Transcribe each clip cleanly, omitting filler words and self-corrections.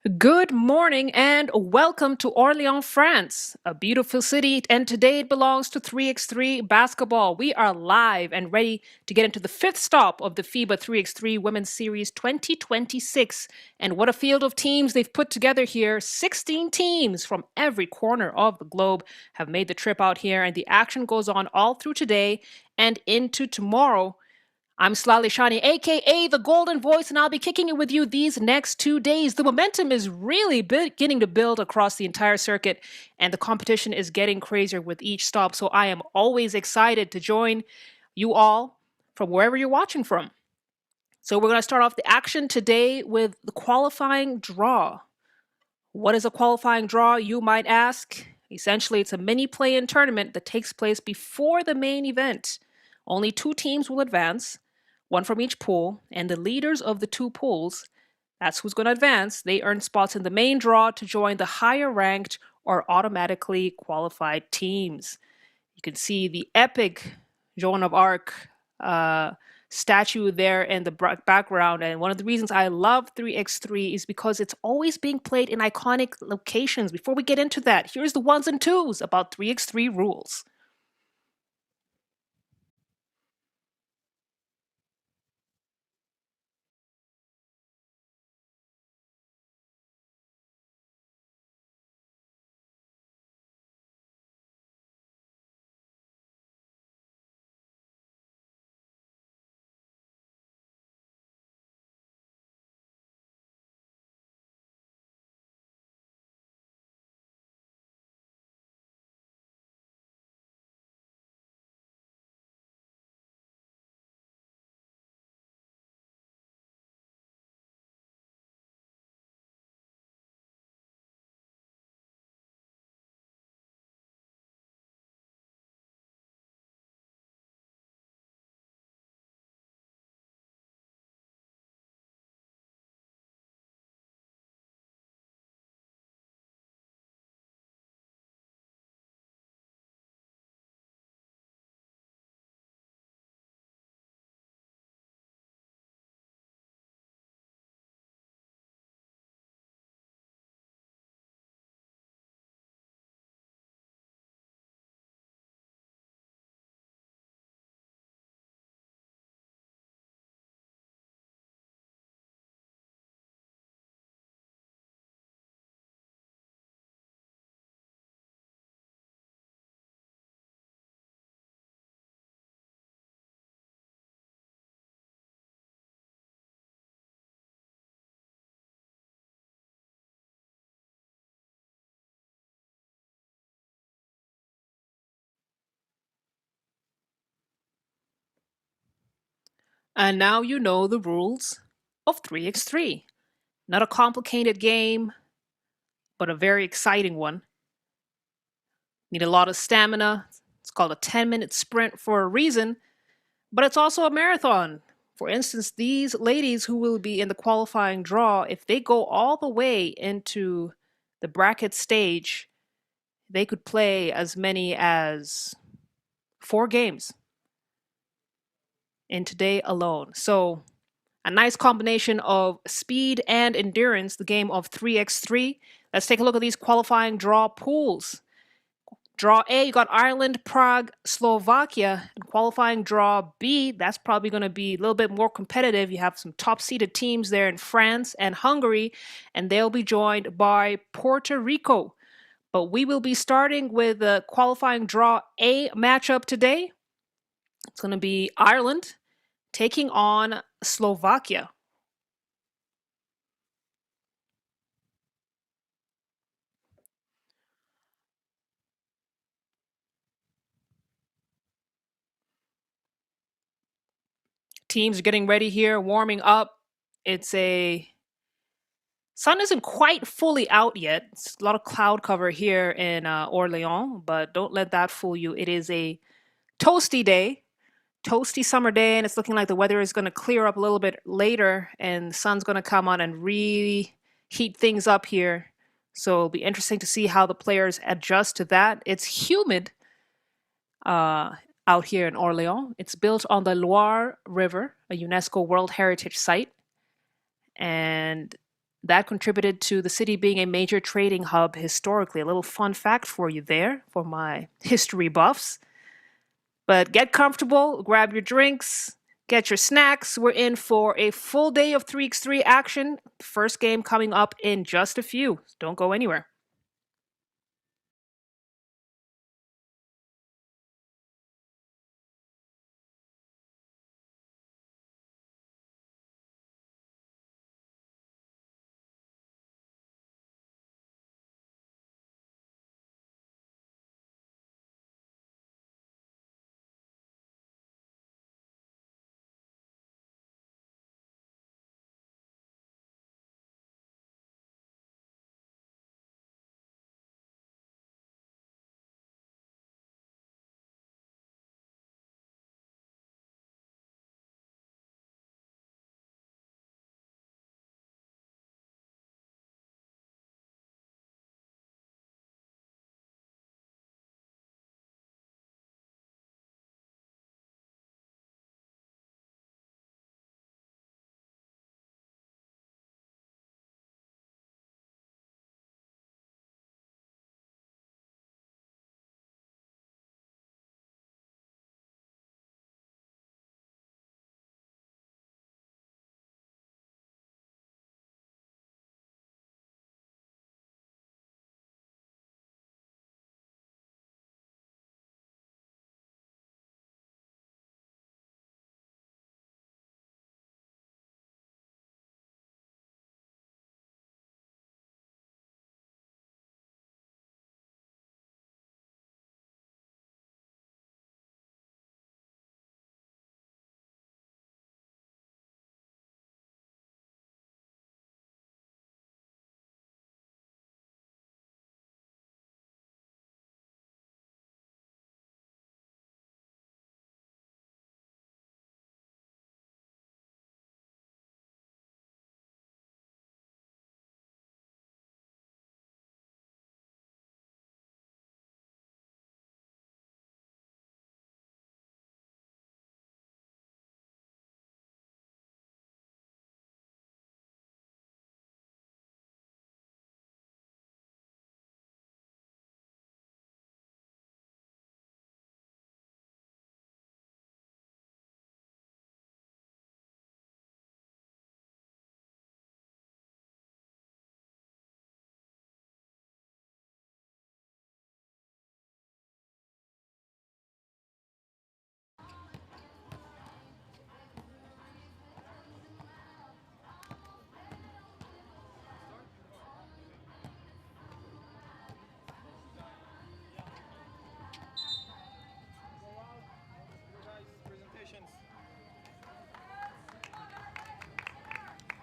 Good morning and welcome to Orléans, France, a beautiful city. And today it belongs to 3x3 basketball. We are live and ready to get into the fifth stop of the FIBA 3x3 Women's Series 2026. And what a field of teams they've put together here. 16 teams from every corner of the globe have made the trip out here, and the action goes on all through today and into tomorrow. I'm Slali Shani, aka the Golden Voice, and I'll be kicking it with you these next 2 days. The momentum is really beginning to build across the entire circuit, and the competition is getting crazier with each stop. So I am always excited to join you all from wherever you're watching from. So we're going to start off the action today with the qualifying draw. What is a qualifying draw, you might ask? Essentially, it's a mini play-in tournament that takes place before the main event. Only two teams will advance, one from each pool, and the leaders of the two pools, that's who's going to advance, they earn spots in the main draw to join the higher ranked or automatically qualified teams. You can see the epic Joan of Arc statue there in the background. And one of the reasons I love 3x3 is because it's always being played in iconic locations. Before we get into that, here's the ones and twos about 3x3 rules. And now you know the rules of 3x3. Not a complicated game, but a very exciting one. Need a lot of stamina. It's called a 10-minute sprint for a reason, but it's also a marathon. For instance, these ladies who will be in the qualifying draw, if they go all the way into the bracket stage, they could play as many as 4 games in today alone. So, a nice combination of speed and endurance, the game of 3x3. Let's take a look at these qualifying draw pools. Draw A, you got Ireland, Prague, Slovakia. And qualifying draw B, that's probably going to be a little bit more competitive. You have some top seeded teams there in France and Hungary, and they'll be joined by Puerto Rico. But we will be starting with the qualifying draw A matchup today. It's going to be Ireland taking on Slovakia. Teams are getting ready here, warming up. It's a sun isn't quite fully out yet. It's a lot of cloud cover here in Orléans, but don't let that fool you. It is a toasty day, toasty summer day, and it's looking like the weather is going to clear up a little bit later, and the sun's going to come on and really heat things up here. So it'll be interesting to see how the players adjust to that. It's humid out here in Orléans. It's built on the Loire River, a UNESCO World Heritage Site. And That contributed to the city being a major trading hub historically. A little fun fact for you there for my history buffs. But get comfortable, grab your drinks, get your snacks. We're in for a full day of 3x3 action. First game coming up in just a few. Don't go anywhere.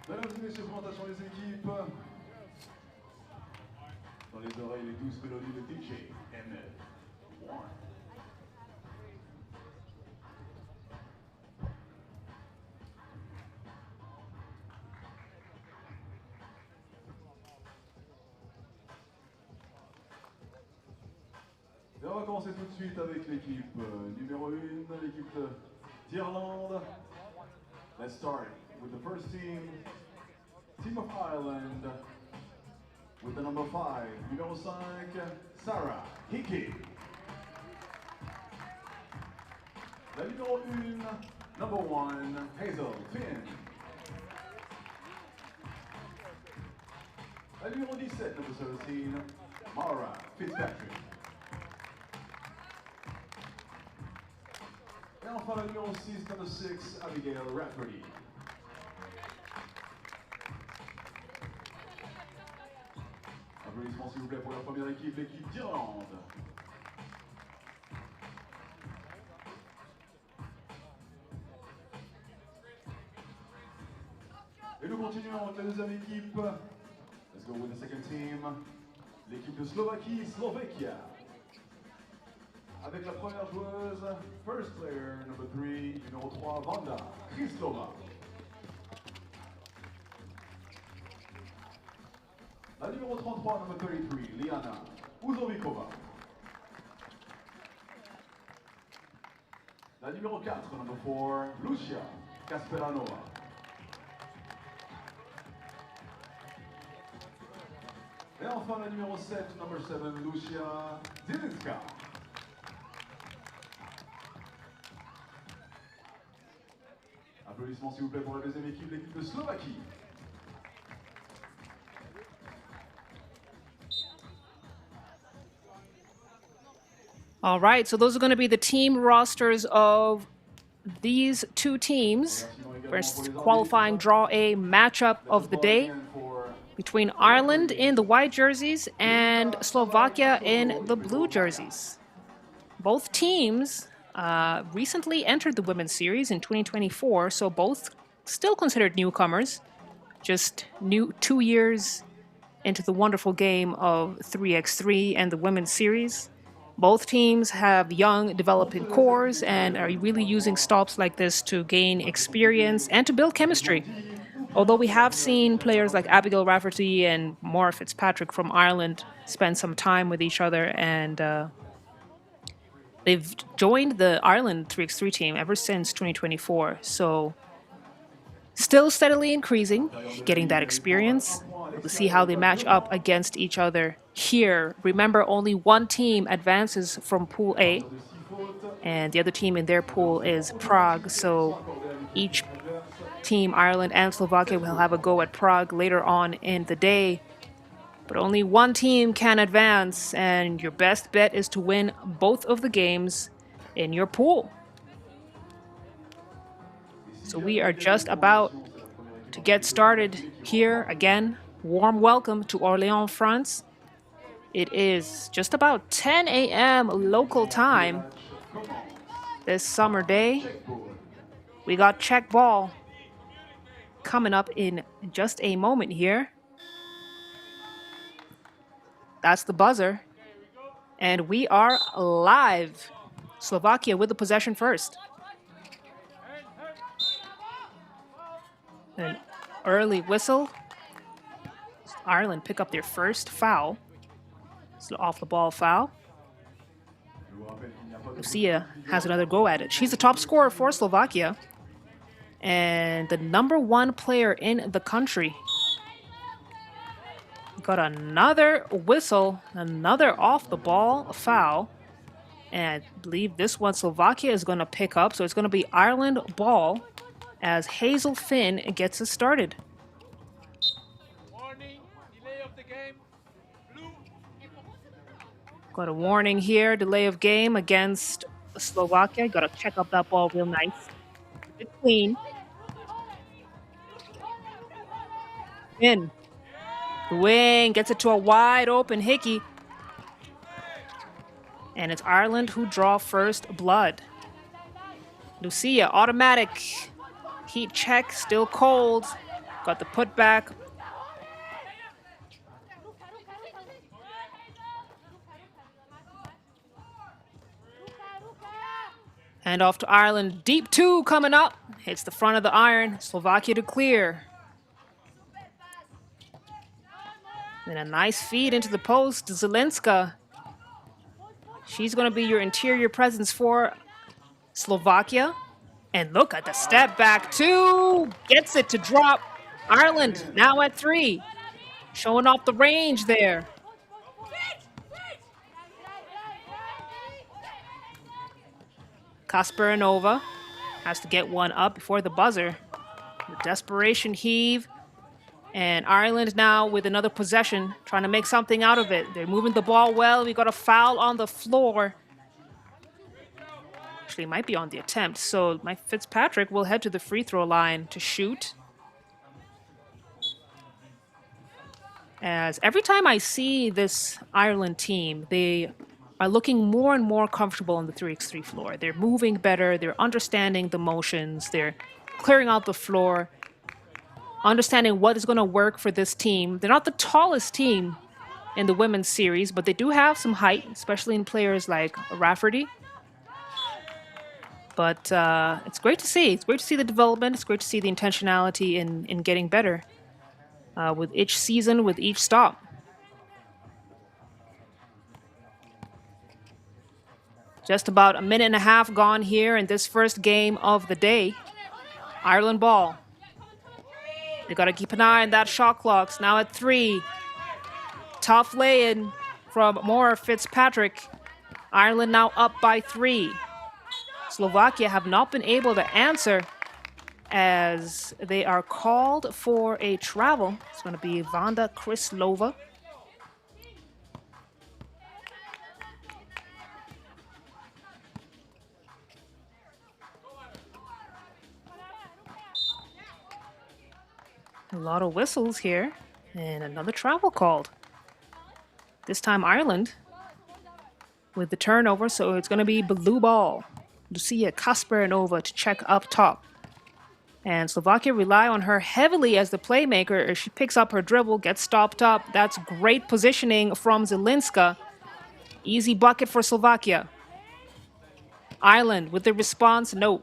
Mesdames et messieurs, présentation des équipes. Dans les oreilles, les douces mélodies de DJ ML1. Et on va commencer tout de suite avec l'équipe numéro 1, l'équipe d'Irlande. Let's start with the first team, Team of Ireland, with the number 5, numéro 5, Sarah Hickey. La numéro 1, number 1, Hazel Finn. La numéro 17, number 17, Mara Fitzpatrick. Et enfin la numéro 6, number 6, Abigail Rafferty. Applaudissements s'il vous plaît pour la première équipe, l'équipe d'Irlande. Et nous continuons avec la deuxième équipe. Let's go with the second team. L'équipe de Slovaquie, Slovakia. Avec la première joueuse, first player, number 3, numéro 3, Vanda Krislova. La numéro 33, number 33, Liana Uzovikova. La numéro 4, number 4, Lucia Kasperanova. enfin la numéro 7, number 7, Lucia Zilinska. Applaudissements s'il vous plaît pour la deuxième équipe, l'équipe de Slovaquie. All right, so those are going to be the team rosters of these two teams. First qualifying draw A matchup of the day between Ireland in the white jerseys and Slovakia in the blue jerseys. Both teams recently entered the women's series in 2024, so both still considered newcomers, just 2 years into the wonderful game of 3x3 and the women's series. Both teams have young developing cores and are really using stops like this to gain experience and to build chemistry. Although we have seen players like Abigail Rafferty and Maura Fitzpatrick from Ireland spend some time with each other, and they've joined the Ireland 3x3 team ever since 2024. So still steadily increasing, getting that experience. We'll see how they match up against each other here. Remember, only one team advances from Pool A, and the other team in their pool is Prague. So each team, Ireland and Slovakia, will have a go at Prague later on in the day. But only one team can advance, and your best bet is to win both of the games in your pool. So we are just about to get started here again. Warm welcome to Orléans, France. It is just about 10 a.m. local time this summer day. We got Czech ball coming up in just a moment here. That's the buzzer. And we are live. Slovakia with the possession first. An early whistle. Ireland pick up their first foul. It's an off-the-ball foul. Lucia has another go at it. She's the top scorer for Slovakia and the #1 player in the country. Got another whistle, another off-the-ball foul. And I believe this one Slovakia is going to pick up. So it's going to be Ireland ball as Hazel Finn gets us started. Got a warning here, delay of game against Slovakia. Got to check up that ball real nice. Good clean. In. The wing gets it to a wide open Hickey. And it's Ireland who draw first blood. Lucia, automatic. Heat check, still cold. Got the putback. And off to Ireland. Deep two coming up. Hits the front of the iron. Slovakia to clear. Then a nice feed into the post. Zelenska. She's going to be your interior presence for Slovakia. And look at the step back two. Gets it to drop. Ireland now at 3. Showing off the range there. Kasparinova has to get one up before the buzzer. The desperation heave. And Ireland now with another possession, trying to make something out of it. They're moving the ball well. We got a foul on the floor. Actually, it might be on the attempt. So Mike Fitzpatrick will head to the free throw line to shoot. As every time I see this Ireland team, they are looking more and more comfortable on the 3x3 floor. They're moving better. They're understanding the motions. They're clearing out the floor, understanding what is going to work for this team. They're not the tallest team in the women's series, but they do have some height, especially in players like Rafferty. But it's great to see. It's great to see the development. It's great to see the intentionality in getting better with each season, with each stop. Just about a minute and a half gone here in this first game of the day. Ireland ball. They got to keep an eye on that shot clock. It's now at 3. tough lay-in from Moore Fitzpatrick. Ireland now up by 3. Slovakia have not been able to answer as they are called for a travel. It's going to be Vanda Krislova. A lot of whistles here, and another travel called. This time Ireland with the turnover, so it's going to be blue ball. Lucia Kasparinova to check up top. And Slovakia rely on her heavily as the playmaker. As she picks up her dribble, gets stopped up. That's great positioning from Zelinska. Easy bucket for Slovakia. Ireland with the response, no.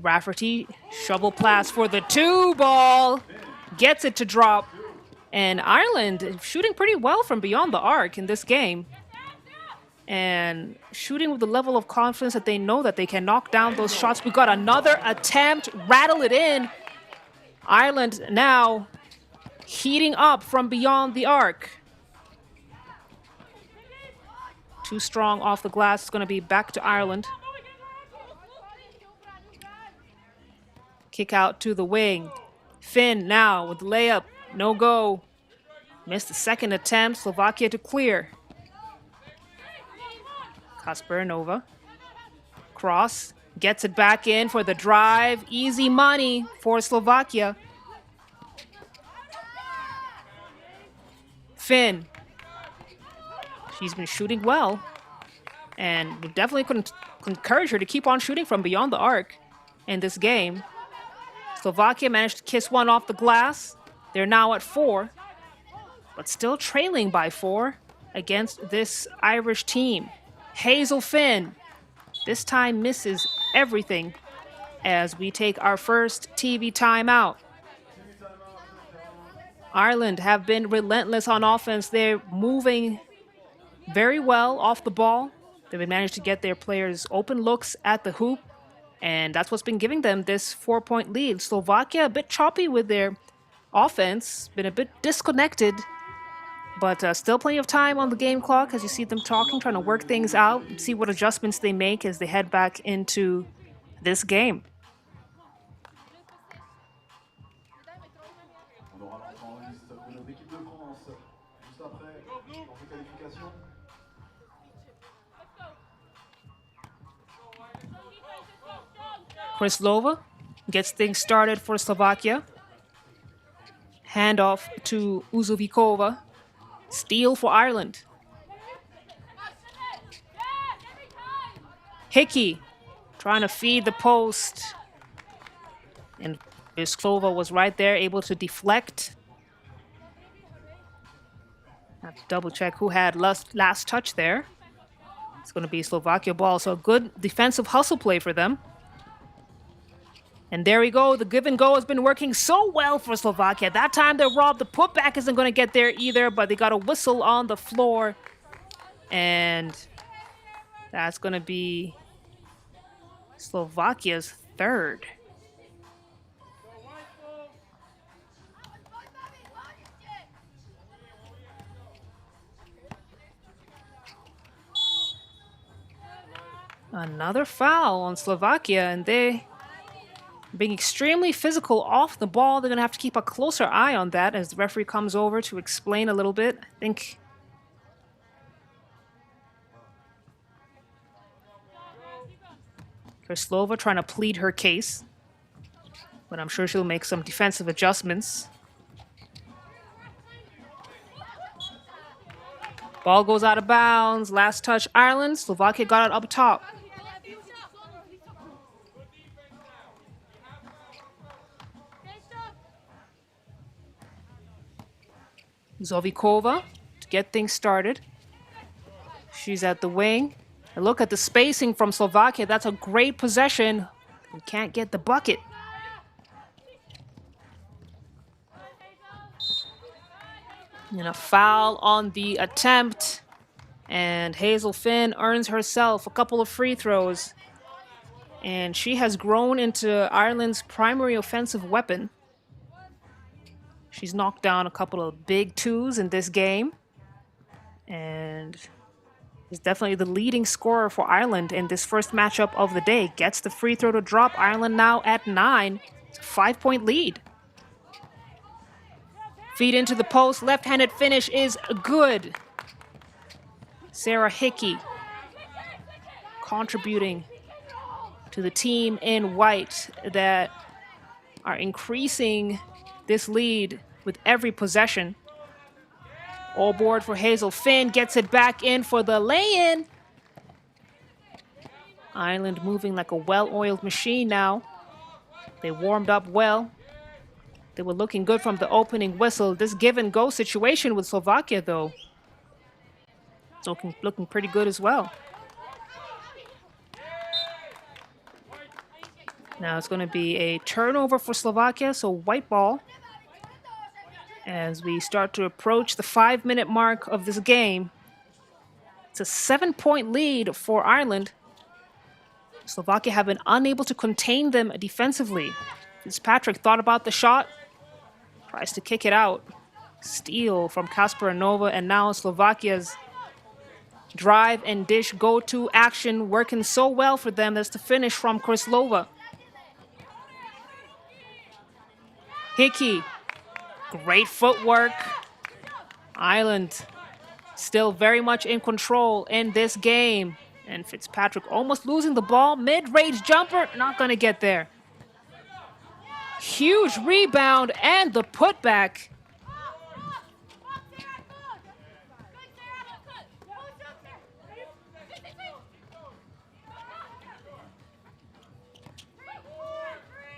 Rafferty, shovel pass for the 2-ball. Gets it to drop. And Ireland shooting pretty well from beyond the arc in this game. And shooting with the level of confidence that they know that they can knock down those shots. We got another attempt, rattle it in. Ireland now heating up from beyond the arc. Too strong off the glass. It's going to be back to Ireland. Kick out to the wing. Finn now with the layup. No go. Missed the second attempt. Slovakia to clear. Kasparinova. Cross. Gets it back in for the drive. Easy money for Slovakia. Finn. She's been shooting well. And we definitely couldn't encourage her to keep on shooting from beyond the arc in this game. Slovakia managed to kiss one off the glass. They're now at 4, but still trailing by 4 against this Irish team. Hazel Finn this time misses everything as we take our first TV timeout. Ireland have been relentless on offense. They're moving very well off the ball. They've managed to get their players open looks at the hoop. And that's what's been giving them this 4-point lead. Slovakia a bit choppy with their offense, been a bit disconnected, but still plenty of time on the game clock as you see them talking, trying to work things out, see what adjustments they make as they head back into this game. Krislova gets things started for Slovakia. Handoff to Uzovikova. Steal for Ireland. Hickey trying to feed the post. And Krislova was right there, able to deflect. Have to double check who had last touch there. It's going to be Slovakia ball, so a good defensive hustle play for them. And there we go. The give and go has been working so well for Slovakia. That time they're robbed. The putback isn't going to get there either, but they got a whistle on the floor. And that's going to be Slovakia's third. Another foul on Slovakia, and they being extremely physical off the ball. They're going to have to keep a closer eye on that as the referee comes over to explain a little bit. I think Krislova trying to plead her case, but I'm sure she'll make some defensive adjustments. Ball goes out of bounds. Last touch, Ireland. Slovakia got it up top. Zovikova to get things started. She's at the wing. And look at the spacing from Slovakia. That's a great possession. We can't get the bucket. And a foul on the attempt. And Hazel Finn earns herself a couple of free throws. And she has grown into Ireland's primary offensive weapon. She's knocked down a couple of big twos in this game. And is definitely the leading scorer for Ireland in this first matchup of the day. Gets the free throw to drop. Ireland now at 9. It's a 5-point lead. Feed into the post. Left-handed finish is good. Sarah Hickey contributing to the team in white that are increasing this lead with every possession. All board for Hazel Finn. Gets it back in for the lay-in. Ireland moving like a well-oiled machine now. They warmed up well. They were looking good from the opening whistle. This give-and-go situation with Slovakia, though, it's looking pretty good as well. Now it's going to be a turnover for Slovakia, so white ball. As we start to approach the 5-minute mark of this game. It's a 7-point lead for Ireland. Slovakia have been unable to contain them defensively. Fitzpatrick thought about the shot, tries to kick it out. Steal from Kasparanova, and now Slovakia's drive and dish go-to action working so well for them. That's the finish from Kryslova. Hickey. Great footwork. Ireland still very much in control in this game. And Fitzpatrick almost losing the ball. Mid-range jumper, not going to get there. Huge rebound and the putback.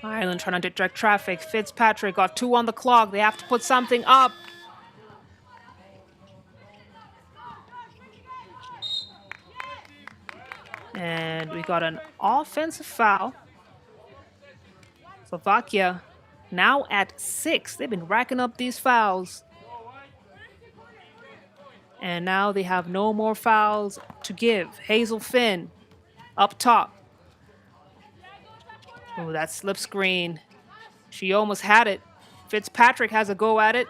Ireland trying to direct traffic. Fitzpatrick got 2 on the clock. They have to put something up. And we got an offensive foul. Slovakia now at 6. They've been racking up these fouls. And now they have no more fouls to give. Hazel Finn up top. Oh, that slip screen. She almost had it. Fitzpatrick has a go at it.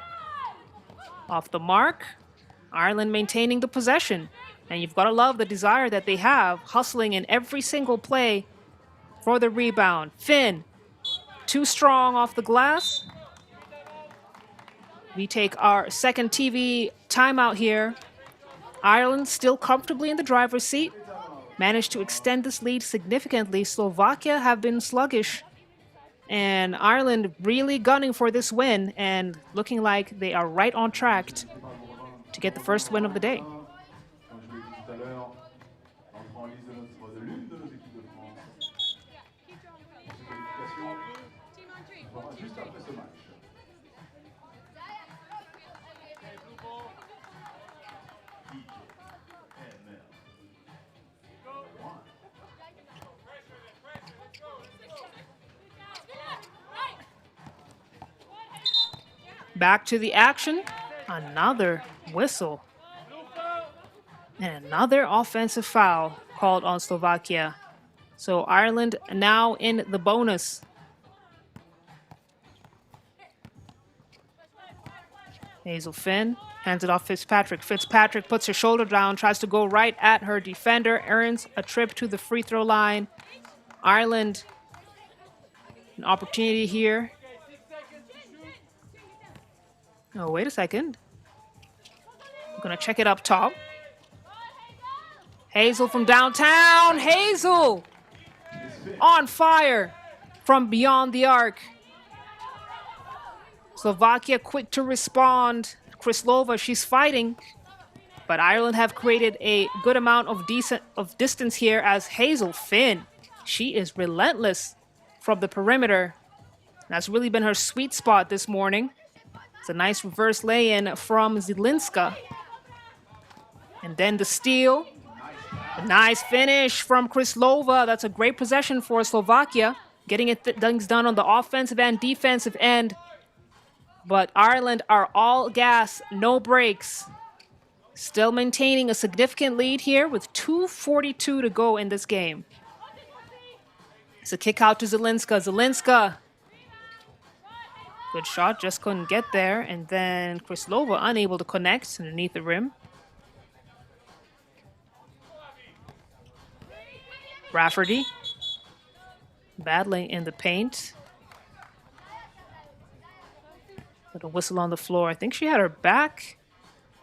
Off the mark. Ireland maintaining the possession. And you've got to love the desire that they have, hustling in every single play for the rebound. Finn, too strong off the glass. We take our second TV timeout here. Ireland still comfortably in the driver's seat. Managed to extend this lead significantly. Slovakia have been sluggish. And Ireland really gunning for this win and looking like they are right on track to get the first win of the day. Back to the action. Another whistle. And another offensive foul called on Slovakia. So Ireland now in the bonus. Hazel Finn hands it off Fitzpatrick. Fitzpatrick puts her shoulder down, tries to go right at her defender, earns a trip to the free throw line. Ireland, an opportunity here. Oh, wait a second. I'm going to check it up top. Hazel from downtown. Hazel on fire from beyond the arc. Slovakia quick to respond. Kryslova, she's fighting. But Ireland have created a good amount of distance here as Hazel Finn. She is relentless from the perimeter. That's really been her sweet spot this morning. It's a nice reverse lay-in from Zielinska. And then the steal. A nice finish from Kryslova. That's a great possession for Slovakia. Getting things done on the offensive and defensive end. But Ireland are all gas, no brakes. Still maintaining a significant lead here with 2:42 to go in this game. It's a kick out to Zielinska. Zielinska Good shot, just couldn't get there. And then Krislova unable to connect underneath the rim. Rafferty battling in the paint. With a whistle on the floor. I think she had her back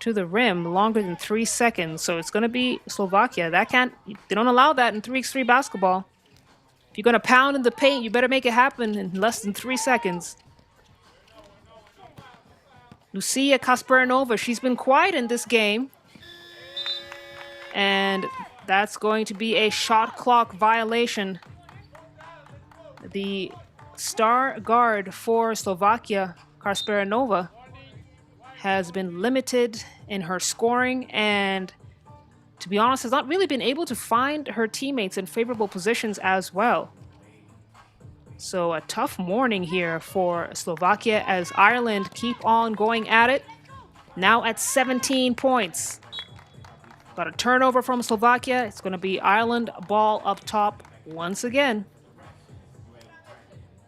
to the rim longer than 3 seconds. So it's going to be Slovakia. They don't allow that in 3x3 basketball. If you're going to pound in the paint, you better make it happen in less than 3 seconds. Lucia Kasparinova, she's been quiet in this game. And that's going to be a shot clock violation. The star guard for Slovakia, Kasparinova, has been limited in her scoring and, to be honest, has not really been able to find her teammates in favorable positions as well. So a tough morning here for Slovakia as Ireland keep on going at it. Now at 17 points. Got a turnover from Slovakia. It's going to be Ireland ball up top once again.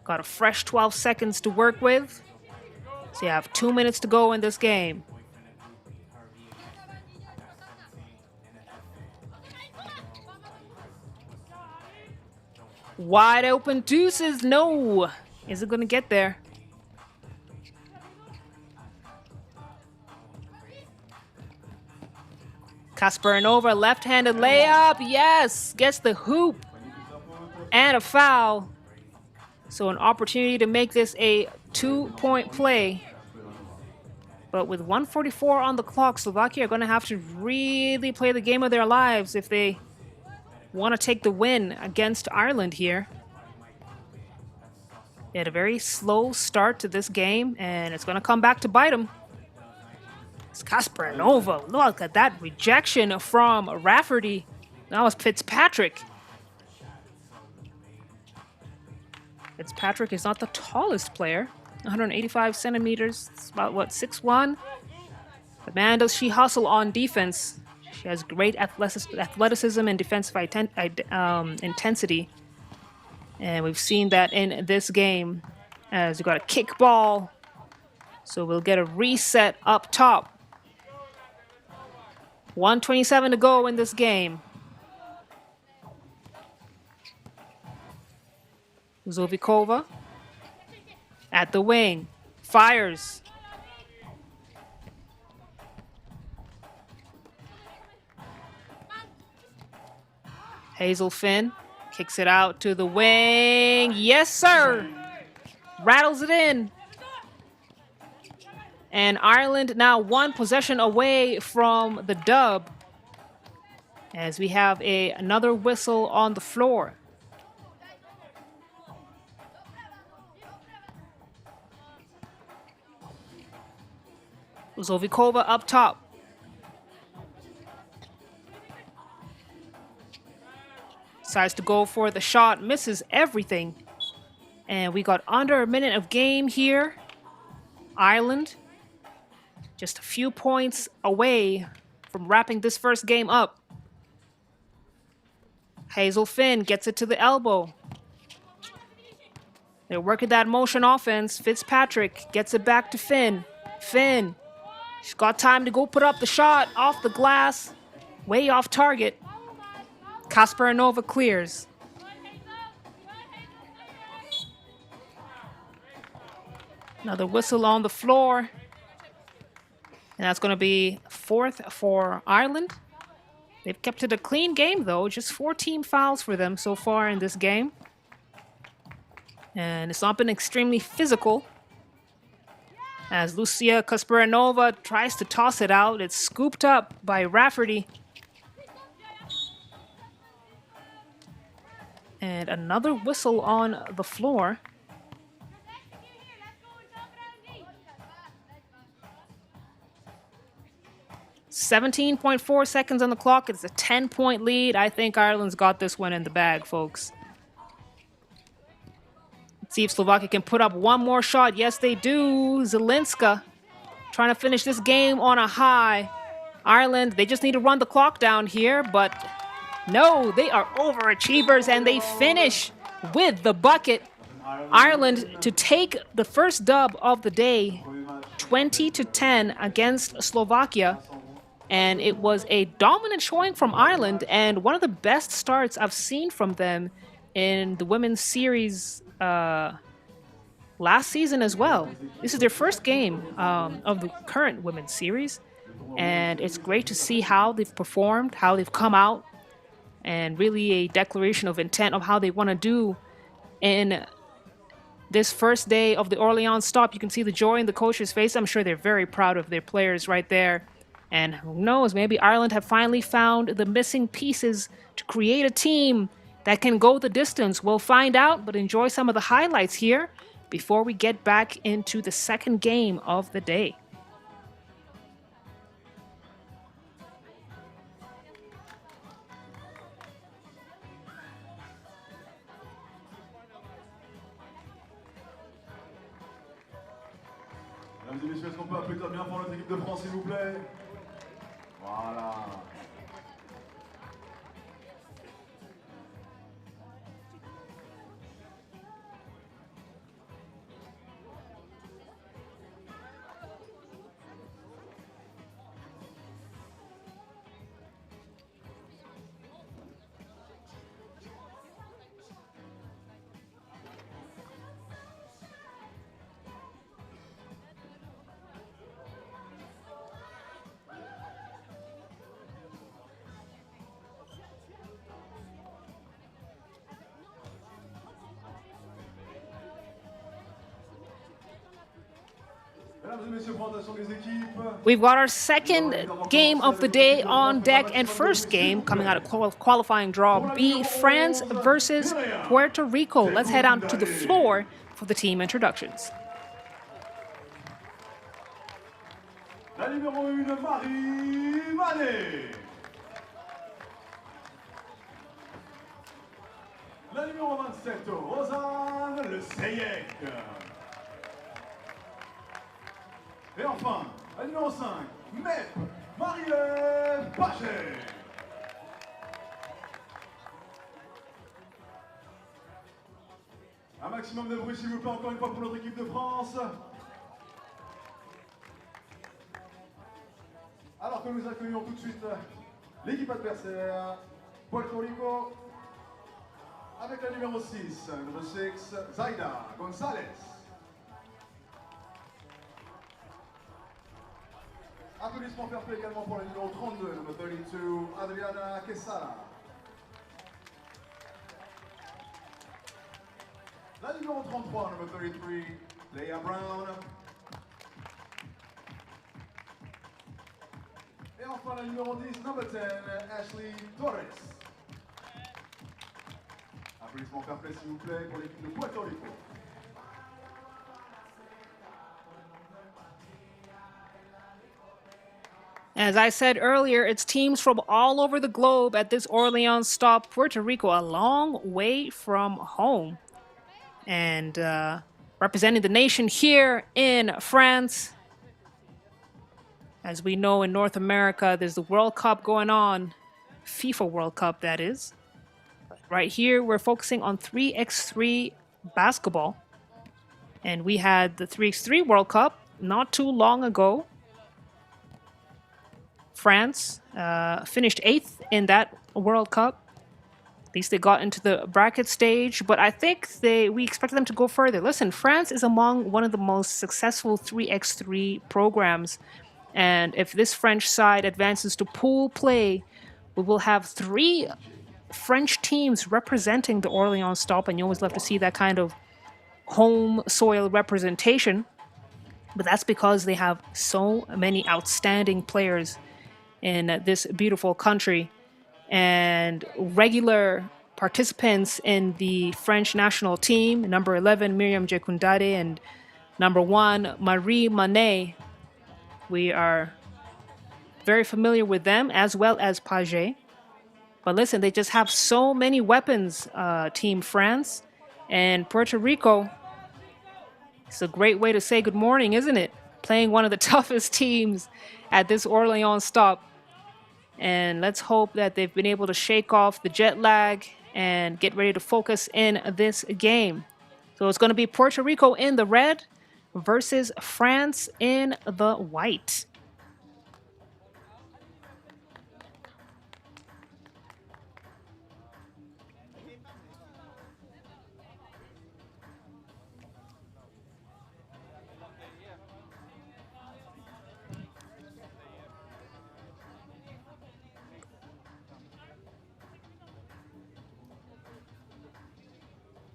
Got a fresh 12 seconds to work with. So you have 2 minutes to go in this game. Wide open deuces. No. Is it going to get there? Kasparinova, left-handed layup. Yes. Gets the hoop. And a foul. So an opportunity to make this a 2-point play. But with 1:44 on the clock, Slovakia are going to have to really play the game of their lives if they want to take the win against Ireland here. They had a very slow start to this game, and it's going to come back to bite them. It's Kasparinova. Look at that rejection from Rafferty. That was Fitzpatrick. Fitzpatrick is not the tallest player. 185 centimeters. It's about, what, 6'1"? But man, does she hustle on defense. She has great athleticism and defensive intensity. And we've seen that in this game as we got a kick ball. So we'll get a reset up top. 1:27 to go in this game. Zovikova at the wing. Fires. Hazel Finn kicks it out to the wing. Yes, sir. Rattles it in. And Ireland now one possession away from the dub as we have another whistle on the floor. Zovikova up top. Decides to go for the shot, misses everything. And we got under a minute of game here. Ireland just a few points away from wrapping this first game up. Hazel Finn gets it to the elbow. They're working that motion offense. Fitzpatrick gets it back to Finn. Finn. She's got time to go put up the shot off the glass. Way off target. Kasparinova clears. Another whistle on the floor. And that's going to be fourth for Ireland. They've kept it a clean game, though. Just 4 team fouls for them so far in this game. And it's not been extremely physical. As Lucia Kasparinova tries to toss it out, it's scooped up by Rafferty. And another whistle on the floor. .4 seconds on the clock. It's a 10-point lead. I think Ireland's got this one in the bag, folks. Let's see if Slovakia can put up one more shot. Yes, they do. Zelinska trying to finish this game on a high. Ireland, they just need to run the clock down here, but no, they are overachievers and they finish with the bucket. Ireland to take the first dub of the day, 20-10 against Slovakia. And it was a dominant showing from Ireland and one of the best starts I've seen from them in the women's series last season as well. This is their first game of the current women's series. And it's great to see how they've performed, how they've come out, and really a declaration of intent of how they want to do in this first day of the Orléans stop. You can see the joy in the coach's face. I'm sure they're very proud of their players right there. And who knows, maybe Ireland have finally found the missing pieces to create a team that can go the distance. We'll find out, but enjoy some of the highlights here before we get back into the second game of the day. Mesdames et messieurs, est-ce qu'on peut applaudir bien pour notre équipe de France, s'il vous plaît? Voilà. We've got our second game of the day on deck and first game coming out of qualifying draw B, France versus Puerto Rico. Let's head on to the floor for the team introductions. La numéro 1, Marie Manet. La numéro 27, Rosanne Le Seyek. Et enfin, la numéro 5, Mep Marie-Ève Paget. Un maximum de bruit, s'il vous plaît, encore une fois pour notre équipe de France. Alors que nous accueillons tout de suite l'équipe adversaire, Puerto Rico, avec la numéro 6, numéro 6, Zaida González. Applaudissements fair play également pour la numéro 32, numéro 32, Adriana Quesada. La numéro 33, numéro 33, Leia Brown. Et enfin la numéro 10, numéro 10, Ashley Torres. Applaudissements fair play s'il vous plaît pour l'équipe de Puerto Rico. As I said earlier, it's teams from all over the globe at this Orléans stop. Puerto Rico, a long way from home. And representing the nation here in France. As we know, in North America, there's the World Cup going on. FIFA World Cup, that is. But right here, we're focusing on 3x3 basketball. And we had the 3x3 World Cup not too long ago. France finished 8th in that World Cup. At least they got into the bracket stage, but I think we expected them to go further. Listen, France is among one of the most successful 3x3 programs. And if this French side advances to pool play, we will have 3 French teams representing the Orléans stop, and you always love to see that kind of home soil representation. But that's because they have so many outstanding players in this beautiful country, and regular participants in the French national team, number 11, Myriam Djekundade, and number 1, Marie Manet. We are very familiar with them, as well as Paget. But listen, they just have so many weapons, Team France. And Puerto Rico, it's a great way to say good morning, isn't it? Playing one of the toughest teams at this Orléans stop. And let's hope that they've been able to shake off the jet lag and get ready to focus in this game. So it's going to be Puerto Rico in the red versus France in the white.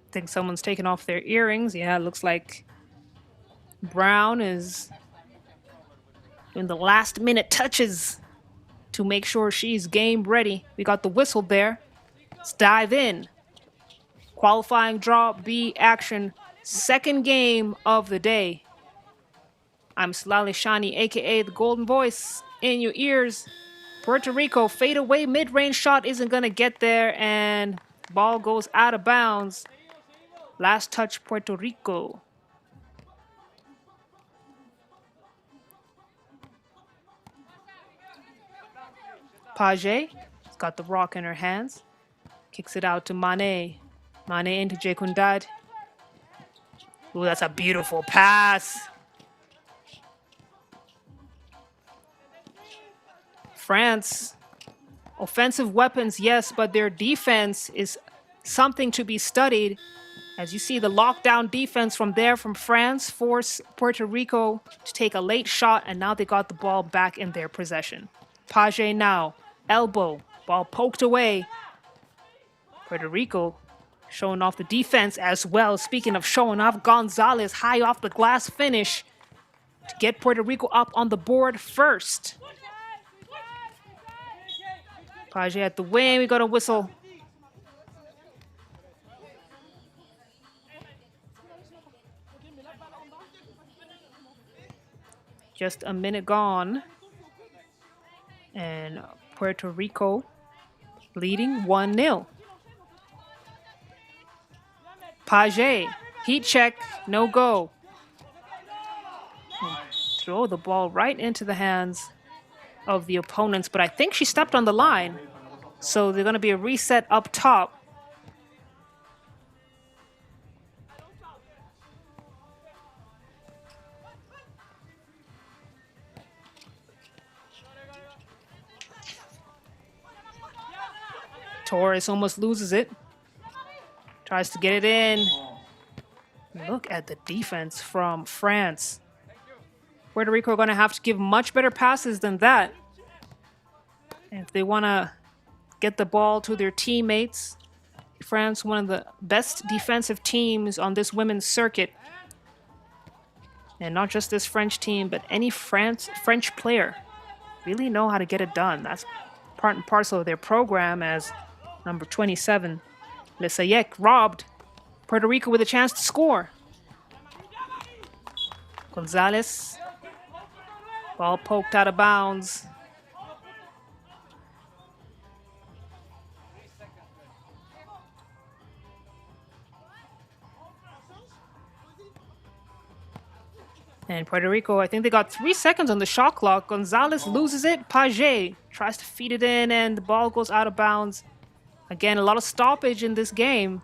I think someone's taken off their earrings. Yeah, it looks like Brown is doing the last minute touches to make sure she's game ready. We got the whistle there. Let's dive in. Qualifying draw B action. Second game of the day. I'm Slali Shani, aka the Golden Voice, in your ears. Puerto Rico fade away mid-range shot isn't gonna get there, and ball goes out of bounds. Last touch, Puerto Rico. Page has got the rock in her hands. Kicks it out to Mane. Mane into Jekundad. Ooh, that's a beautiful pass. France, offensive weapons, yes, but their defense is something to be studied. As you see, the lockdown defense from France forced Puerto Rico to take a late shot, and now they got the ball back in their possession. Page now, elbow, ball poked away. Puerto Rico showing off the defense as well. Speaking of showing off, Gonzalez high off the glass finish to get Puerto Rico up on the board first. Page at the wing, we got a whistle. Just a minute gone. And Puerto Rico leading 1-0. Page, heat check, no go. Throw the ball right into the hands of the opponents, but I think she stepped on the line. So there's going to be a reset up top. Torres almost loses it. Tries to get it in. Look at the defense from France. Puerto Rico are going to have to give much better passes than that if they want to get the ball to their teammates. France, one of the best defensive teams on this women's circuit. And not just this French team, but any French player really know how to get it done. That's part and parcel of their program, as number 27, Lesayek, robbed Puerto Rico with a chance to score. Gonzalez, ball poked out of bounds. And Puerto Rico, I think they got 3 seconds on the shot clock. Gonzalez loses it. Page tries to feed it in, and the ball goes out of bounds. Again, a lot of stoppage in this game.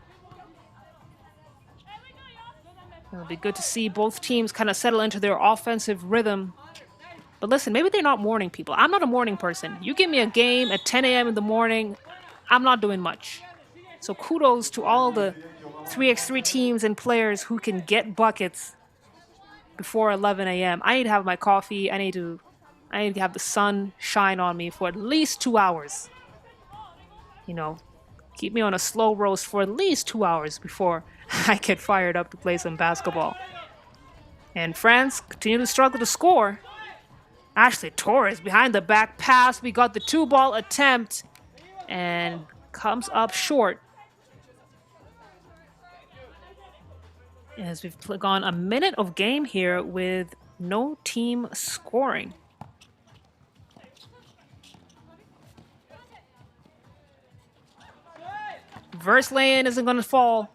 It'll be good to see both teams kind of settle into their offensive rhythm. But listen, maybe they're not morning people. I'm not a morning person. You give me a game at 10 a.m. in the morning, I'm not doing much. So kudos to all the 3x3 teams and players who can get buckets before 11 a.m. I need to have my coffee. I need to have the sun shine on me for at least 2 hours. You know, keep me on a slow roast for at least 2 hours before I get fired up to play some basketball. And France continue to struggle to score. Ashley Torres behind the back pass. We got the 2-ball attempt and comes up short. As we've gone a minute of game here with no team scoring. Reverse lay-in isn't going to fall.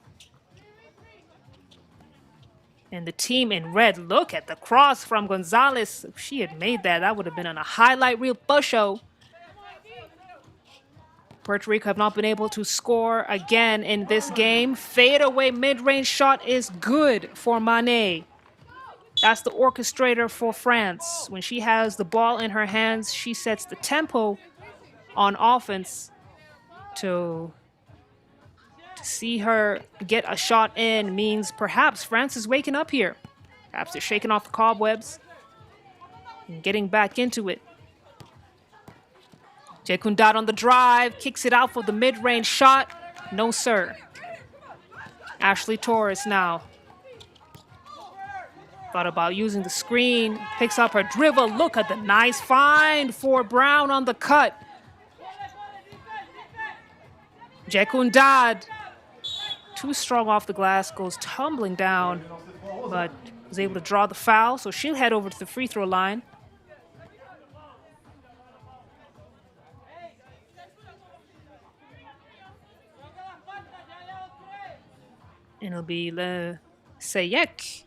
And the team in red, look at the cross from Gonzalez. If she had made that, that would have been on a highlight reel for show. Puerto Rico have not been able to score again in this game. Fadeaway mid-range shot is good for Mané. That's the orchestrator for France. When she has the ball in her hands, she sets the tempo on offense to see her get a shot in means perhaps France is waking up here. Perhaps they're shaking off the cobwebs and getting back into it. Jekundad on the drive, kicks it out for the mid-range shot. No, sir. Ashley Torres now. Thought about using the screen, picks up her dribble. Look at the nice find for Brown on the cut. Jekundad, too strong off the glass, goes tumbling down, but was able to draw the foul, so she'll head over to the free throw line. And it'll be Le Sayek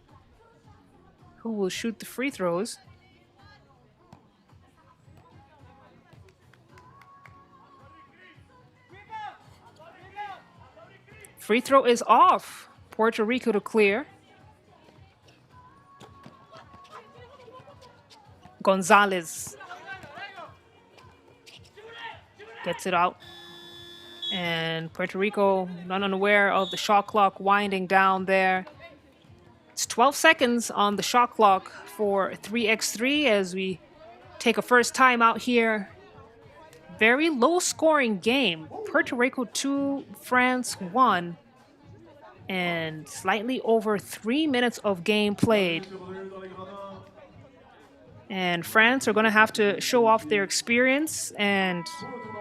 who will shoot the free throws. Free throw is off. Puerto Rico to clear. Gonzalez gets it out. And Puerto Rico, not unaware of the shot clock winding down there. It's 12 seconds on the shot clock for 3x3 as we take a first timeout here. Very low scoring game. Puerto Rico 2, France 1. And slightly over 3 minutes of game played. And France are going to have to show off their experience and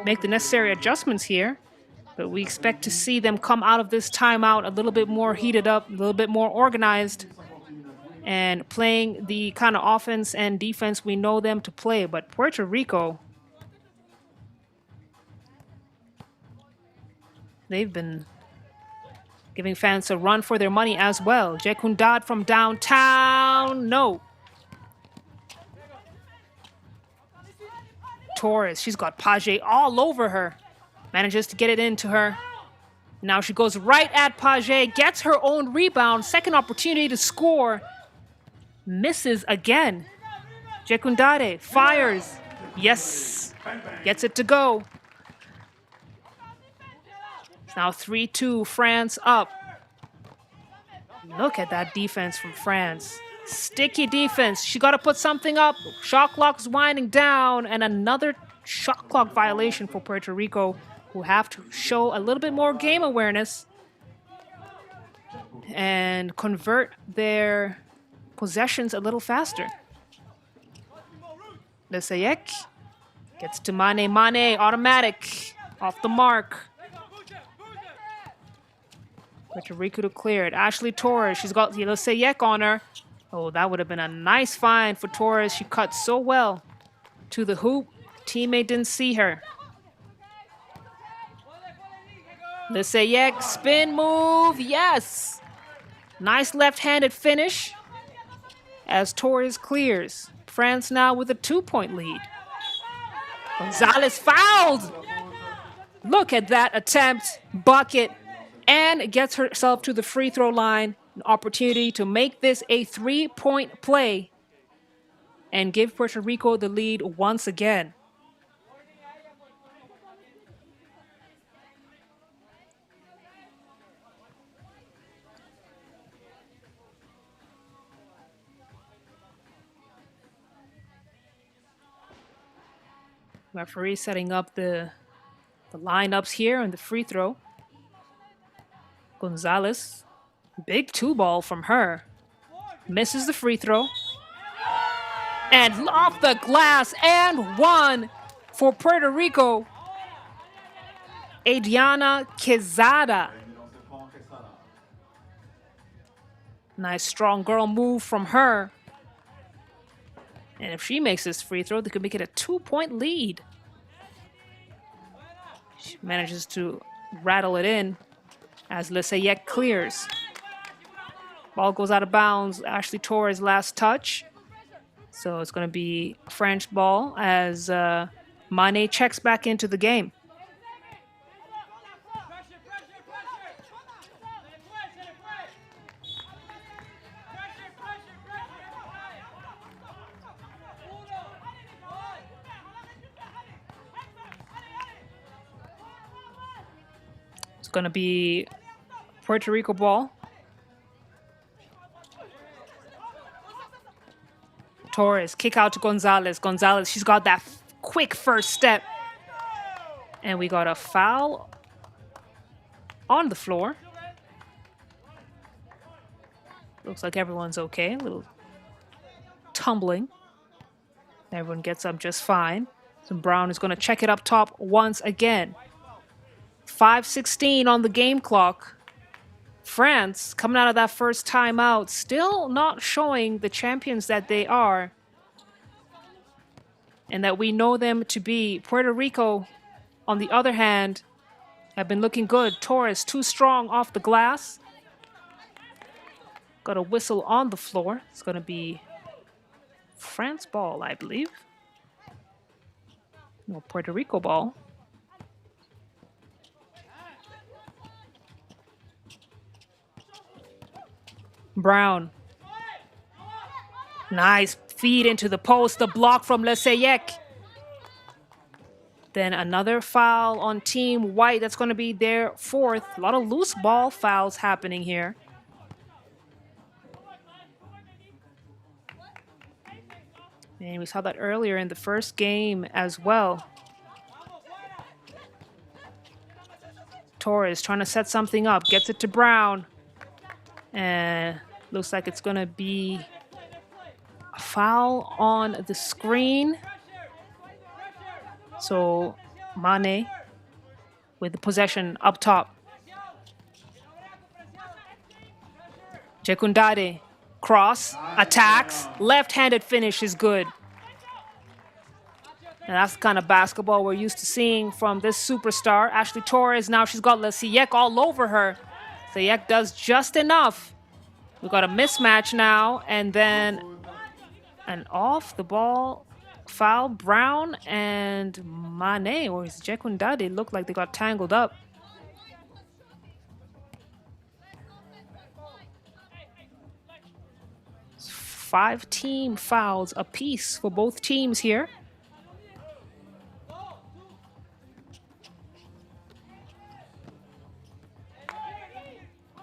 make the necessary adjustments here. But we expect to see them come out of this timeout a little bit more heated up, a little bit more organized, and playing the kind of offense and defense we know them to play. But Puerto Rico, they've been giving fans a run for their money as well. Jekundad from downtown, no. Torres, she's got Page all over her. Manages to get it into her. Now she goes right at Page, gets her own rebound. Second opportunity to score. Misses again. Jekundade fires. Yes. Gets it to go. It's now 3-2, France up. Look at that defense from France. Sticky defense. She got to put something up. Shot clock's winding down. And another shot clock violation for Puerto Rico, who have to show a little bit more game awareness and convert their possessions a little faster. Lesayek gets to Mane. Mane, automatic, off the mark. Puerto Rico to clear it. Ashley Torres, she's got Lesayek on her. Oh, that would have been a nice find for Torres. She cut so well to the hoop. Teammate didn't see her. Lesayek, spin move, yes! Nice left-handed finish as Torres clears. France now with a 2-point lead. Gonzalez fouled! Look at that attempt, bucket, and gets herself to the free throw line. An opportunity to make this a 3-point play and give Puerto Rico the lead once again. Referee setting up the lineups here on the free throw. Gonzalez, big 2-ball from her. Misses the free throw. And off the glass and one for Puerto Rico. Adriana Quezada. Nice strong girl move from her. And if she makes this free throw, they could make it a 2-point lead. She manages to rattle it in as Lesayek clears. Ball goes out of bounds. Ashley Torres' last touch. So it's going to be French ball as Mane checks back into the game. It's going to be Puerto Rico ball. Torres, kick out to Gonzalez. Gonzalez, she's got that quick first step. And we got a foul on the floor. Looks like everyone's okay. A little tumbling. Everyone gets up just fine. So Brown is going to check it up top once again. 5:16 on the game clock. France, coming out of that first timeout, still not showing the champions that they are and that we know them to be. Puerto Rico, on the other hand, have been looking good. Torres, too strong off the glass. Got a whistle on the floor. It's going to be France ball, I believe. No, Puerto Rico ball. Brown. Nice feed into the post. The block from Lesayek. Then another foul on Team White. That's going to be their fourth. A lot of loose ball fouls happening here. And we saw that earlier in the first game as well. Torres trying to set something up. Gets it to Brown. And looks like it's going to be a foul on the screen. So Mane with the possession up top. Jekundade, cross, attacks, left-handed finish is good. And that's the kind of basketball we're used to seeing from this superstar. Ashley Torres, now she's got Lesayek all over her. Lesayek does just enough. We've got a mismatch now, and then an off-the-ball foul. Brown and Mane, or is Jekundade, look like they got tangled up. It's 5 team fouls apiece for both teams here.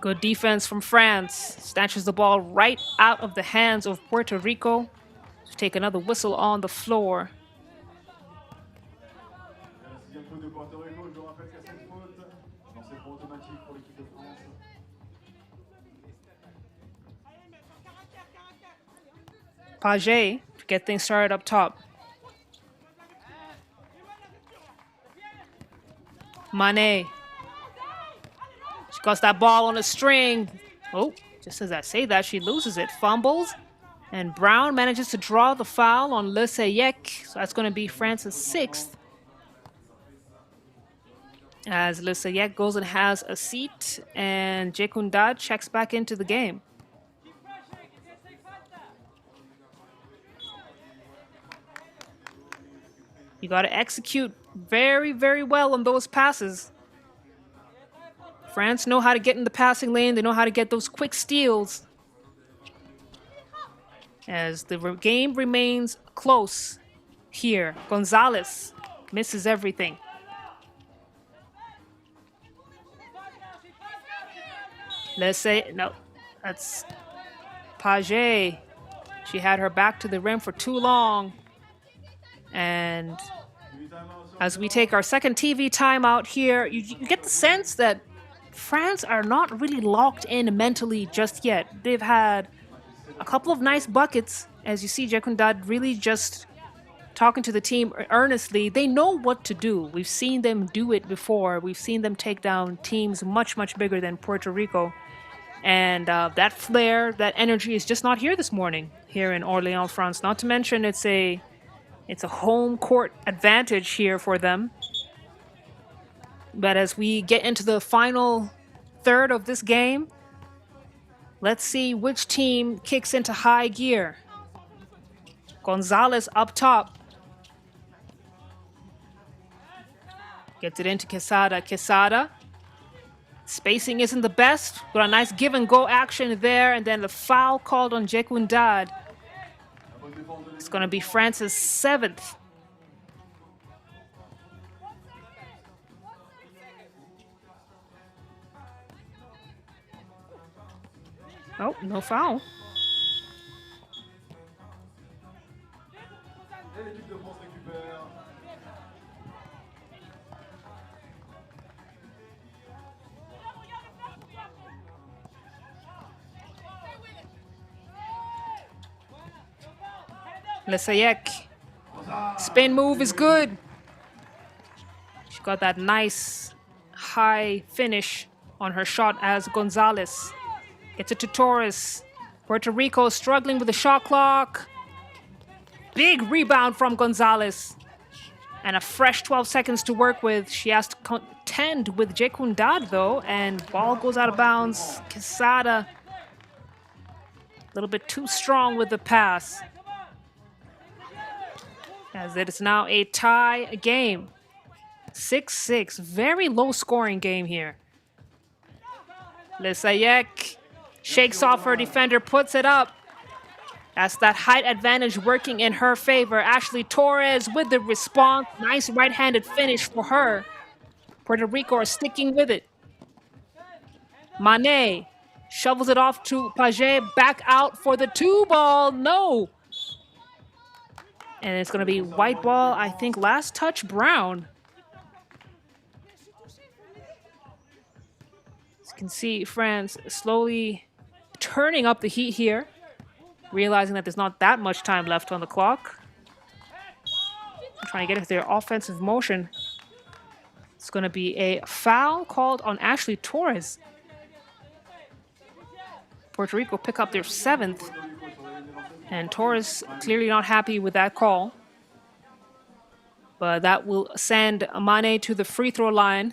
Good defense from France. Snatches the ball right out of the hands of Puerto Rico. Take another whistle on the floor. Paget to get things started up top. Mane. She got that ball on a string. Oh, just as I say that, she loses it. Fumbles. And Brown manages to draw the foul on Lesayek. So that's going to be France's 6th. As Lesayek goes and has a seat. And Jekundade checks back into the game. You got to execute very, very well on those passes. France know how to get in the passing lane. They know how to get those quick steals. As the game remains close here. Gonzalez misses everything. Let's say, no, that's Paget. She had her back to the rim for too long. And as we take our second TV timeout here, you get the sense that France are not really locked in mentally just yet. They've had a couple of nice buckets, as you see Jekundade really just talking to the team earnestly. They know what to do. We've seen them do it before. We've seen them take down teams much, much bigger than Puerto Rico. And that flair, that energy is just not here this morning here in Orléans, France. Not to mention it's a home court advantage here for them. But as we get into the final third of this game, let's see which team kicks into high gear. Gonzalez up top. Gets it into Quesada. Quesada. Spacing isn't the best. Got a nice give and go action there. And then the foul called on Jekundade. It's going to be France's 7th. Oh, no foul. Et l'équipe de France récupère. Lesayek. Spin move is good. She got that nice high finish on her shot as Gonzalez gets it to Torres. Puerto Rico struggling with the shot clock. Big rebound from Gonzalez. And a fresh 12 seconds to work with. She has to contend with Jekundad, though, and ball goes out of bounds. Quesada, a little bit too strong with the pass. As it is now a tie game. 6-6, very low scoring game here. Lesayek shakes off her defender, puts it up. That's that height advantage working in her favor. Ashley Torres with the response. Nice right-handed finish for her. Puerto Rico are sticking with it. Mane shovels it off to Paget. Back out for the 2-ball. No. And it's going to be white ball. I think last touch Brown. As you can see, France slowly turning up the heat here. Realizing that there's not that much time left on the clock. Trying to get into their offensive motion. It's going to be a foul called on Ashley Torres. Puerto Rico pick up their 7th. And Torres clearly not happy with that call. But that will send Mane to the free throw line.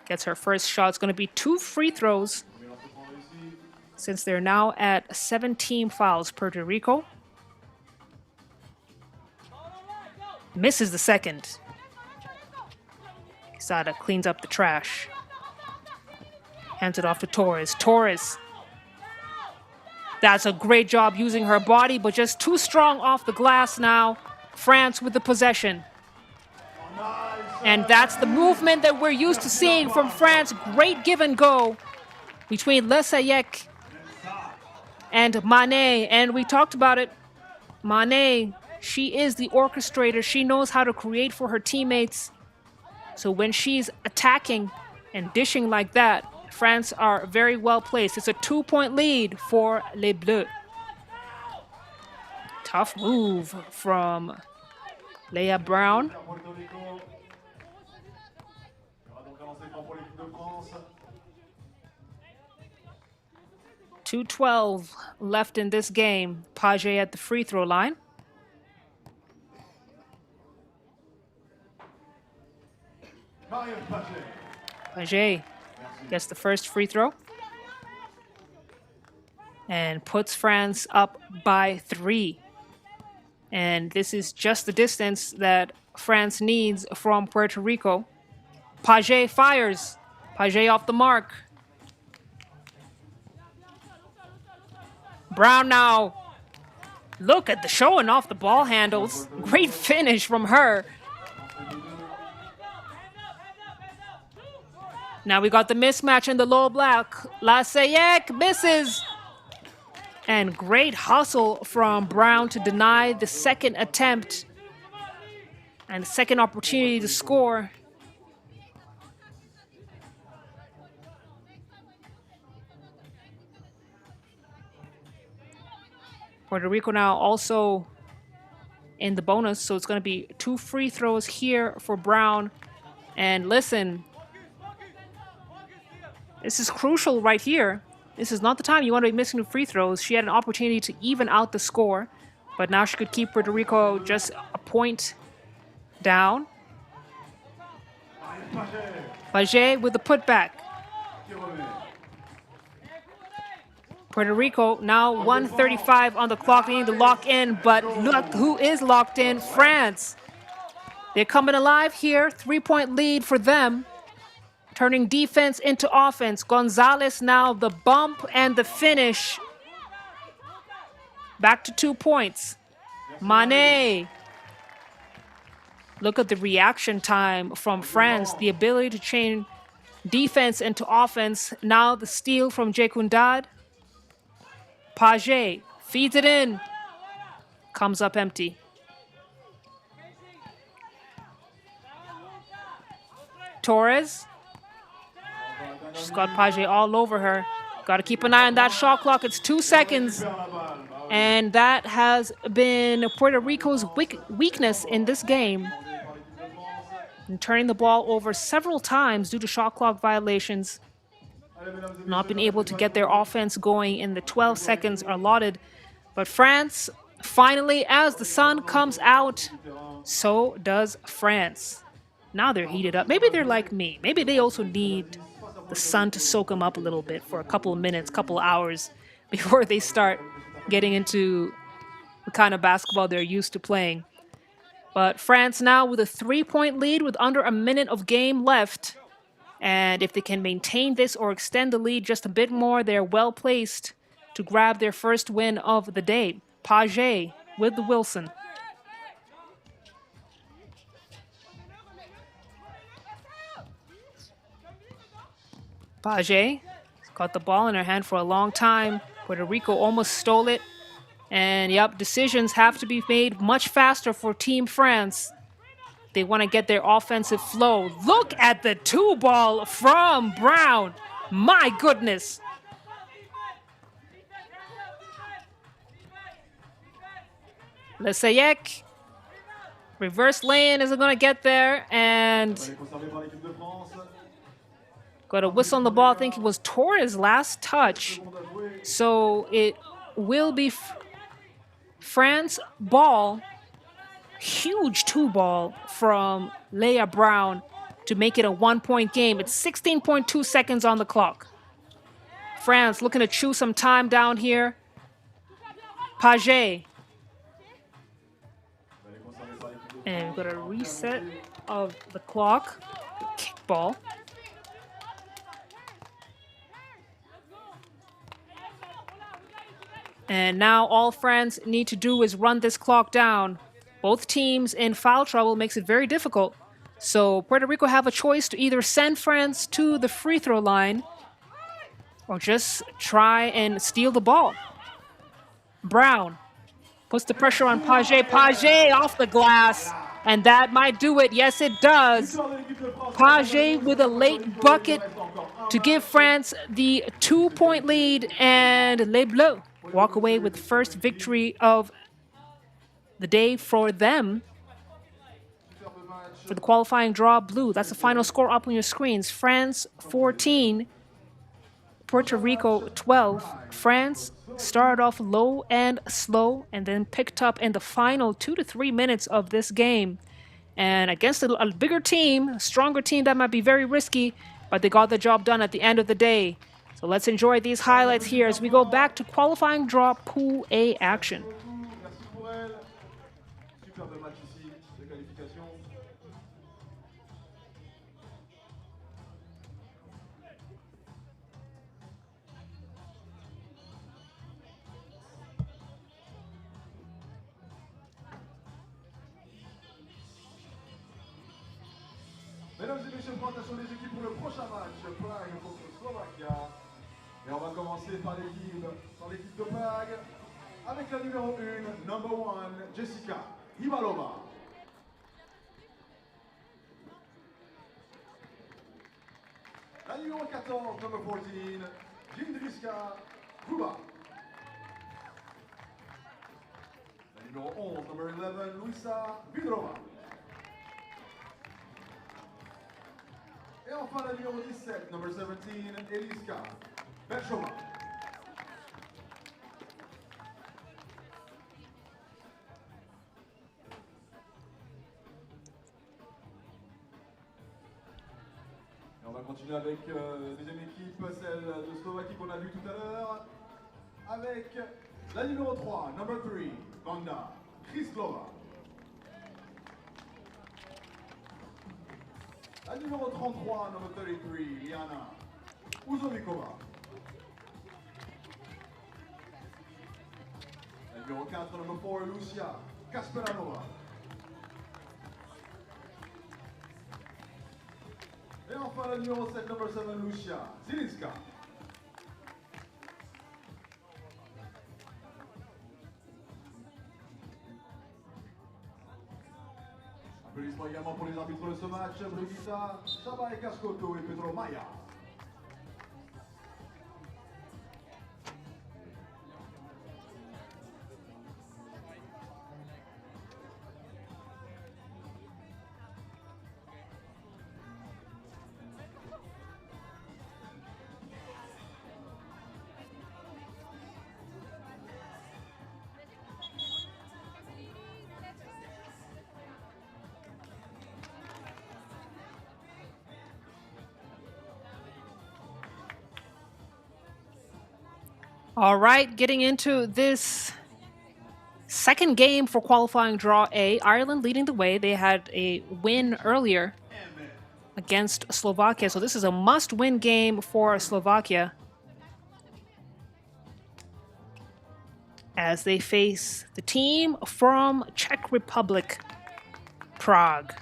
Gets her first shot. It's going to be 2 free throws since they're now at 17 fouls, Puerto Rico. Misses the second. Quesada cleans up the trash. Hands it off to Torres. Torres. That's a great job using her body, but just too strong off the glass now. France with the possession. And that's the movement that we're used to seeing from France. Great give and go between Lesayek and Mane. And we talked about it. Mane, she is the orchestrator. She knows how to create for her teammates. So when she's attacking and dishing like that, France are very well placed. It's a 2-point lead for Les Bleus. Tough move from Leah Brown. 2:12 left in this game. Paget at the free throw line. Paget gets the first free throw and puts France up by 3. And this is just the distance that France needs from Puerto Rico. Paget fires. Paget off the mark. Brown now. Look at the showing off the ball handles. Great finish from her. Now we got the mismatch in the low block. Lesayek misses. And great hustle from Brown to deny the second attempt and the second opportunity to score. Puerto Rico now also in the bonus, so it's going to be 2 free throws here for Brown. And listen, this is crucial right here. This is not the time you want to be missing the free throws. She had an opportunity to even out the score, but now she could keep Puerto Rico just a point down. Paget with the putback. Puerto Rico now 1:35 on the clock. They need to lock in, but look who is locked in. France. They're coming alive here. 3-point lead for them. Turning defense into offense. Gonzalez now the bump and the finish. Back to 2 points. Mane. Look at the reaction time from France. The ability to change defense into offense. Now the steal from Jekundad. Page feeds it in. Comes up empty. Torres. She's got Page all over her. Got to keep an eye on that shot clock. It's 2 seconds. And that has been Puerto Rico's weakness in this game. And turning the ball over several times due to shot clock violations. Not been able to get their offense going in the 12 seconds allotted. But France, finally, as the sun comes out, so does France. Now they're heated up. Maybe they're like me. Maybe they also need the sun to soak them up a little bit for a couple of minutes, couple of hours before they start getting into the kind of basketball they're used to playing. But France now with a 3-point lead with under a minute of game left. And if they can maintain this or extend the lead just a bit more, they're well placed to grab their first win of the day. Page with the Wilson. Page got the ball in her hand for a long time. Puerto Rico almost stole it. And yep, decisions have to be made much faster for Team France. They want to get their offensive flow. Look at the 2-ball from Brown. My goodness. Lesayek. Reverse lane isn't going to get there. And got a whistle on the ball. I think it was Torres' last touch. So it will be France ball. Huge 2-ball from Leah Brown to make it a 1-point game. It's 16.2 seconds on the clock. France looking to chew some time down here. Page. And we've got a reset of the clock. Kickball. And now all France need to do is run this clock down. Both teams in foul trouble makes it very difficult. So Puerto Rico have a choice to either send France to the free throw line or just try and steal the ball. Brown puts the pressure on Page. Page off the glass. And that might do it. Yes, it does. Page with a late bucket to give France the 2-point lead. And Les Bleus walk away with the first victory of the day for them. For the qualifying draw, blue. That's the final score up on your screens. France 14, Puerto Rico 12. France started off low and slow and then picked up in the final 2 to 3 minutes of this game. And against a bigger team, a stronger team, that might be very risky, but they got the job done at the end of the day. So let's enjoy these highlights here as we go back to qualifying draw Pool A action. Mesdames et messieurs, présentation des équipes pour le prochain match, Prague contre Slovakia. Et on va commencer par l'équipe de Prague, avec la numéro 1, number 1, Jessica Hibalova. La numéro 14, number 14, Jindriska Kuba. La numéro 11, number 11, Luisa Vidrova. Et enfin la numéro 17, number 17, Eliska Berchova. Et on va continuer avec deuxième équipe, celle de Slovaquie qu'on a vue tout à l'heure, avec la numéro 3, number 3, Vanda Krislova. La numéro 33, number 33, Liana Uzovikova. La numéro 4, number 4, Lucia Kasperanova. Et enfin enfin la numéro 7, number 7, Lucia Zilinska. Applaudissements également pour les arbitres de ce match, Brigitta Chaba et Cascoto et Pedro Maya. All right, getting into this second game for qualifying draw A. Ireland leading the way. They had a win earlier against Slovakia, so this is a must-win game for Slovakia as they face the team from Czech Republic, Prague.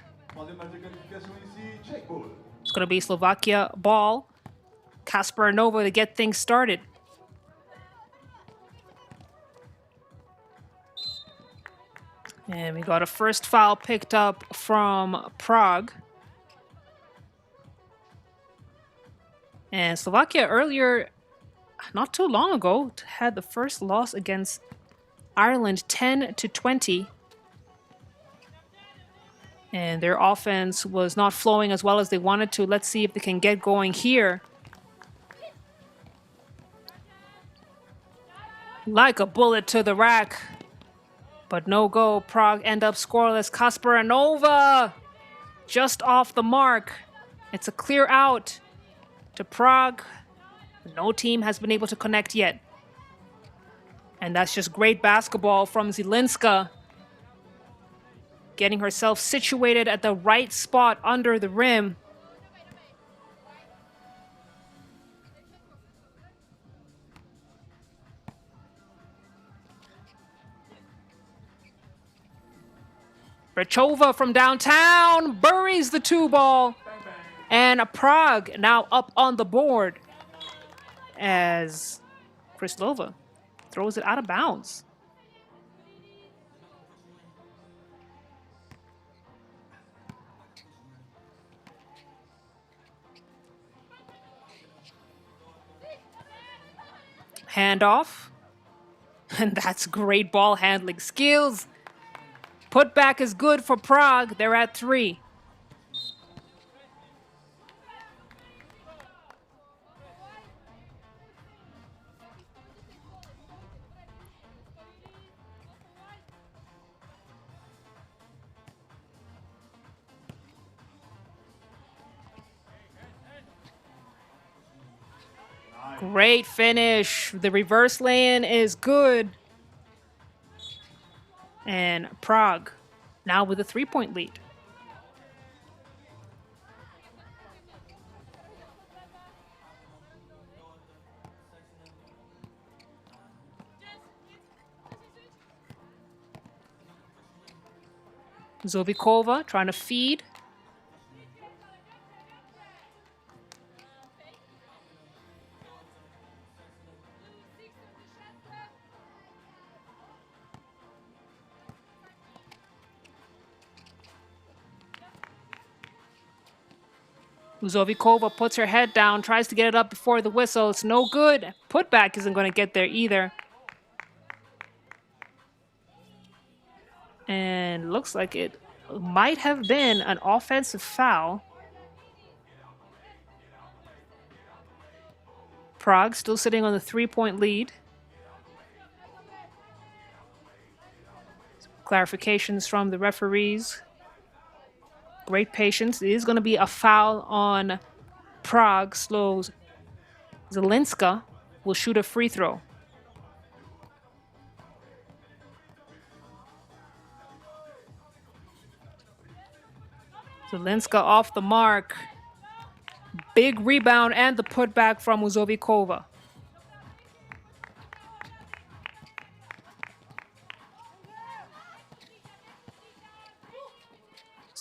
It's going to be Slovakia ball. Kasper Nova to get things started. And we got a first foul picked up from Prague. And Slovakia earlier, not too long ago, had the first loss against Ireland 10-20. And their offense was not flowing as well as they wanted to. Let's see if they can get going here. Like a bullet to the rack. But no go. Prague end up scoreless. Kasper Nova just off the mark. It's a clear out to Prague. No team has been able to connect yet. And that's just great basketball from Zilinska. Getting herself situated at the right spot under the rim. Brechova from downtown buries the two ball. And Prague now up on the board as Kryslova throws it out of bounds. Handoff. And that's great ball handling skills. Putback is good for Prague. They're at 3. Great finish. The reverse lay-in is good. And Prague now with a 3-point lead. Zovikova trying to feed. Zovikova puts her head down, tries to get it up before the whistle. It's no good. Putback isn't going to get there either. And looks like it might have been an offensive foul. Prague still sitting on the 3-point lead. Clarifications from the referees. Great patience. It is going to be a foul on Prague. Slows Zilinska will shoot a free throw. Zilinska off the mark. Big rebound and the putback from Zovikova.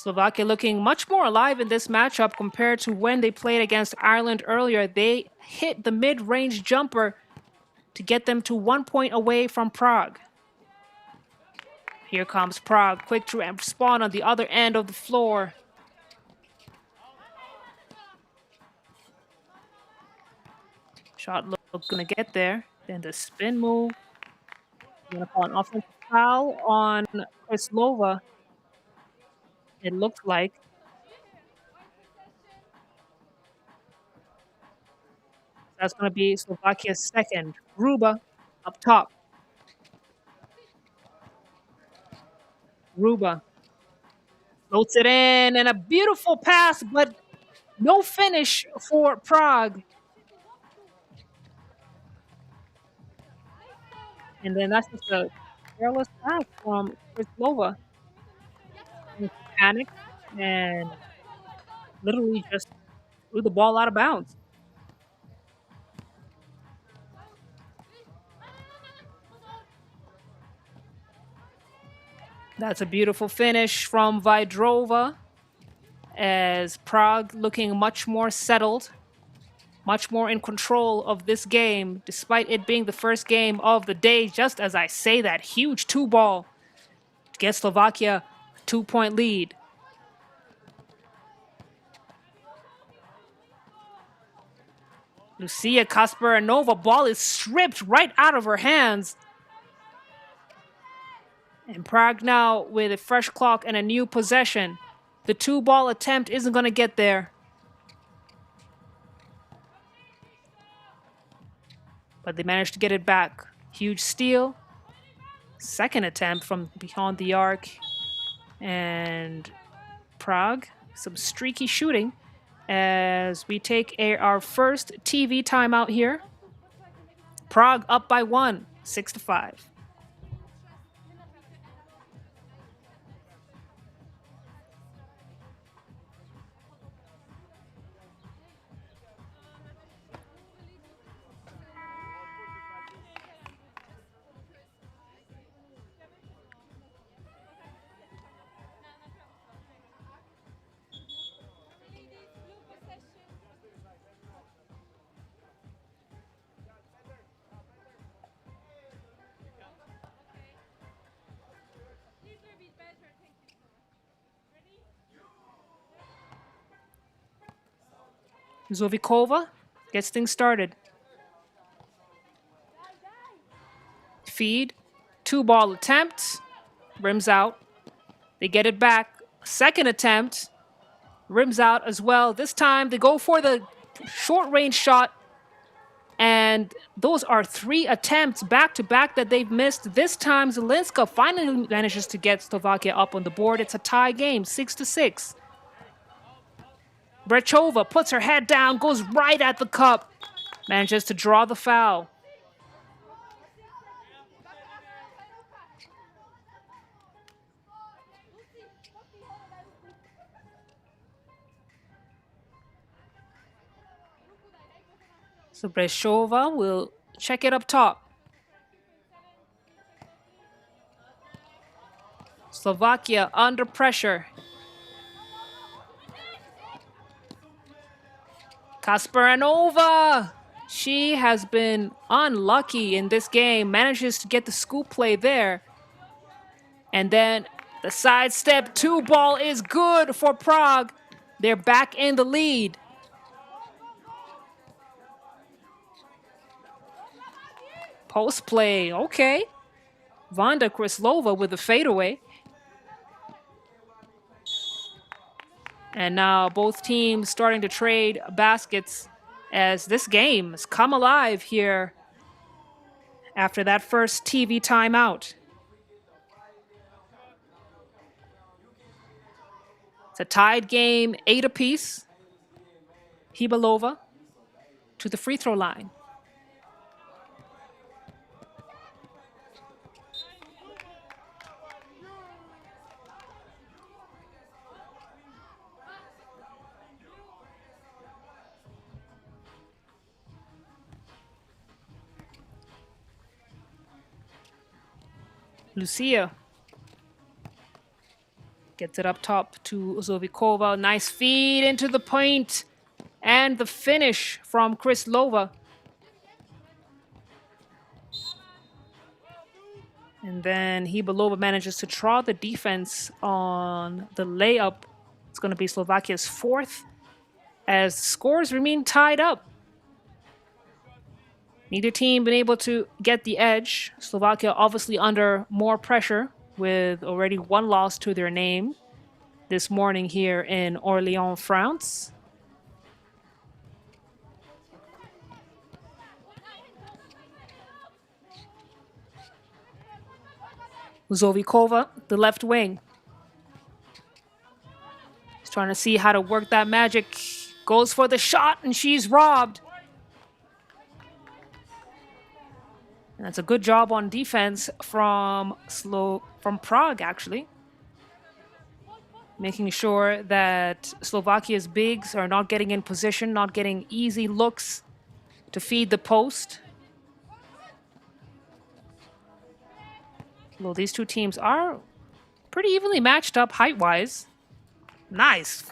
Slovakia looking much more alive in this matchup compared to when they played against Ireland earlier. They hit the mid-range jumper to get them to 1 point away from Prague. Here comes Prague, quick to spawn on the other end of the floor. Shot look gonna get there. Then the spin move. Gonna call an offensive foul on Kryslova. It looks like. That's gonna be Slovakia's second. Ruba up top. Ruba floats it in and a beautiful pass, but no finish for Prague. And then that's just a careless pass from Kryslova. She panicked and literally just threw the ball out of bounds. That's a beautiful finish from Vajdrova, as Prague looking much more settled, much more in control of this game, despite it being the first game of the day. Just as I say that, huge 2-ball to get Slovakia a 2-point lead. Lucia Kasparanova, ball is stripped right out of her hands. And Prague now with a fresh clock and a new possession. The 2-ball attempt isn't going to get there. But they managed to get it back. Huge steal. Second attempt from beyond the arc. And Prague, some streaky shooting as we take our first TV timeout here. Prague up by 1, 6-5. Zovikova gets things started. Feed, 2-ball attempt, rims out. They get it back. Second attempt, rims out as well. This time they go for the short-range shot, and those are 3 attempts back-to-back that they've missed. This time Zelinska finally manages to get Slovakia up on the board. It's a tie game, 6-6. Brechova puts her head down, goes right at the cup, manages to draw the foul. So Brechova will check it up top. Slovakia under pressure. Kasparanova! She has been unlucky in this game, manages to get the scoop play there. And then the sidestep 2-ball is good for Prague. They're back in the lead. Post play, okay. Vanda Kryslova with a fadeaway. And now both teams starting to trade baskets as this game has come alive here after that first TV timeout. It's a tied game, 8 apiece. Hibalova to the free throw line. Lucia Gets it up top to Zovikova. Nice feed into the point. And the finish from Kryslova. And then Hybelova manages to draw the defense on the layup. It's going to be Slovakia's fourth, as scores remain tied up. Neither team been able to get the edge. Slovakia obviously under more pressure with already one loss to their name this morning here in Orléans, France. Zovikova, the left wing. He's trying to see how to work that magic. Goes for the shot, and she's robbed. And that's a good job on defense from Prague, actually. Making sure that Slovakia's bigs are not getting in position, not getting easy looks to feed the post. Well, these two teams are pretty evenly matched up height-wise. Nice.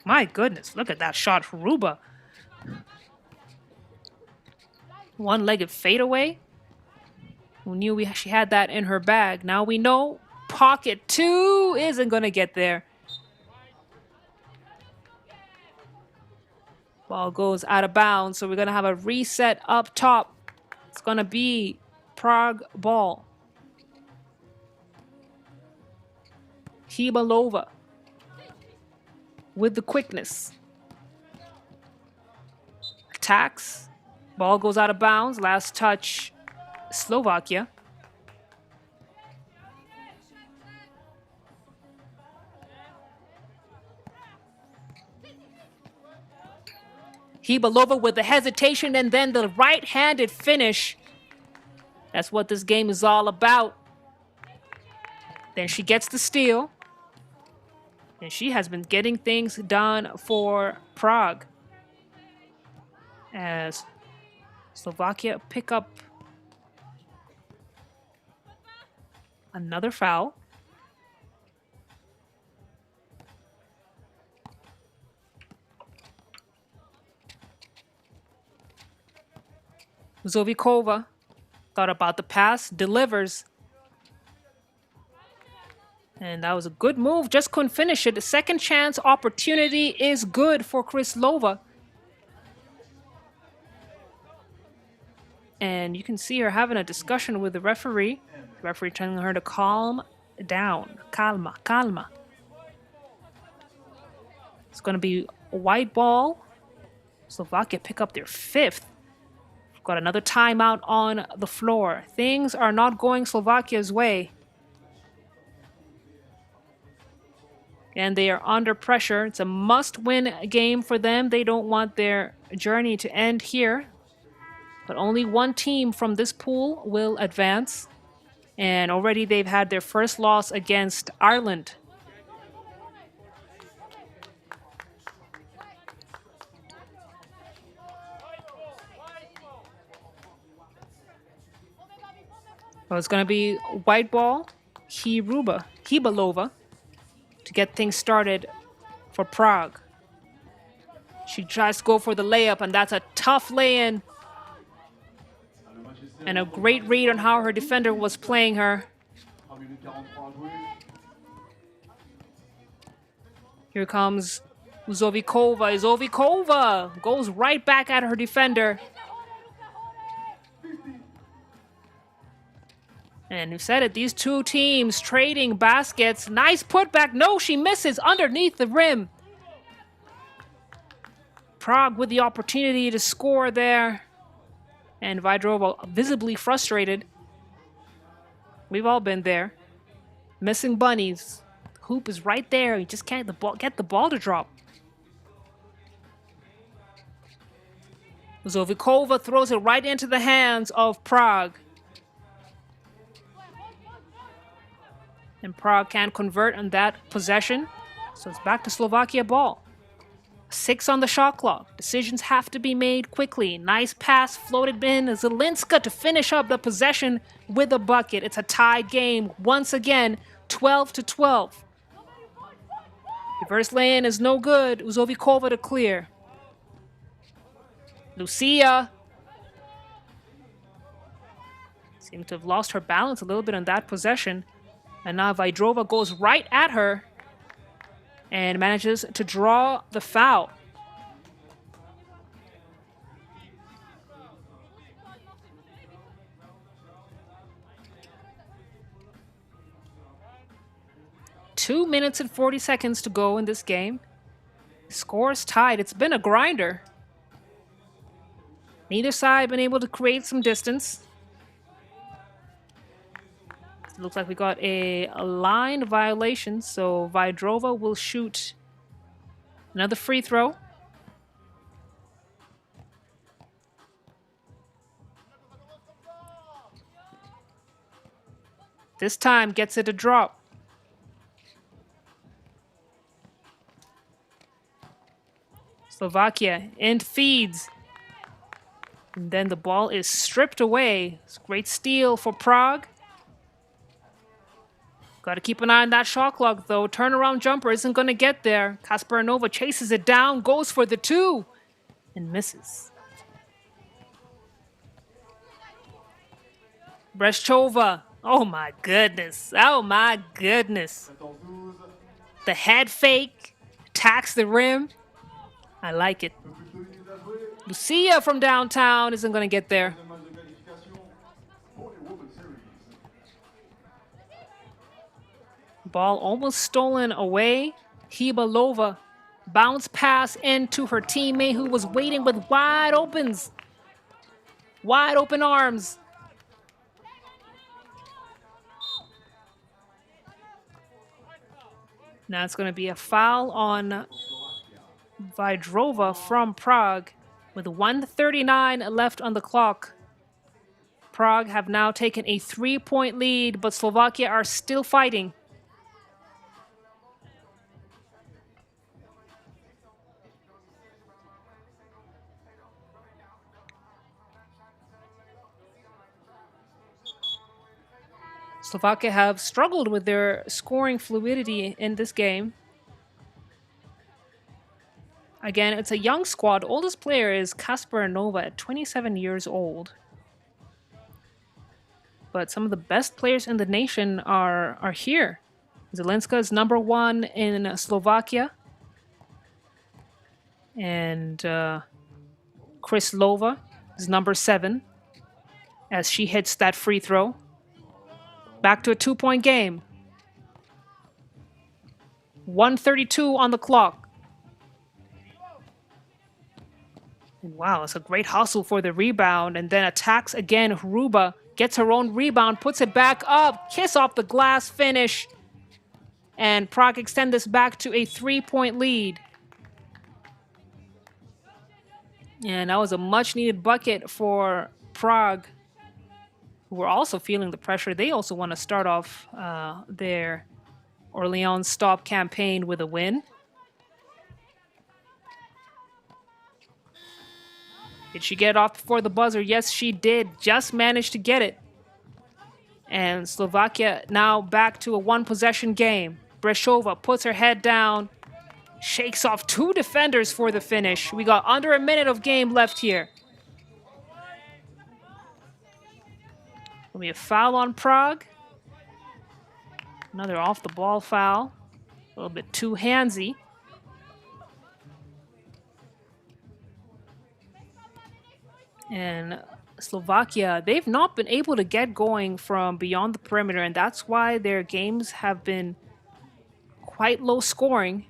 My goodness, look at that shot, Ruba. One-legged fadeaway. Who knew she had that in her bag? Now we know pocket two isn't going to get there. Ball goes out of bounds, so we're going to have a reset up top. It's going to be Prague ball. Hybelova with the quickness. Attacks. Ball goes out of bounds. Last touch, Slovakia. Hybelova with the hesitation and then the right-handed finish. That's what this game is all about. Then she gets the steal. And she has been getting things done for Prague. As Slovakia pick up another foul. Zovikova thought about the pass, delivers. And that was a good move, just couldn't finish it. The second chance opportunity is good for Kryslova. And you can see her having a discussion with the referee. The referee telling her to calm down. Calma, calma. It's going to be a white ball. Slovakia pick up their fifth. Got another timeout on the floor. Things are not going Slovakia's way. And they are under pressure. It's a must-win game for them. They don't want their journey to end here. But only one team from this pool will advance. And already they've had their first loss against Ireland. Well, it's going to be white ball, Hybelova, to get things started for Prague. She tries to go for the layup, and that's a tough lay-in. And a great read on how her defender was playing her. Here comes Zovikova. Zovikova goes right back at her defender. And you said it, these two teams trading baskets. Nice putback. No, she misses underneath the rim. Prague with the opportunity to score there. And Vajdrova visibly frustrated. We've all been there. Missing bunnies. Hoop is right there. You just can't get the ball to drop. Zovikova throws it right into the hands of Prague. And Prague can't convert on that possession. So it's back to Slovakia ball. 6 on the shot clock. Decisions have to be made quickly. Nice pass floated in. Zelinska to finish up the possession with a bucket. It's a tied game once again, 12-12. Reverse lane is no good. Uzovikova to clear. Lucia seemed to have lost her balance a little bit on that possession. And now Vaidrova goes right at her and manages to draw the foul. Two minutes and 40 seconds to go in this game. Scores tied. It's been a grinder. Neither side been able to create some distance. It looks like we got a line violation, so Vaidrova will shoot another free throw. This time gets it a drop. Slovakia and feeds. And then the ball is stripped away. It's a great steal for Prague. Got to keep an eye on that shot clock, though. Turnaround jumper isn't going to get there. Kasparinova chases it down, goes for the two, and misses. Breshchova. Oh, my goodness. Oh, my goodness. The head fake attacks the rim. I like it. Lucia from downtown isn't going to get there. Ball almost stolen away. Hibalova bounce pass into her teammate who was waiting with wide open arms. Now it's going to be a foul on Vaidrova from Prague with 1:39 left on the clock. Prague have now taken a 3-point lead, but Slovakia are still fighting. Slovakia have struggled with their scoring fluidity in this game. Again, it's a young squad. Oldest player is Kasparinova at 27 years old. But some of the best players in the nation are here. Zelenska is number 1 in Slovakia. And Kryslova is number 7 as she hits that free throw. Back to a 2-point game. 1:32 on the clock. And wow, it's a great hustle for the rebound. And then attacks again. Hruba gets her own rebound, puts it back up. Kiss off the glass finish. And Prague extend this back to a 3-point lead. And that was a much-needed bucket for Prague, who were also feeling the pressure. They also want to start off their Orléans stop campaign with a win. Did she get off before the buzzer? Yes, she did. Just managed to get it. And Slovakia now back to a one-possession game. Breshova puts her head down, shakes off 2 defenders for the finish. We got under a minute of game left here. Will be a foul on Prague. Another off-the-ball foul. A little bit too handsy. And Slovakia, they've not been able to get going from beyond the perimeter, and that's why their games have been quite low scoring.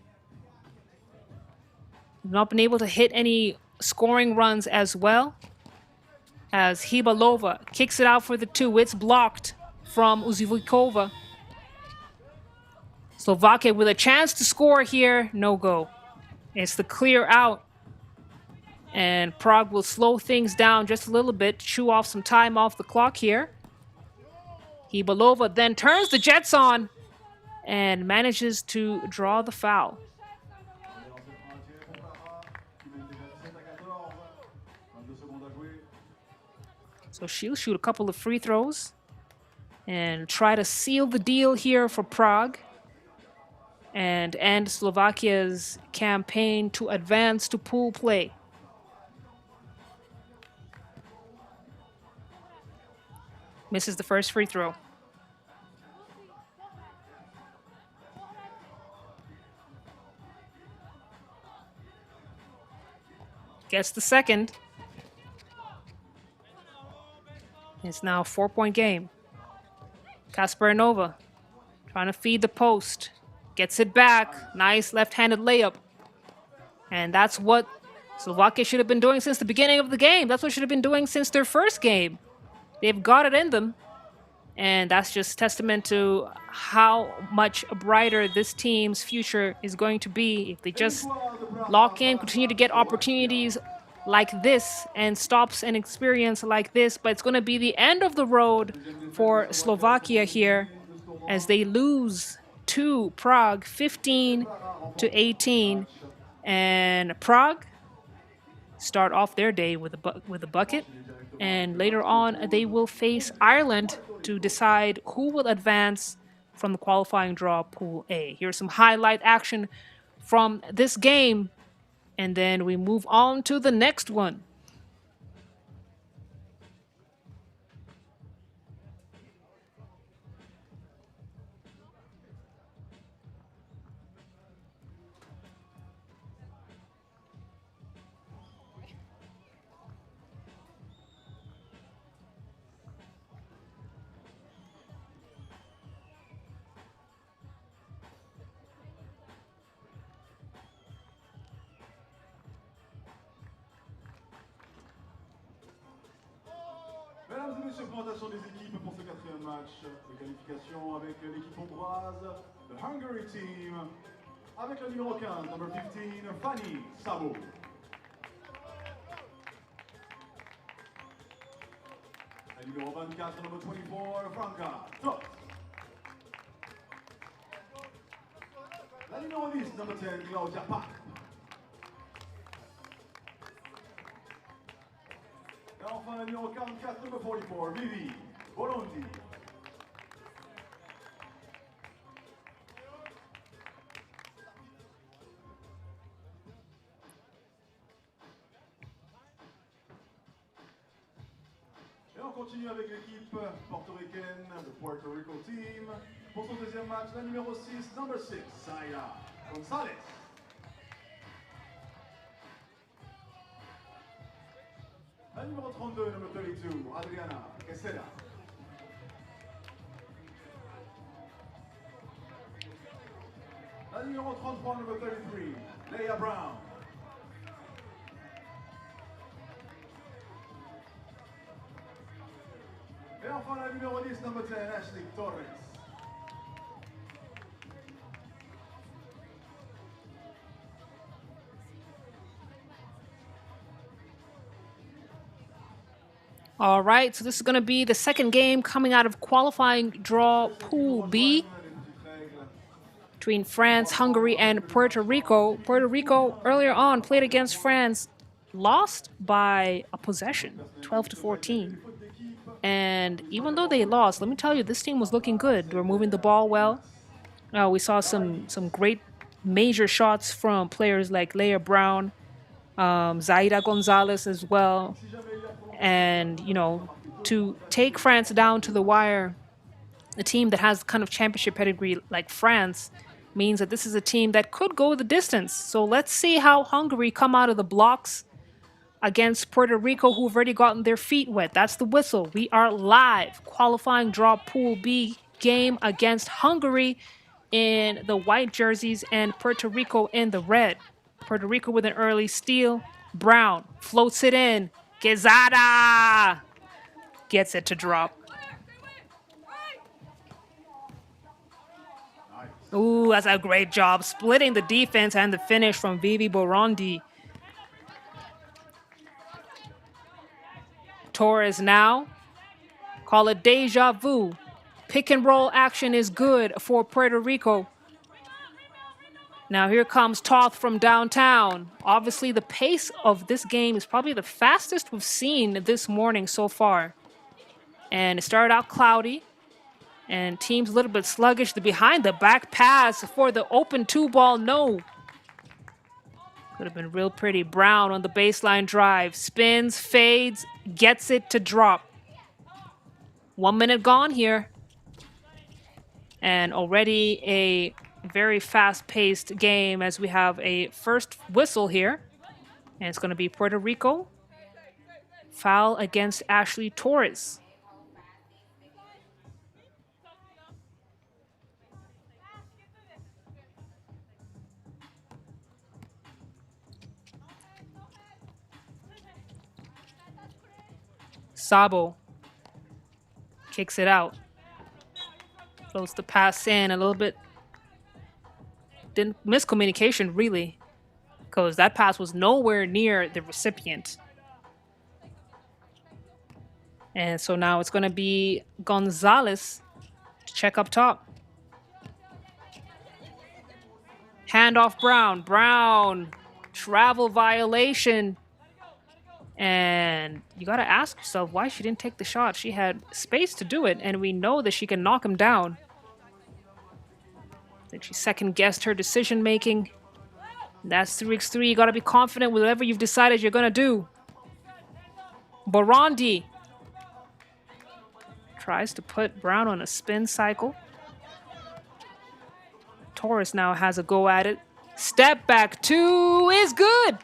They've not been able to hit any scoring runs as well. As Hibalova kicks it out for the 2. It's blocked from Uzivikova. Slovakia with a chance to score here. No go. It's the clear out. And Prague will slow things down just a little bit, chew off some time off the clock here. Hibalova then turns the Jets on and manages to draw the foul. So she'll shoot a couple of free throws and try to seal the deal here for Prague. and end Slovakia's campaign to advance to pool play. Misses the first free throw. Gets the second. It's now a 4-point game. Kasparinova trying to feed the post. Gets it back. Nice left-handed layup. And that's what Slovakia should have been doing since the beginning of the game. That's what should have been doing since their first game. They've got it in them. And that's just testament to how much brighter this team's future is going to be if they just lock in, continue to get opportunities like this and stops an experience like this. But it's going to be the end of the road for Slovakia here as they lose to Prague 15-18. And Prague start off their day with a bucket. And later on, they will face Ireland to decide who will advance from the qualifying draw Pool A. Here's some highlight action from this game, and then we move on to the next one. Mesdames et messieurs, présentation des équipes pour ce quatrième match de qualification avec l'équipe hongroise, the Hungary team, avec le numéro 15, number 15, Fanny Sabo. Le numéro 24, number 24, Franca Tot. La numéro 10, number 10, Claudia Pak. Et enfin, le numéro 44, number 44, Vivi Bolondi. Et on continue avec l'équipe portoricaine, le Puerto Rico team. Pour son deuxième match, la numéro 6, number 6, Zaira Gonzalez. La numéro 32, number 32, Adriana Queseda. La numéro 33, number 33, Leia Brown. Et enfin la numéro 10, number 10, Ashley Torres. All right, so this is going to be the second game coming out of qualifying draw Pool B between France, Hungary, and Puerto Rico. Puerto Rico earlier on played against France, lost by a possession, 12-14. And even though they lost, let me tell you, this team was looking good. They were moving the ball well. We saw some great major shots from players like Leia Brown, Zaira Gonzalez as well. And, you know, to take France down to the wire, a team that has kind of championship pedigree like France, means that this is a team that could go the distance. So let's see how Hungary come out of the blocks against Puerto Rico, who've already gotten their feet wet. That's the whistle. We are live. Qualifying draw Pool B game against Hungary in the white jerseys and Puerto Rico in the red. Puerto Rico with an early steal. Brown floats it in. Quezada gets it to drop. Ooh, that's a great job splitting the defense and the finish from Vivi Borondi. Torres now. Call it deja vu. Pick and roll action is good for Puerto Rico. Now here comes Toth from downtown. Obviously, the pace of this game is probably the fastest we've seen this morning so far. And it started out cloudy. And team's a little bit sluggish. The behind the back pass for the open 2-ball. No. Could have been real pretty. Brown on the baseline drive. Spins, fades, gets it to drop. 1 minute gone here. And already a very fast-paced game as we have a first whistle here. And it's going to be Puerto Rico. Foul against Ashley Torres. Sabo kicks it out. Floats the pass in a little bit. Didn't miscommunication, really, because that pass was nowhere near the recipient. And so now it's going to be Gonzalez to check up top. Handoff Brown. Brown, travel violation. And you got to ask yourself why she didn't take the shot. She had space to do it, and we know that she can knock him down. I think she second-guessed her decision-making. That's 3x3. You got to be confident with whatever you've decided you're going to do. Borandi tries to put Brown on a spin cycle. Torres now has a go at it. Step back 2 is good.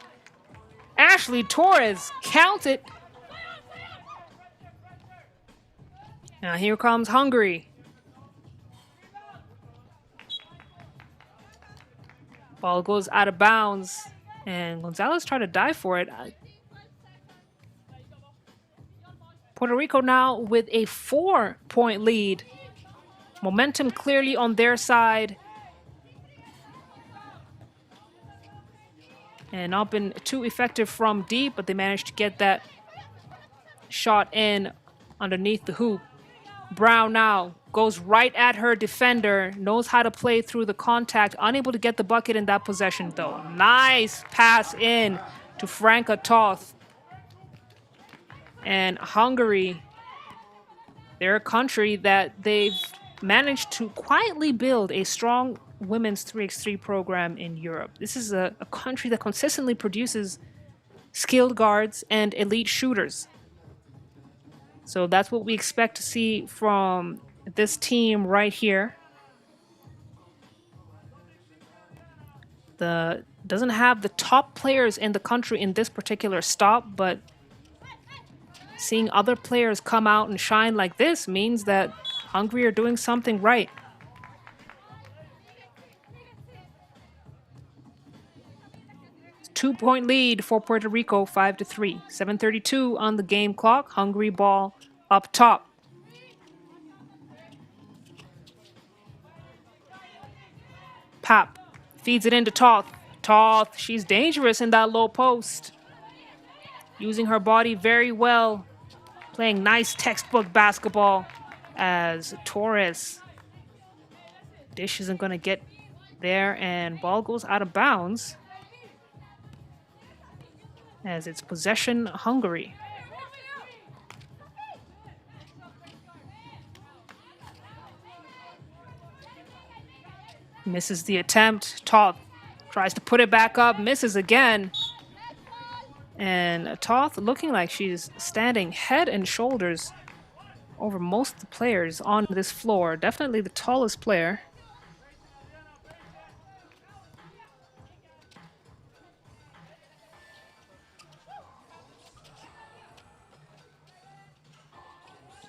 Ashley Torres, count it. Now here comes Hungary. Ball goes out of bounds, and Gonzalez tried to dive for it. Puerto Rico now with a 4-point lead. Momentum clearly on their side. And not been too effective from deep, but they managed to get that shot in underneath the hoop. Brown now goes right at her defender, knows how to play through the contact, unable to get the bucket in that possession though. Nice pass in to Franca Toth. And Hungary, they're a country that they've managed to quietly build a strong women's 3x3 program in Europe. This is a country that consistently produces skilled guards and elite shooters. So that's what we expect to see from this team right here. Doesn't have the top players in the country in this particular stop, but seeing other players come out and shine like this means that Hungary are doing something right. Two-point lead for Puerto Rico, 5-3. 7:32 on the game clock. Hungary ball up top. Pap feeds it into Toth. Toth, she's dangerous in that low post. Using her body very well. Playing nice textbook basketball as Torres. Dish isn't going to get there, and ball goes out of bounds. As it's possession Hungary. Misses the attempt. Toth tries to put it back up, misses again. And Toth looking like she's standing head and shoulders over most of the players on this floor. Definitely the tallest player.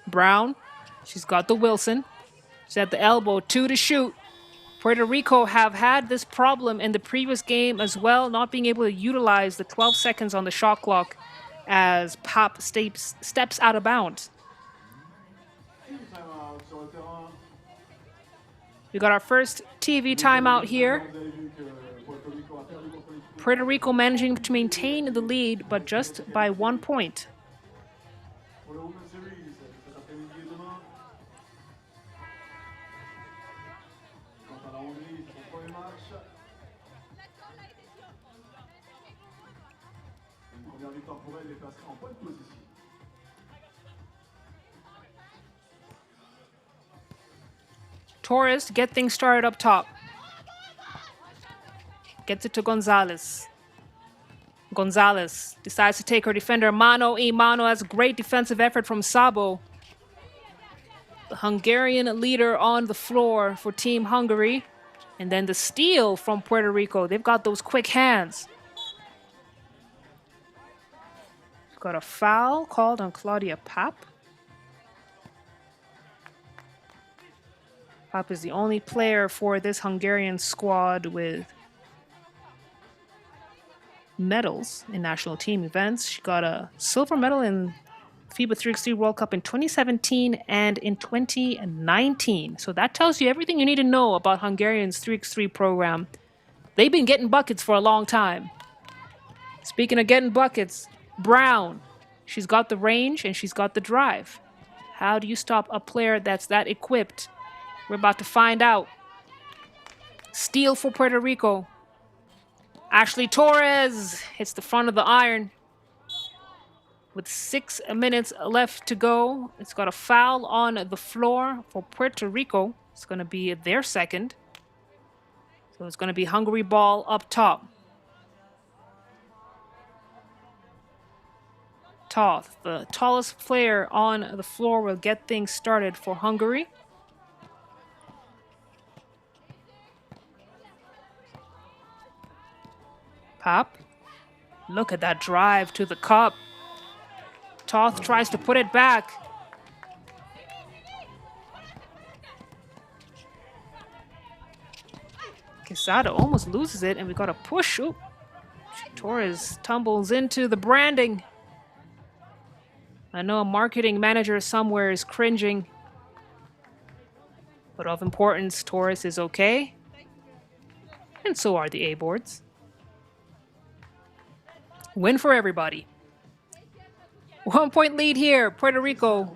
Brown, she's got the Wilson. She's at the elbow, 2 to shoot. Puerto Rico have had this problem in the previous game as well, not being able to utilize the 12 seconds on the shot clock as Pap steps out of bounds. We got our first TV timeout here. Puerto Rico managing to maintain the lead, but just by 1 point. Torres to get things started up top. Gets it to Gonzalez. Gonzalez decides to take her defender, Mano y Mano. That's a great defensive effort from Sabo. The Hungarian leader on the floor for Team Hungary. And then the steal from Puerto Rico. They've got those quick hands. Got a foul called on Claudia Papp. Papp is the only player for this Hungarian squad with medals in national team events. She got a silver medal in FIBA 3x3 World Cup in 2017 and in 2019. So that tells you everything you need to know about Hungarian's 3x3 program. They've been getting buckets for a long time. Speaking of getting buckets, Brown. She's got the range and she's got the drive. How do you stop a player that's that equipped? We're about to find out. Steal for Puerto Rico. Ashley Torres hits the front of the iron. With 6 minutes left to go, it's got a foul on the floor for Puerto Rico. It's going to be their second. So it's going to be Hungary ball up top. Toth, the tallest player on the floor, will get things started for Hungary. Pop. Look at that drive to the cup. Toth tries to put it back. Quesada almost loses it, and we got a push. Ooh. Torres tumbles into the branding. I know a marketing manager somewhere is cringing. But of importance, Torres is okay. And so are the A-boards. Win for everybody. 1 point lead here, Puerto Rico.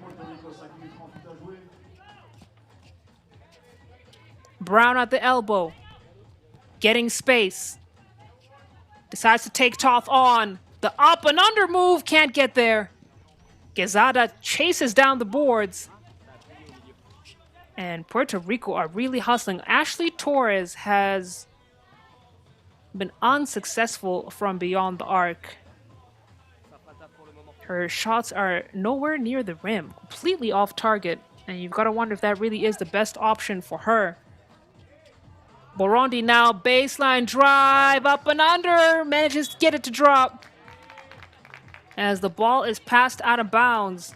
Brown at the elbow. Getting space. Decides to take Toth on. The up and under move, can't get there. Quesada chases down the boards. And Puerto Rico are really hustling. Ashley Torres has been unsuccessful from beyond the arc. Her shots are nowhere near the rim, completely off target. And you've got to wonder if that really is the best option for her. Burundi now, baseline drive, up and under, manages to get it to drop. As the ball is passed out of bounds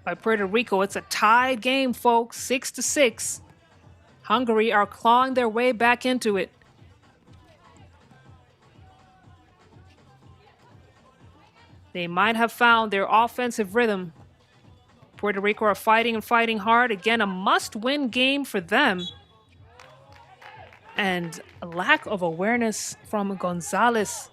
by Puerto Rico. It's a tied game, folks, 6-6. Hungary are clawing their way back into it. They might have found their offensive rhythm. Puerto Rico are fighting and fighting hard. Again, a must-win game for them. And a lack of awareness from Gonzalez.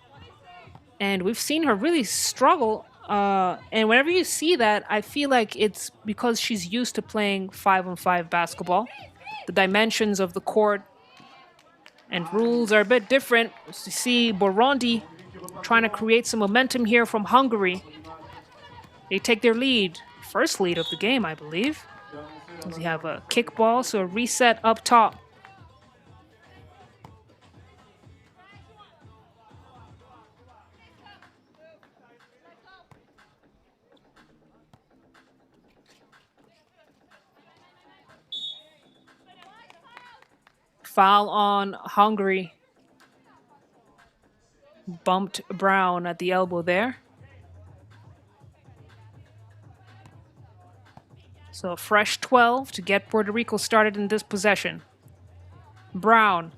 And we've seen her really struggle. And whenever you see that, I feel like it's because she's used to playing 5-on-5 basketball. The dimensions of the court and rules are a bit different. You see Burundi trying to create some momentum here from Hungary. They take their lead. First lead of the game, I believe. We have a kickball, so a reset up top. Foul on Hungary. Bumped Brown at the elbow there. So a fresh 12 to get Puerto Rico started in this possession. Brown.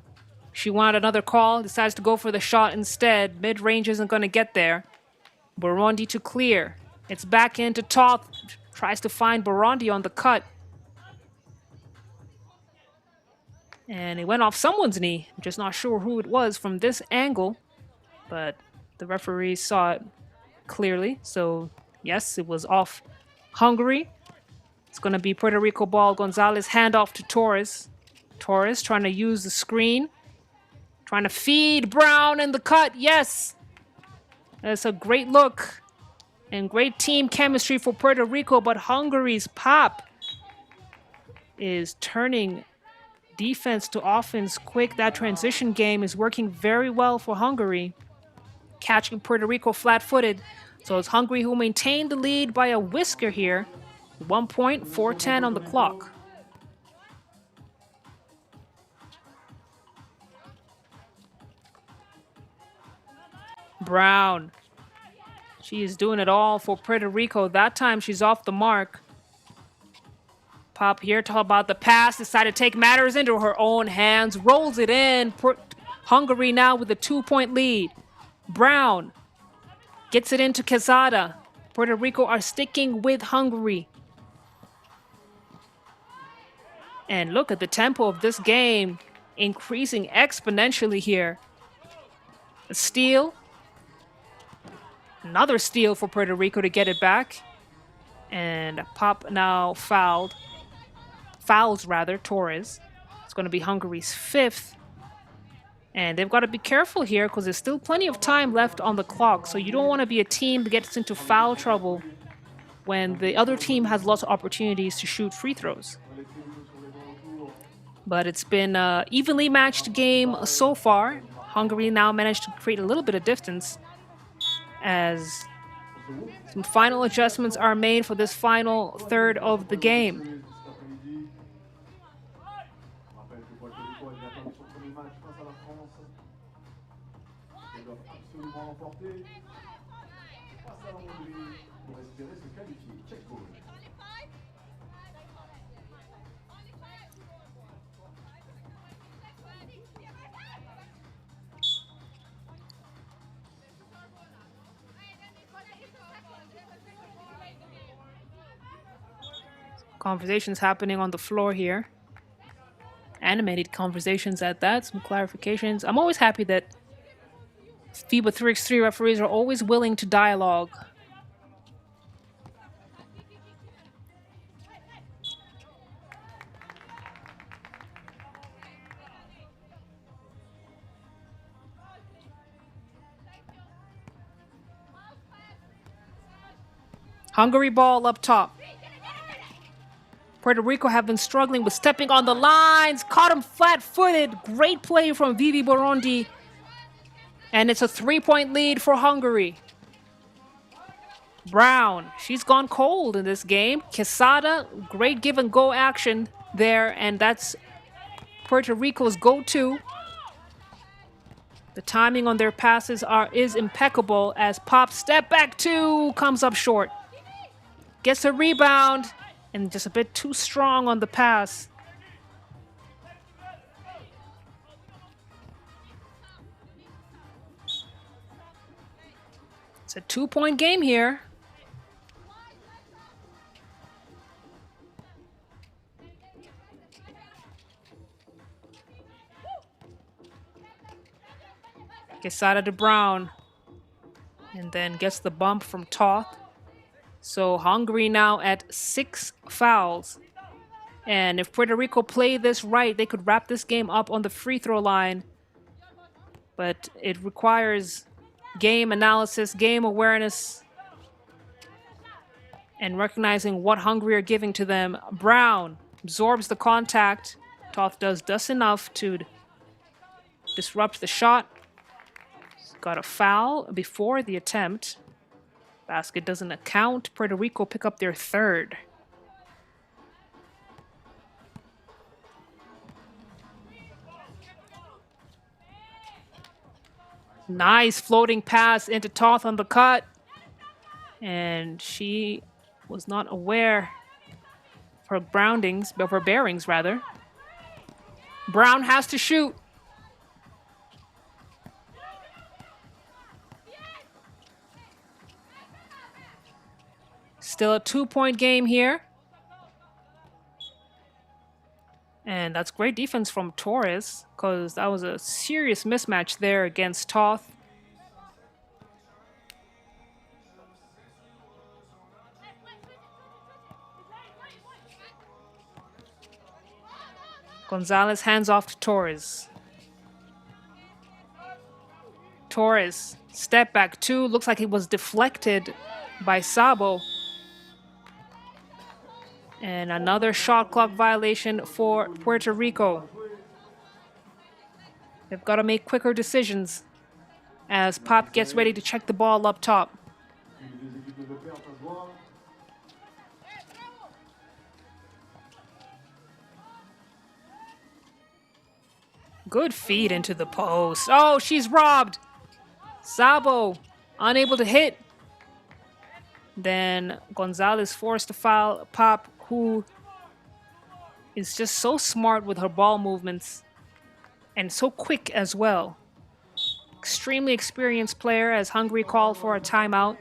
She wanted another call, decides to go for the shot instead. Mid-range isn't going to get there. Burundi to clear. It's back into Toth. Tries to find Burundi on the cut. And it went off someone's knee. I'm just not sure who it was from this angle. But the referee saw it clearly. So, yes, it was off Hungary. It's going to be Puerto Rico ball. Gonzalez handoff to Torres. Torres trying to use the screen. Trying to feed Brown in the cut. Yes! That's a great look. And great team chemistry for Puerto Rico. But Hungary's Pop is turning defense to offense quick. That transition game is working very well for Hungary, catching Puerto Rico flat-footed. So it's Hungary who maintained the lead by a whisker here. 1 point, 4:10 on the clock. Brown. She is doing it all for Puerto Rico. That time she's off the mark. Pop here, talk about the pass, decided to take matters into her own hands, rolls it in. Hungary now with a 2-point lead. Brown gets it into Quesada. Puerto Rico are sticking with Hungary. And look at the tempo of this game, increasing exponentially here. A steal. Another steal for Puerto Rico to get it back. And Pop now fouls Torres. It's going to be Hungary's 5th. And they've got to be careful here because there's still plenty of time left on the clock. So you don't want to be a team that gets into foul trouble when the other team has lots of opportunities to shoot free throws. But it's been an evenly matched game so far. Hungary now managed to create a little bit of distance as some final adjustments are made for this final third of the game. Conversations happening on the floor here. Animated conversations at that, some clarifications. I'm always happy that FIBA 3x3 referees are always willing to dialogue. Hungary ball up top. Puerto Rico have been struggling with stepping on the lines. Caught him flat-footed. Great play from Vivi Burundi. And it's a 3-point lead for Hungary. Brown, she's gone cold in this game. Quesada, great give-and-go action there. And that's Puerto Rico's go-to. The timing on their passes is impeccable as Pop step back 2 comes up short. Gets a rebound. And just a bit too strong on the pass. It's a 2-point game here. Quesada to Brown. And then gets the bump from Toth. So Hungary now at 6 fouls. And if Puerto Rico play this right, they could wrap this game up on the free throw line. But it requires game analysis, game awareness, and recognizing what Hungary are giving to them. Brown absorbs the contact. Toth does just enough to disrupt the shot. He's got a foul before the attempt. Basket doesn't account. Puerto Rico pick up their 3rd. Nice floating pass into Toth on the cut. And she was not aware of her bearings rather. Brown has to shoot. Still a 2-point game here. And that's great defense from Torres because that was a serious mismatch there against Toth. Gonzalez hands off to Torres. Torres, step back 2. Looks like it was deflected by Sabo. And another shot clock violation for Puerto Rico. They've got to make quicker decisions as Pop gets ready to check the ball up top. Une des équipes devaient perdre, ça se voit. Good feed into the post. Oh, she's robbed. Sabo unable to hit. Then Gonzalez forced to foul Pop, who is just so smart with her ball movements and so quick as well. Extremely experienced player, as Hungary called for a timeout.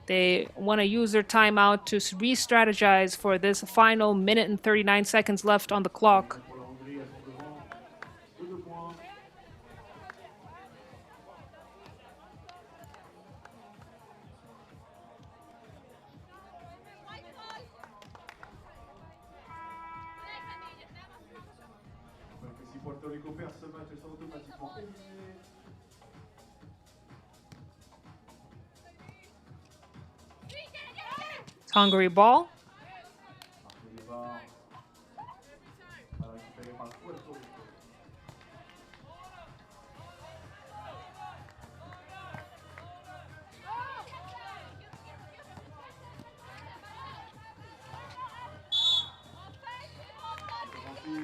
They want to use their timeout to re-strategize for this final minute and 39 seconds left on the clock. Pour la Hongrie, elles sont devant. De 2 points. Donc, si Puerto Rico perd ce match, elles sont automatiquement éliminées. It's Hungary ball. Marque de départ. À récupérer par Puerto Rico.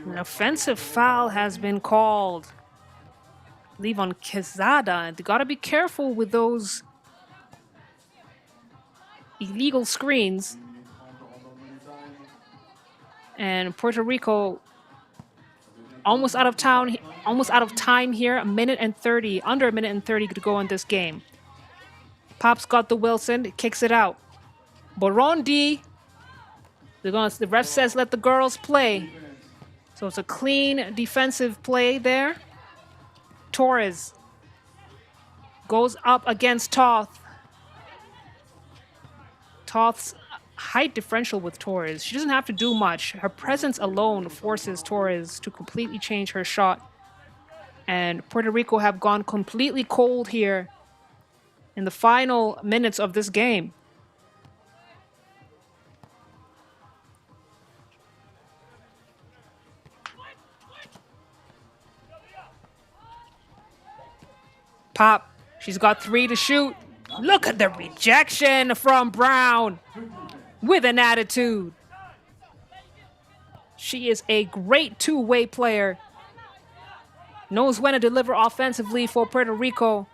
An offensive foul has been called. I believe on Quezada. They got to be careful with those illegal screens. And Puerto Rico almost out of time here. A minute and 30, under a minute and 30 to go in this game. Pop's got the Wilson, kicks it out. Burundi. The ref says let the girls play. So it's a clean defensive play there. Torres goes up against Toth. Toth's height differential with Torres. She doesn't have to do much. Her presence alone forces Torres to completely change her shot. And Puerto Rico have gone completely cold here in the final minutes of this game. Pop, she's got 3 to shoot. Look at the rejection from Brown with an attitude. She is a great two-way player. Knows when to deliver offensively for Puerto Rico,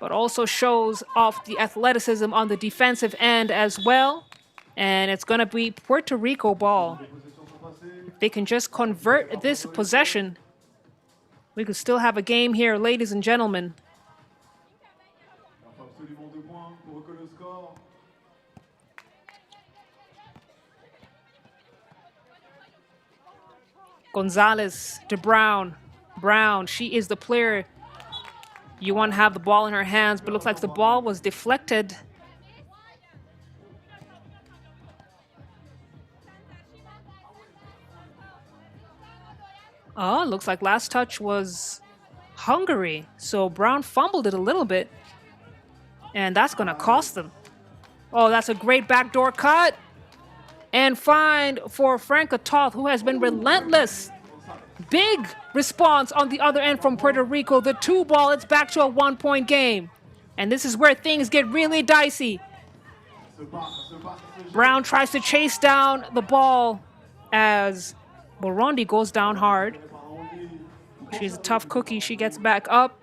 but also shows off the athleticism on the defensive end as well. And it's going to be Puerto Rico ball. If they can just convert this possession, we could still have a game here, ladies and gentlemen. Absolument 2 points pour recoller le score. Gonzalez to Brown. Brown, she is the player you want to have the ball in her hands, but looks like the ball was deflected. Oh, looks like last touch was Hungary. So Brown fumbled it a little bit, and that's going to cost them. Oh, that's a great backdoor cut. And find for Franca Toth, who has been relentless. Big response on the other end from Puerto Rico. The 2-ball, it's back to a 1-point game. And this is where things get really dicey. Brown tries to chase down the ball as Burundi goes down hard. She's a tough cookie. She gets back up.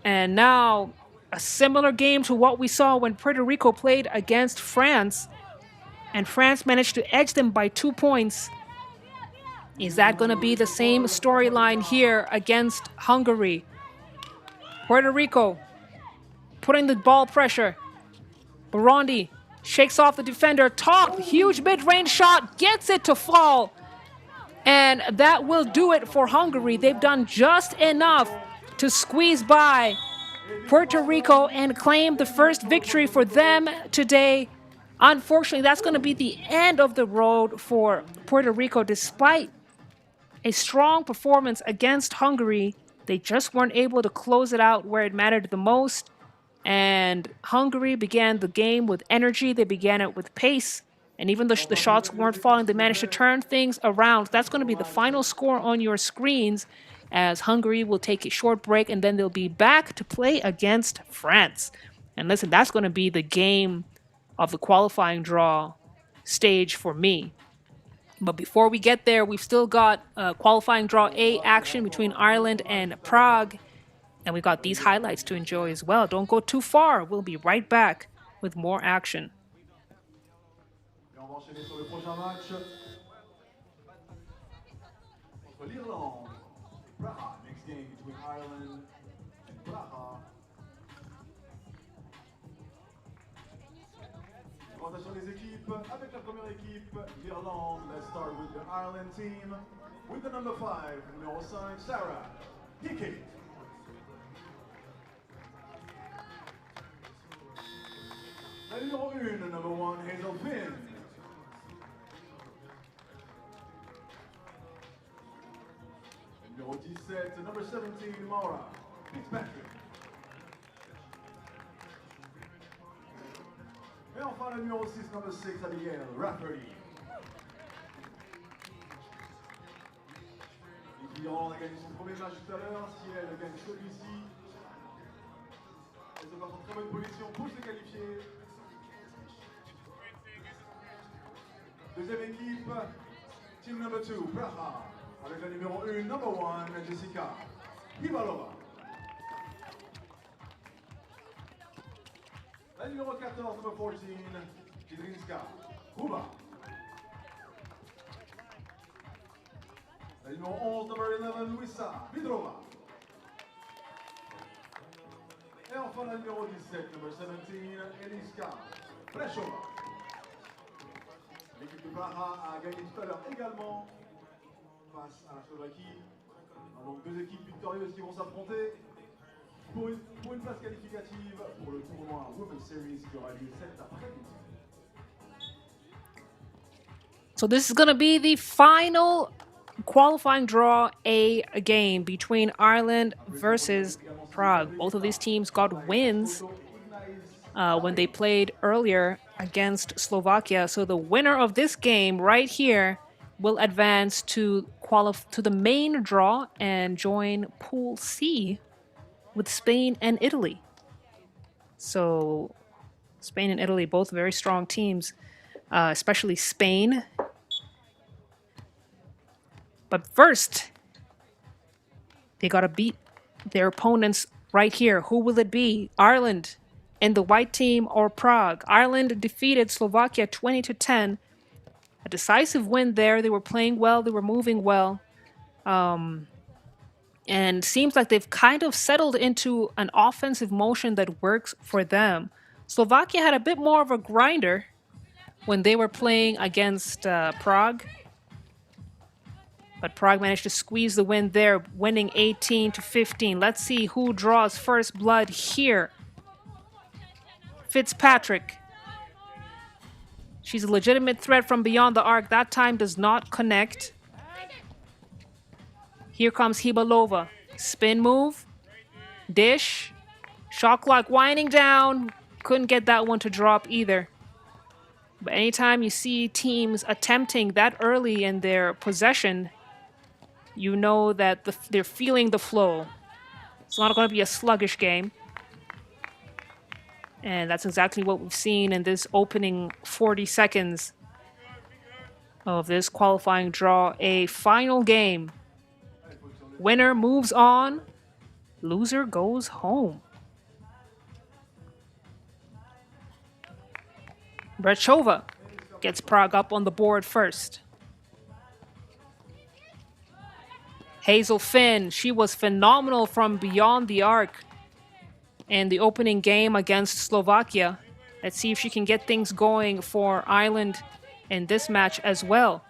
And now a similar game to what we saw when Puerto Rico played against France. And France managed to edge them by 2 points. Is that going to be the same storyline here against Hungary? Puerto Rico putting the ball pressure. Burundi shakes off the defender. Top, huge mid-range shot, gets it to fall. And that will do it for Hungary. They've done just enough to squeeze by Puerto Rico and claim the first victory for them today. Unfortunately, that's going to be the end of the road for Puerto Rico. Despite a strong performance against Hungary, they just weren't able to close it out where it mattered the most. And Hungary began the game with energy. They began it with pace. And even though the shots weren't falling, they managed to turn things around. That's going to be the final score on your screens as Hungary will take a short break and then they'll be back to play against France. And listen, that's going to be the game of the qualifying draw stage for me. But before we get there, we've still got qualifying draw A action between Ireland and Prague. And we got these highlights to enjoy as well. Don't go too far. We'll be right back with more action. Et on va enchaîner sur le prochain match contre l'Irlande. Prague, next game between Ireland and Prague. Présentation des équipes avec la première équipe, l'Irlande. Let's start with the Ireland team with the number 5, numéro 5, Sarah Hickey. La numéro 1, number 1, Hazel Finn. Numéro 17, number 17, Maura Fitzpatrick. Et enfin le numéro 6, number 6, Abigail Rafferty. L'équipe d'Irlande a gagné son premier match tout à l'heure. Si elle gagne celui-ci, elle se passe en très bonne position pour se qualifier. Deuxième équipe, team number 2, Praha, avec la numéro 1, number 1, Jessica Hibalova. La numéro 14, number 14, Jidrinska Huba. La numéro 11, number 11, Luisa Vidrova. Et enfin la numéro 17, number 17, Eliska Prešova. L'équipe de Praha a gagné tout à l'heure également face à la Slovaquie. Donc deux équipes victorieuses qui vont s'affronter pour une place qualificative pour le tournoi Women's Series qui aura lieu cet après-midi. So this is going to be the final qualifying draw A game between Ireland versus Prague. Both of these teams got wins when they played earlier against Slovakia. So the winner of this game right here will advance to the main draw and join Pool C with Spain and Italy. So Spain and Italy, both very strong teams, especially Spain. But first, they got to beat their opponents right here. Who will it be? Ireland in the white team or Prague? Ireland defeated Slovakia 20-10. A decisive win there. They were playing well. They were moving well. And seems like they've kind of settled into an offensive motion that works for them. Slovakia had a bit more of a grinder when they were playing against Prague. But Prague managed to squeeze the win there, winning 18-15. Let's see who draws first blood here. Fitzpatrick. She's a legitimate threat from beyond the arc. That time does not connect. Here comes Hibalova. Spin move. Dish. Shot clock winding down. Couldn't get that one to drop either. But anytime you see teams attempting that early in their possession, you know that they're feeling the flow. It's not going to be a sluggish game. And that's exactly what we've seen in this opening 40 seconds of this qualifying draw. A final game. Winner moves on. Loser goes home. Brechova gets Prague up on the board first. Hazel Finn, she was phenomenal from beyond the arc in the opening game against Slovakia. Let's see if she can get things going for Ireland in this match as well.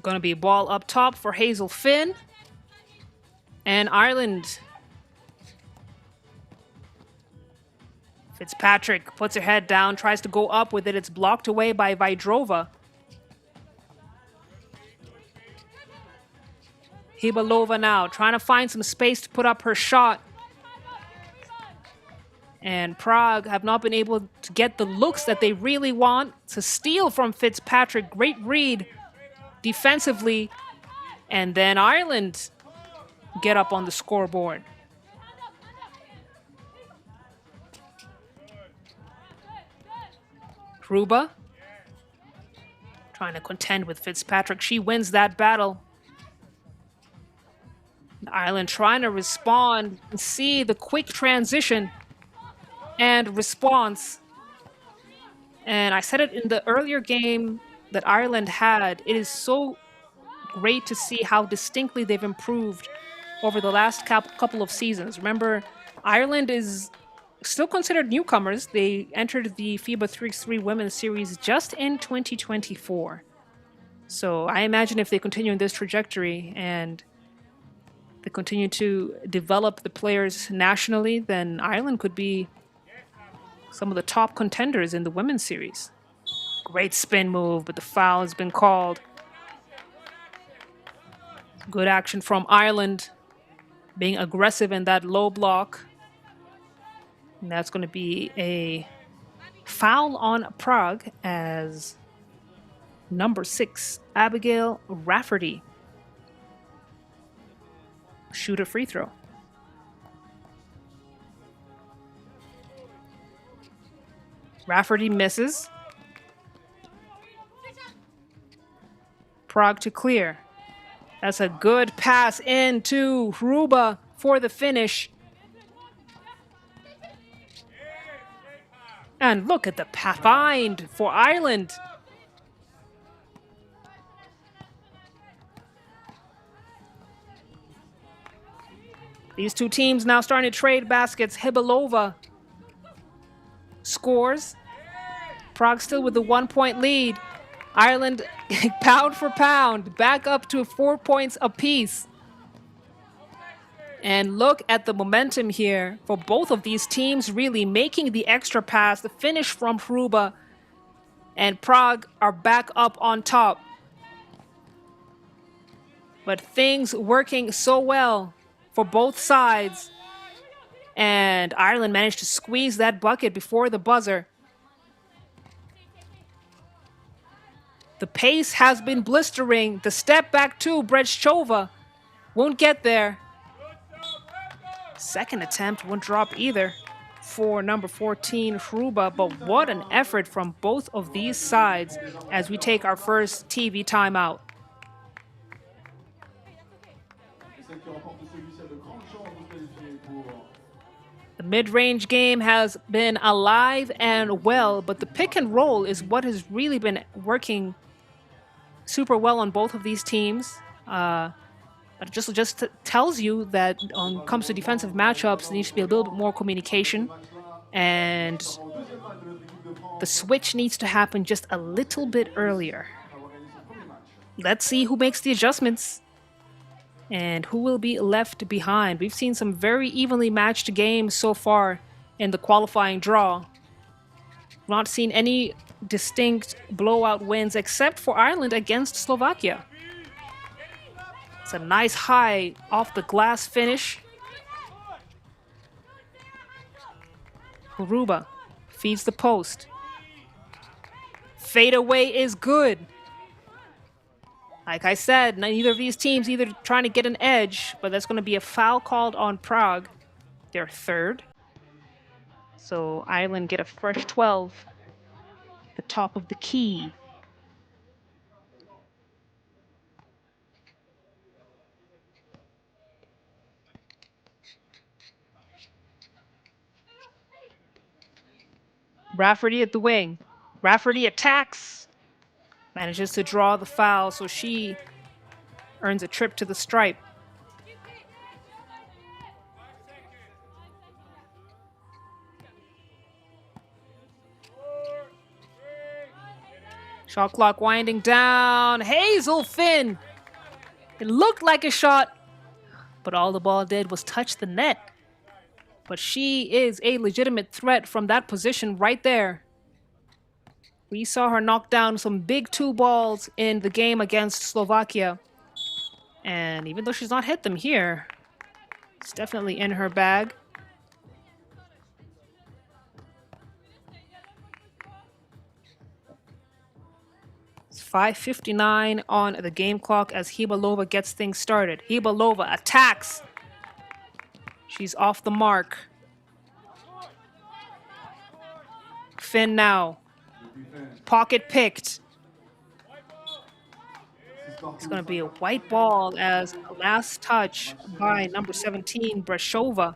Going to be a ball up top for Hazel Finn. And Ireland. Fitzpatrick puts her head down, tries to go up with it. It's blocked away by Vidrova. Hibalova now trying to find some space to put up her shot. And Prague have not been able to get the looks that they really want. It's a steal from Fitzpatrick. Great read defensively. And then Ireland get up on the scoreboard. Hruba trying to contend with Fitzpatrick. She wins that battle. Ireland trying to respond and see the quick transition and response. And I said it in the earlier game that Ireland had. It is so great to see how distinctly they've improved over the last couple of seasons. Remember, Ireland is still considered newcomers. They entered the FIBA 3x3 Women's Series just in 2024. So I imagine if they continue in this trajectory and they continue to develop the players nationally, then Ireland could be some of the top contenders in the women's series. Great spin move, but the foul has been called. Good action from Ireland, being aggressive in that low block. And that's going to be a foul on Prague as number 6, Abigail Rafferty, shoot a free throw. Rafferty misses. Prague to clear. That's a good pass into Hruba for the finish. And look at the find for Ireland. These two teams now starting to trade baskets. Hibalova scores. Prague still with the 1-point lead. Ireland, pound for pound, back up to 4 points apiece. And look at the momentum here for both of these teams, really making the extra pass, the finish from Hruba, and Prague are back up on top. But things working so well for both sides. And Ireland managed to squeeze that bucket before the buzzer. The pace has been blistering. The step back to Brezhchova won't get there. Second attempt won't drop either for number 14, Hruba. But what an effort from both of these sides as we take our first TV timeout. The mid-range game has been alive and well, but the pick and roll is what has really been working super well on both of these teams. But it just tells you that when it comes to defensive matchups, there needs to be a little bit more communication. And the switch needs to happen just a little bit earlier. Let's see who makes the adjustments and who will be left behind. We've seen some very evenly matched games so far in the qualifying draw. Not seen any distinct blowout wins except for Ireland against Slovakia. It's a nice high off the glass finish. Hruba feeds the post. Fade away is good. Like I said, neither of these teams either trying to get an edge, but that's going to be a foul called on Prague, their third. So Ireland get a fresh 12, the top of the key. Rafferty at the wing. Rafferty attacks. Manages to draw the foul, so she earns a trip to the stripe. Shot clock winding down. Hazel Finn. It looked like a shot, but all the ball did was touch the net. But she is a legitimate threat from that position right there. We saw her knock down some big 2 balls in the game against Slovakia. And even though she's not hit them here, it's definitely in her bag. It's 5:59 on the game clock as Hibalova gets things started. Hibalova attacks. She's off the mark. Finn now. Pocket picked. It's going to be a white ball as a last touch by number 17, Brashova.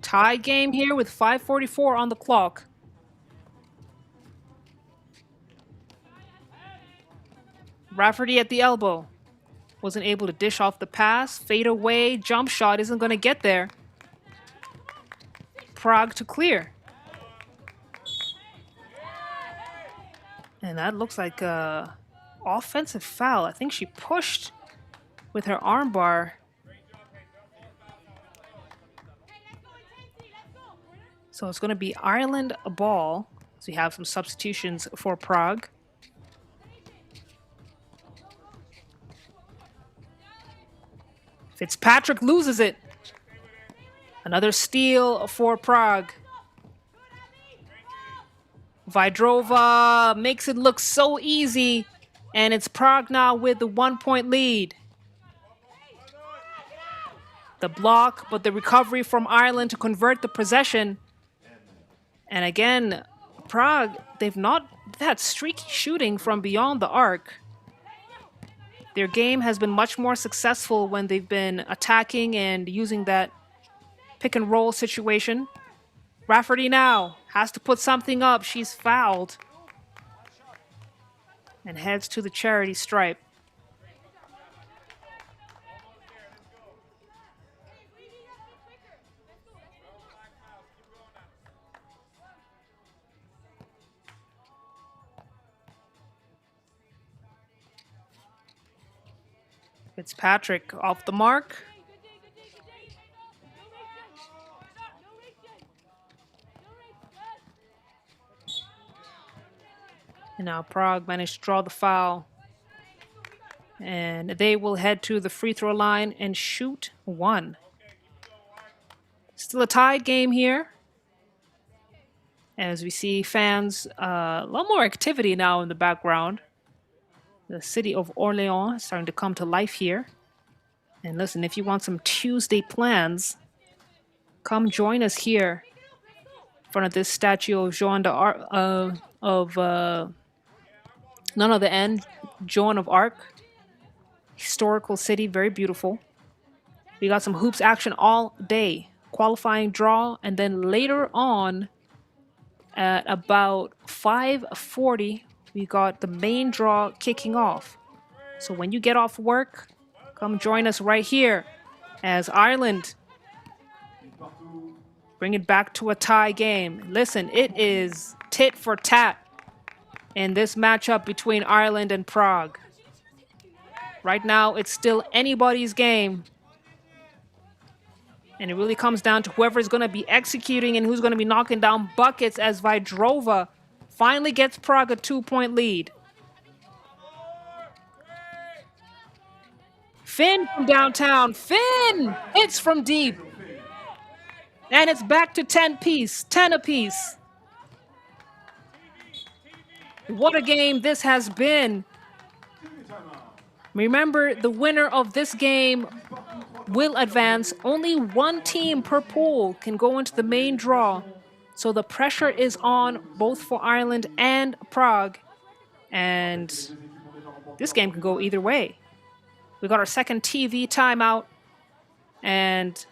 Tie game here with 5:44 on the clock. Rafferty at the elbow. Wasn't able to dish off the pass. Fade away. Jump shot isn't going to get there. Prague to clear. And that looks like a offensive foul. I think she pushed with her armbar. So it's going to be Ireland a ball. So we have some substitutions for Prague. Fitzpatrick loses it. Another steal for Prague. Vydrova makes it look so easy, and it's Prague now with the 1-point lead. The block, but the recovery from Ireland to convert the possession. And again, Prague, they've not had streaky shooting from beyond the arc. Their game has been much more successful when they've been attacking and using that pick and roll situation. Rafferty now has to put something up. She's fouled and heads to the charity stripe. Fitzpatrick off the mark. And now Prague managed to draw the foul. And they will head to the free throw line and shoot one. Still a tied game here. As we see fans, a lot more activity now in the background. The city of Orléans is starting to come to life here. And listen, if you want some Tuesday plans, come join us here in front of this statue of Joan of none other than Joan of Arc. Historical city, very beautiful. We got some hoops action all day. Qualifying draw, and then later on at about 5:40, we got the main draw kicking off. So when you get off work, come join us right here as Ireland bring it back to a tie game. Listen, it is tit for tat in this matchup between Ireland and Prague. Right now, it's still anybody's game. And it really comes down to whoever's going to be executing and who's going to be knocking down buckets as Vydrova finally gets Prague a 2-point lead. Finn from downtown. Finn hits from deep. And it's back to 10 apiece. What a game this has been. Remember, the winner of this game will advance. Only one team per pool can go into the main draw. So the pressure is on both for Ireland and Prague. And this game can go either way. We got our second TV timeout. And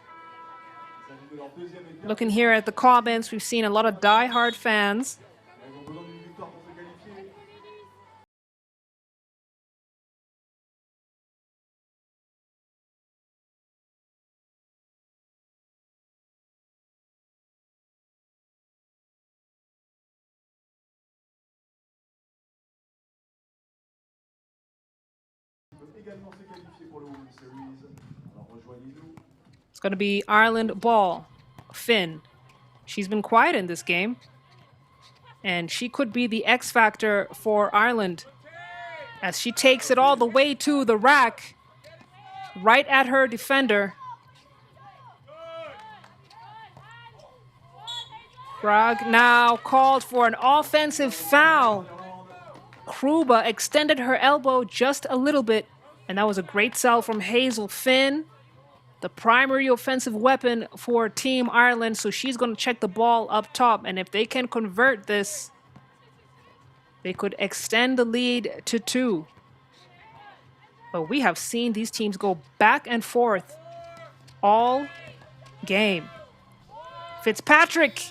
looking here at the comments, we've seen a lot of die-hard fans. It's going to be Ireland ball. Finn. She's been quiet in this game. And she could be the X factor for Ireland as she takes it all the way to the rack, right at her defender. Prague now called for an offensive foul. Kruba extended her elbow just a little bit, and that was a great sell from Hazel Finn, the primary offensive weapon for Team Ireland. So she's going to check the ball up top, and if they can convert this, they could extend the lead to 2. But we have seen these teams go back and forth all game. Fitzpatrick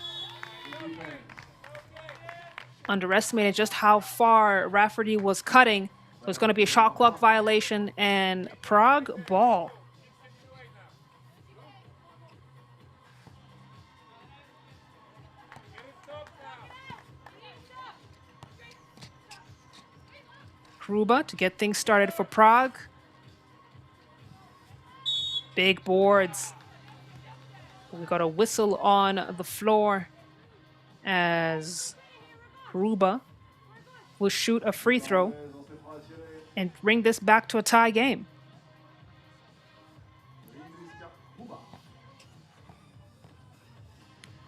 underestimated just how far Rafferty was cutting. So it's going to be a shot clock violation and Prague ball. Kruba to get things started for Prague. Big boards. We got a whistle on the floor as Kruba will shoot a free throw and bring this back to a tie game.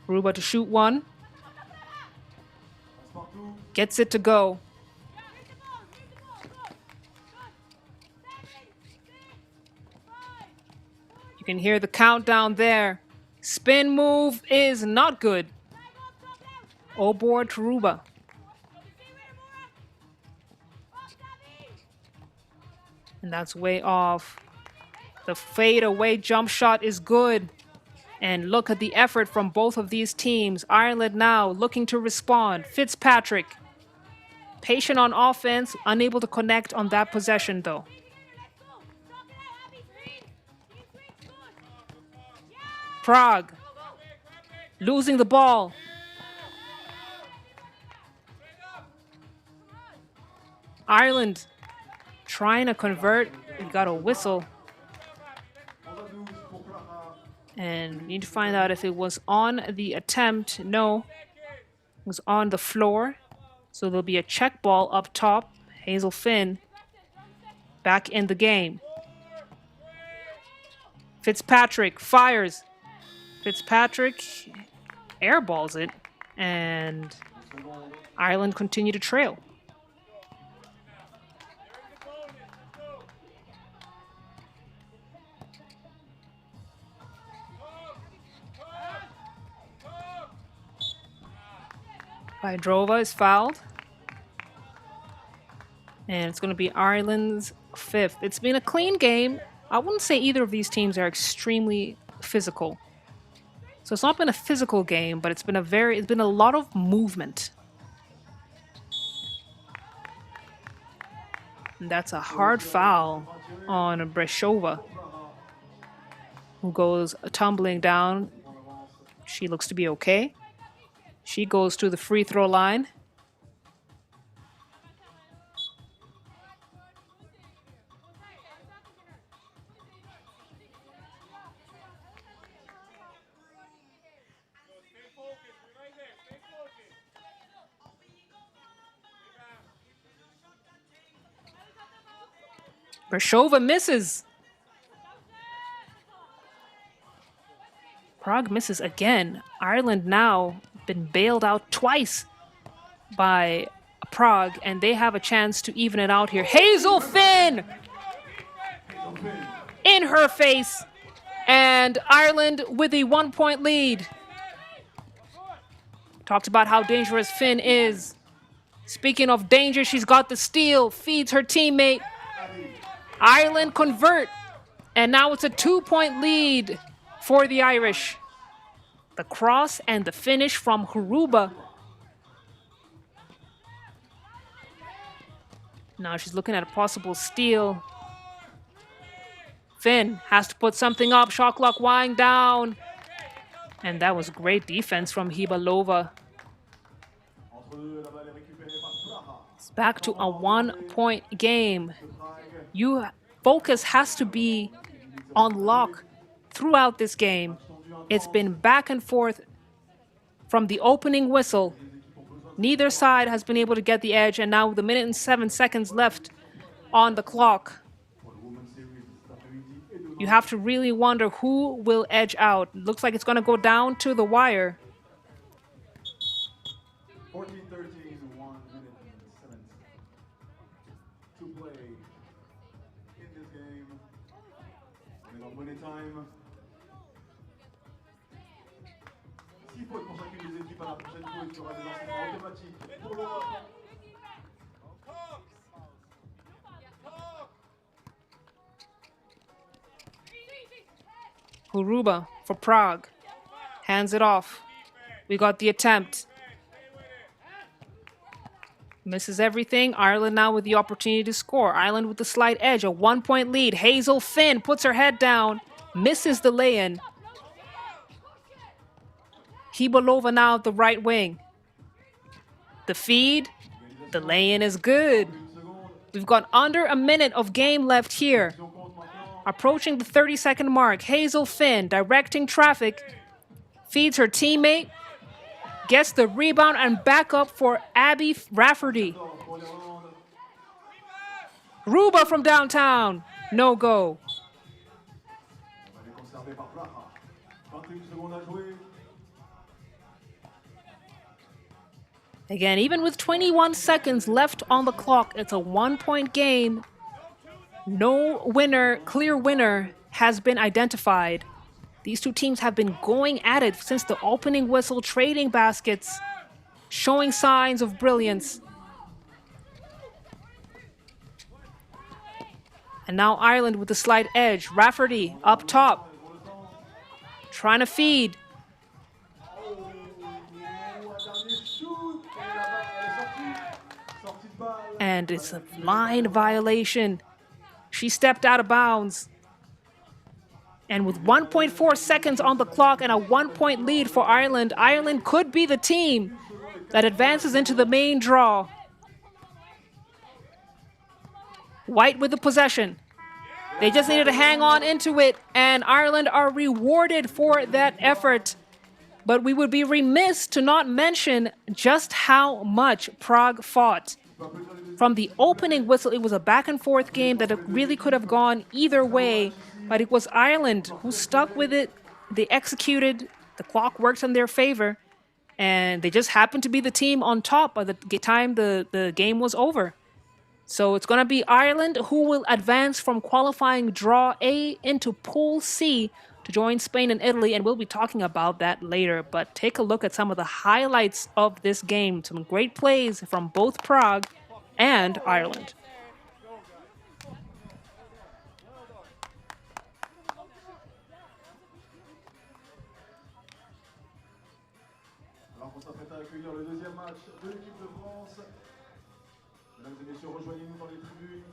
Kruba to shoot one. Gets it to go. You can hear the countdown there. Spin move is not good. O board to Kruba. And that's way off. The fadeaway jump shot is good. And look at the effort from both of these teams. Ireland now looking to respond. Fitzpatrick, patient on offense, unable to connect on that possession though. Prague losing the ball. Ireland trying to convert. We got a whistle. And we need to find out if it was on the attempt. No, it was on the floor. So there'll be a check ball up top. Hazel Finn back in the game. Fitzpatrick fires. Fitzpatrick airballs it, and Ireland continue to trail. Vydrova is fouled. And it's going to be Ireland's 5th. It's been a clean game. I wouldn't say either of these teams are extremely physical. So it's not been a physical game, but it's been a lot of movement. And that's a hard foul on Breshova, who goes tumbling down. She looks to be okay. She goes to the free throw line. Breshova misses. Prague misses again. Ireland now been bailed out twice by Prague, and they have a chance to even it out here. Hazel Finn in her face, and Ireland with a 1-point lead. Talked about how dangerous Finn is. Speaking of danger, she's got the steal, feeds her teammate. Ireland convert, and now it's a 2-point lead for the Irish. The cross and the finish from Kruba. Now she's looking at a possible steal. Finn has to put something up. Shot clock winding down. And that was great defense from Hibalova. It's back to a 1-point game. Focus has to be on lock throughout this game. It's been back and forth from the opening whistle. Neither side has been able to get the edge, and now with a minute and 7 seconds left on the clock, you have to really wonder who will edge out. Looks like it's going to go down to the wire. 14-13, 1 minute and 7 to play in this game. On est dans le money time. 6 fautes pour chacune des équipes à la prochaine faute. Il y aura des lancements automatiques pour l'Europe. Huruba for Prague. Hands it off. We got the attempt. Misses everything. Ireland now with the opportunity to score. Ireland with the slight edge. A 1-point lead. Hazel Finn puts her head down. Misses the lay-in. Hibalova now at the right wing. The feed. The lay-in is good. We've got under a minute of game left here. Approaching the 30-second mark. Hazel Finn directing traffic. Feeds her teammate. Gets the rebound and back up for Abby Rafferty. Ruba from downtown. No go. Again, even with 21 seconds left on the clock, it's a 1-point game. No winner, clear winner, has been identified. These two teams have been going at it since the opening whistle, trading baskets, showing signs of brilliance. And now Ireland with the slight edge. Rafferty up top, trying to feed. And it's a line violation. She stepped out of bounds. And with 1.4 seconds on the clock and a 1-point lead for Ireland, Ireland could be the team that advances into the main draw. White with the possession. They just needed to hang on into it, and Ireland are rewarded for that effort. But we would be remiss to not mention just how much Prague fought. From the opening whistle, it was a back-and-forth game that really could have gone either way, but it was Ireland who stuck with it. They executed. The clock worked in their favor, and they just happened to be the team on top by the time the game was over. So it's going to be Ireland who will advance from qualifying draw A into Pool C to join Spain and Italy, and we'll be talking about that later. But take a look at some of the highlights of this game. Some great plays from both Prague and Ireland. Alors qu'on s'apprête à accueillir le deuxième match de l'équipe de France. Mesdames et messieurs, rejoignez-nous dans les tribunes.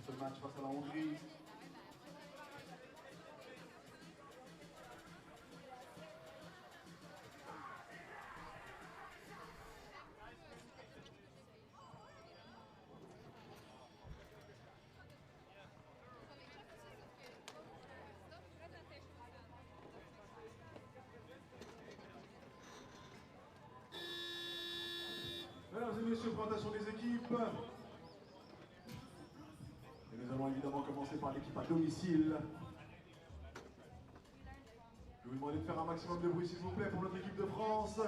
Ce match face à la Hongrie. Mesdames et messieurs, présentation des équipes. Et nous allons évidemment commencer par l'équipe à domicile. Je vais vous demander de faire un maximum de bruit s'il vous plaît pour notre équipe de France.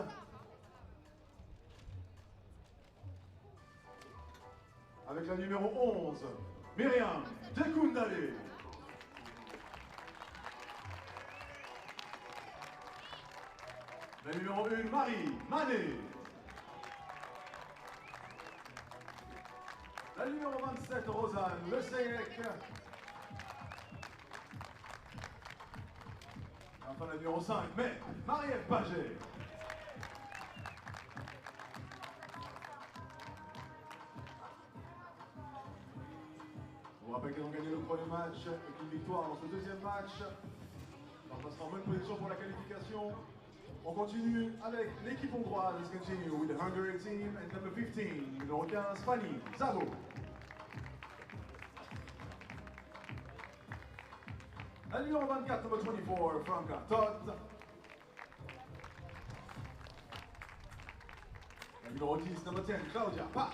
Avec la numéro 11, Myriam Dekundale. La numéro 1, Marie Mané. La numéro 27, Rosanne Le Seyek. Enfin, la numéro 5, mais Marie-Ève Paget. Je vous rappelle qu'elles ont gagné le premier match avec une victoire dans ce deuxième match. On passera en bonne position pour la qualification On continue avec l'équipe hongroise. Let's continue with the Hungary team and number 15, numéro 15, Fanny Zabo. La numéro 24, number 24, Franca Todd. La numéro 10, number 10, Claudia Pa.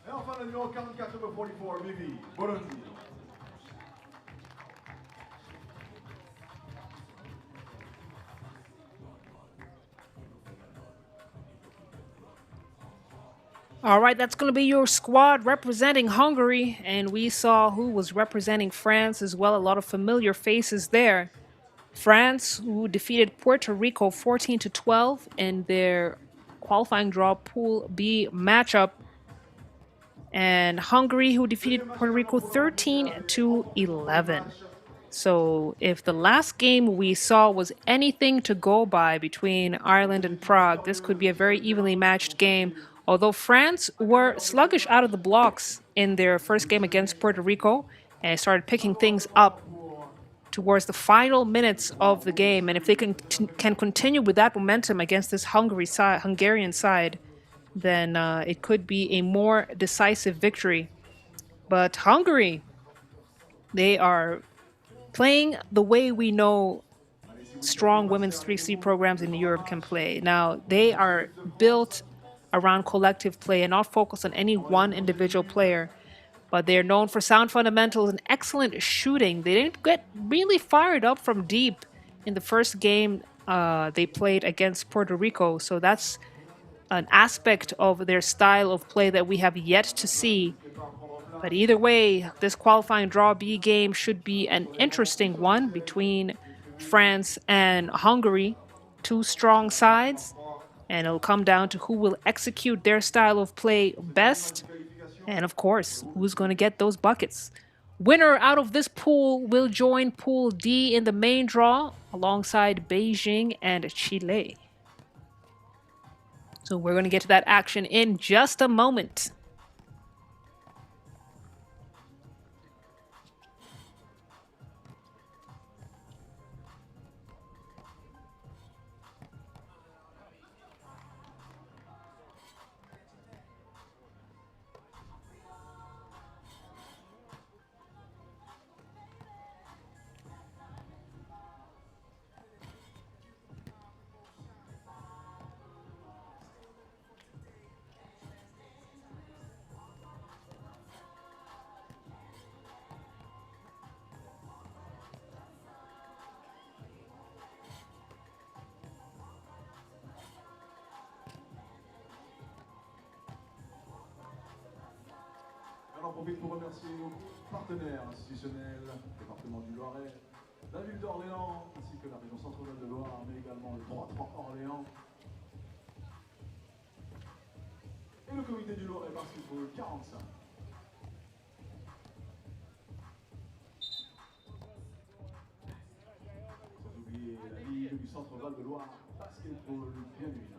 Et enfin, le numéro 44, number 44, Vivi Burundi. All right, that's going to be your squad representing Hungary. And we saw who was representing France as well. A lot of familiar faces there. France, who defeated Puerto Rico 14-12 in their qualifying draw Pool B matchup. And Hungary, who defeated Puerto Rico 13-11. So if the last game we saw was anything to go by between Ireland and Prague, this could be a very evenly matched game. Although France were sluggish out of the blocks in their first game against Puerto Rico and started picking things up towards the final minutes of the game. And if they can continue with that momentum against this Hungarian side, then it could be a more decisive victory. But Hungary, they are playing the way we know strong women's 3x3 programs in Europe can play. Now, they are built around collective play and not focused on any one individual player. But they're known for sound fundamentals and excellent shooting. They didn't get really fired up from deep in the first game they played against Puerto Rico. So that's an aspect of their style of play that we have yet to see. But either way, this qualifying draw B game should be an interesting one between France and Hungary. Two strong sides. And it'll come down to who will execute their style of play best. And of course, who's going to get those buckets. Winner out of this pool will join Pool D in the main draw alongside Beijing and Chile. So we're going to get to that action in just a moment. J'en profite pour remercier nos partenaires institutionnels, le département du Loiret, la ville d'Orléans, ainsi que la région centrale de Loire, mais également le 3-3 Orléans. Et le comité du Loiret Basketball 45. Sans oublier la Ligue du Centre Val de Loire Basketball, bien évidemment.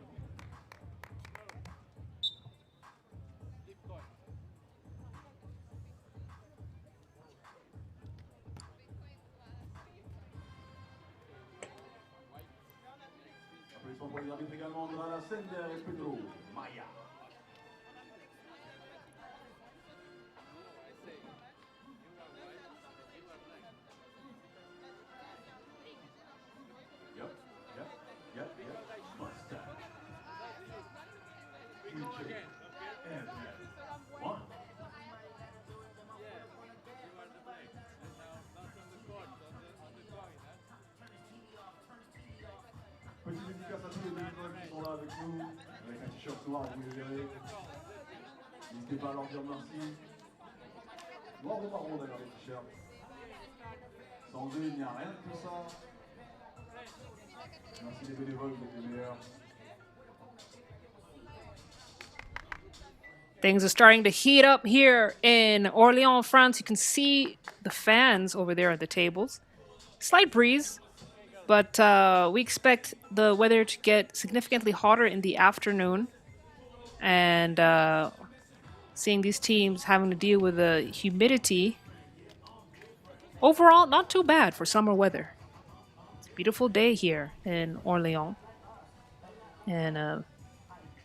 Applaudissements pour les arbitres également de la Sender et Pedro Maya. Petite dédicace à tous les bénévoles qui sont là avec nous, avec un t-shirt noir, vous le verrez. N'hésitez pas à leur dire merci. Noir ou marron d'ailleurs les t-shirts. Sans eux, il n'y a rien de tout ça. Merci les bénévoles, vous êtes les meilleurs. Things are starting to heat up here in Orléans, France. You can see the fans over there at the tables. Slight breeze, but we expect the weather to get significantly hotter in the afternoon. And seeing these teams having to deal with the humidity Overall, not too bad for summer weather. It's a beautiful day here in Orléans. And a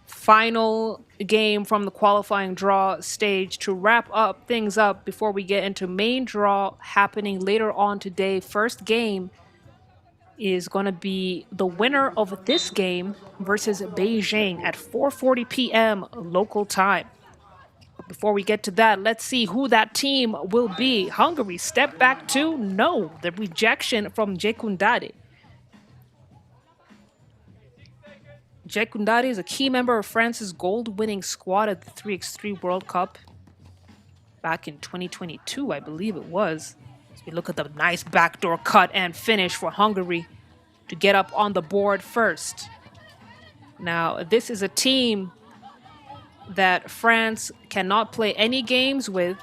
final game from the qualifying draw stage to wrap up things up before we get into main draw happening later on today. First game is going to be the winner of this game versus Beijing at 4:40 p.m. local time. But before we get to that, let's see who that team will be. Hungary step back to no, the rejection from Jekundade. Jekundade is a key member of France's gold-winning squad at the 3x3 World Cup back in 2022, I believe it was. As we look at the nice backdoor cut and finish for Hungary to get up on the board first. Now, this is a team that France cannot play any games with.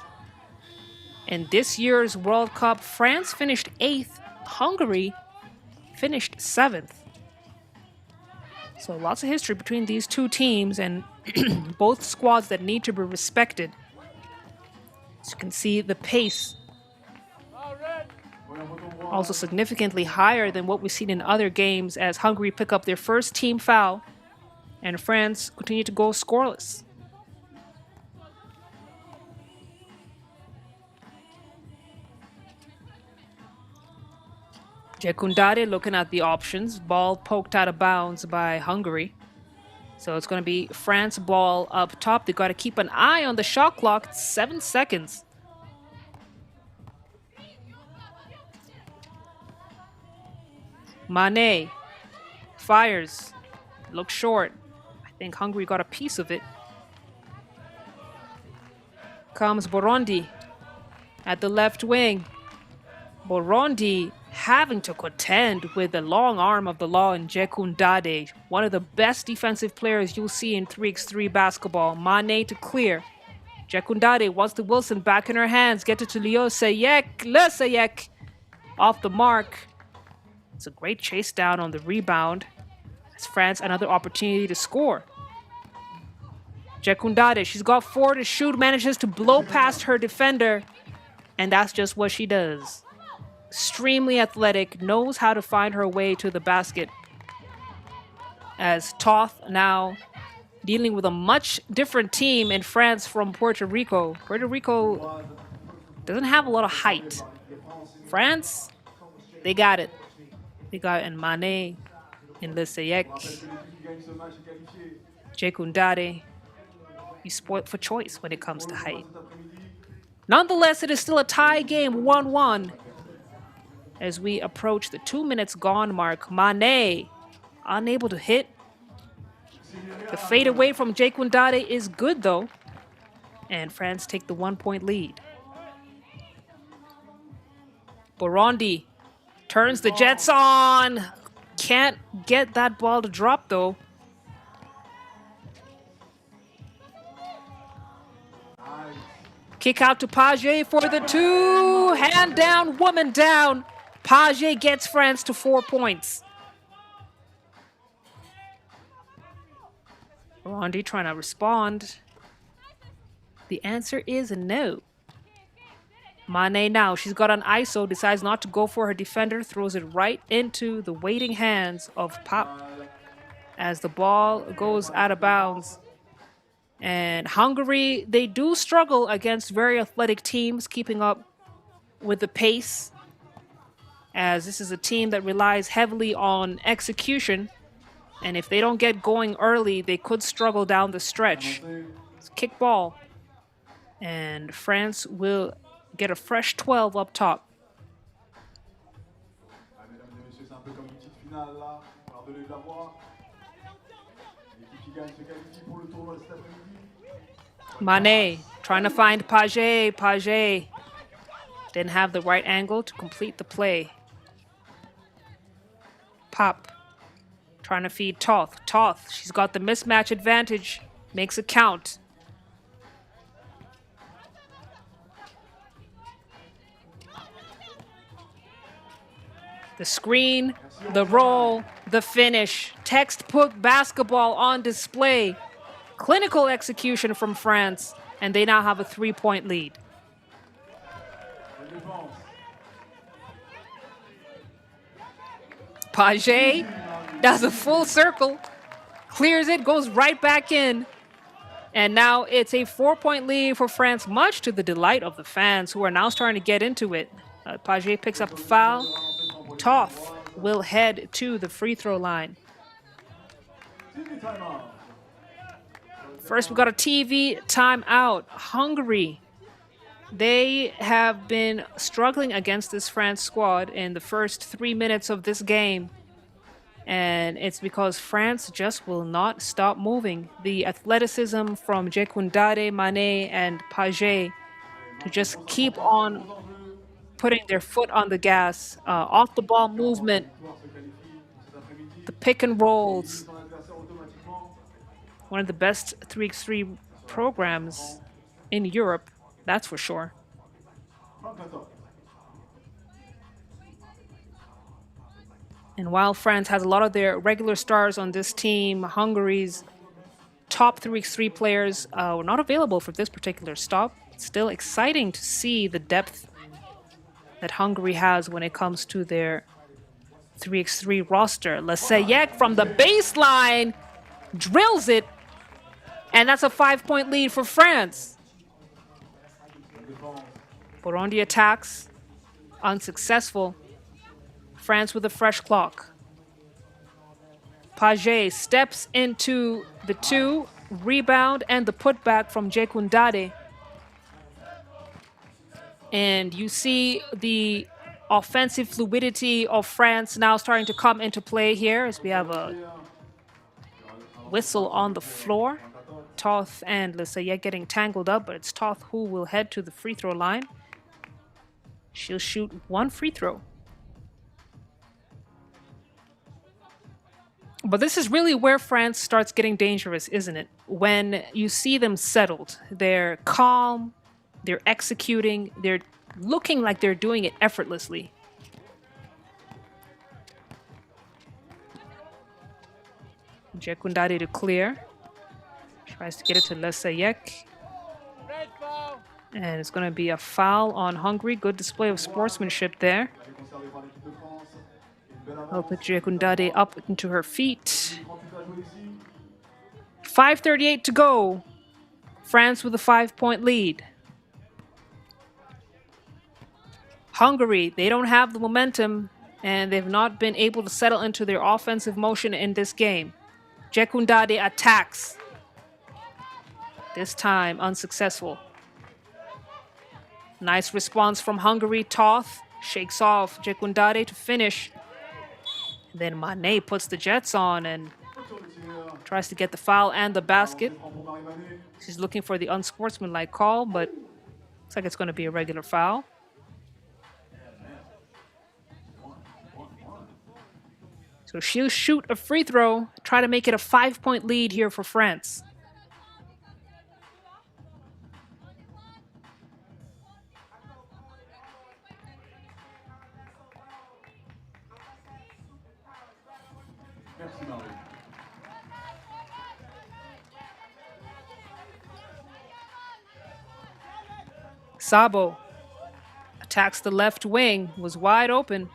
In this year's World Cup, France finished 8th, Hungary finished 7th. So lots of history between these two teams and both squads that need to be respected. As you can see, the pace also significantly higher than what we've seen in other games as Hungary pick up their first team foul and France continue to go scoreless. Jekundade looking at the options. Ball poked out of bounds by Hungary. So it's going to be France ball up top. They've got to keep an eye on the shot clock. It's 7 seconds. Mane fires. Looks short. I think Hungary got a piece of it. Comes Burundi at the left wing. Burundi having to contend with the long arm of the law in Jekundade, one of the best defensive players you'll see in 3x3 basketball. Mane to clear. Jekundade wants the Wilson back in her hands. Get it to Leo Sayek. Le Sayek off the mark. It's a great chase down on the rebound. As France another opportunity to score. Jekundade, she's got 4 to shoot, manages to blow past her defender. And that's just what she does. Extremely athletic, knows how to find her way to the basket. As Toth now dealing with a much different team in France from Puerto Rico. Puerto Rico doesn't have a lot of height. France, they got it. They got in Mane, in Lisayek, Jekundade. You spoiled for choice when it comes to height. Nonetheless, it is still a tie game, 1-1. As we approach the 2 minutes gone mark, Mane unable to hit. The fade away from Jekundade is good though. And France take the 1-point lead. Burundi turns the Jets on. Can't get that ball to drop though. Kick out to Page for the 2. Hand down, woman down. Page gets France to 4 points. Burundi trying to respond. The answer is no. Mane now, she's got an ISO, decides not to go for her defender, throws it right into the waiting hands of Pop as the ball goes out of bounds. And Hungary, they do struggle against very athletic teams, keeping up with the pace, as this is a team that relies heavily on execution. And if they don't get going early, they could struggle down the stretch. It's kick ball. And France will get a fresh 12 up top. Mane trying to find Page. Page didn't have the right angle to complete the play. Pop trying to feed Toth. Toth, she's got the mismatch advantage. Makes it count. The screen, the roll, the finish. Textbook basketball on display. Clinical execution from France, and they now have a 3-point lead. Paget does a full circle, clears it, goes right back in. And now it's a 4-point lead for France, much to the delight of the fans who are now starting to get into it. Paget picks up a foul. Toth will head to the free throw line. First, we got a TV timeout. Hungary. They have been struggling against this France squad in the first 3 minutes of this game. And it's because France just will not stop moving. The athleticism from Jekundade, Mané, and Paget to just keep on putting their foot on the gas. Off the ball movement, the pick and rolls. One of the best 3x3 programs in Europe, that's for sure. And while France has a lot of their regular stars on this team, Hungary's top 3x3 players were not available for this particular stop. It's still exciting to see the depth that Hungary has when it comes to their 3x3 roster. Lesayek from the baseline drills it, and that's a 5-point lead for France. Burundi attacks, unsuccessful. France with a fresh clock. Paget steps into the 2, rebound, and the putback from Jekundade. And you see the offensive fluidity of France now starting to come into play here as we have a whistle on the floor. Toth and Lesayek getting tangled up, but it's Toth who will head to the free throw line. She'll shoot 1 free throw. But this is really where France starts getting dangerous, isn't it? When you see them settled, they're calm, they're executing, they're looking like they're doing it effortlessly. Jekundade to clear. Tries to get it to Lesayek. And it's going to be a foul on Hungary. Good display of sportsmanship there. I'll put Jekundade up into her feet. 5:38 to go. France with a 5-point lead. Hungary, they don't have the momentum, and they've not been able to settle into their offensive motion in this game. Jekundade attacks. This time, unsuccessful. Nice response from Hungary. Toth shakes off Jekundade to finish. Then Mané puts the Jets on and tries to get the foul and the basket. She's looking for the unsportsmanlike call, but looks like it's going to be a regular foul. So she'll shoot a free throw, try to make it a 5-point lead here for France. Sabo attacks the left wing, was wide open.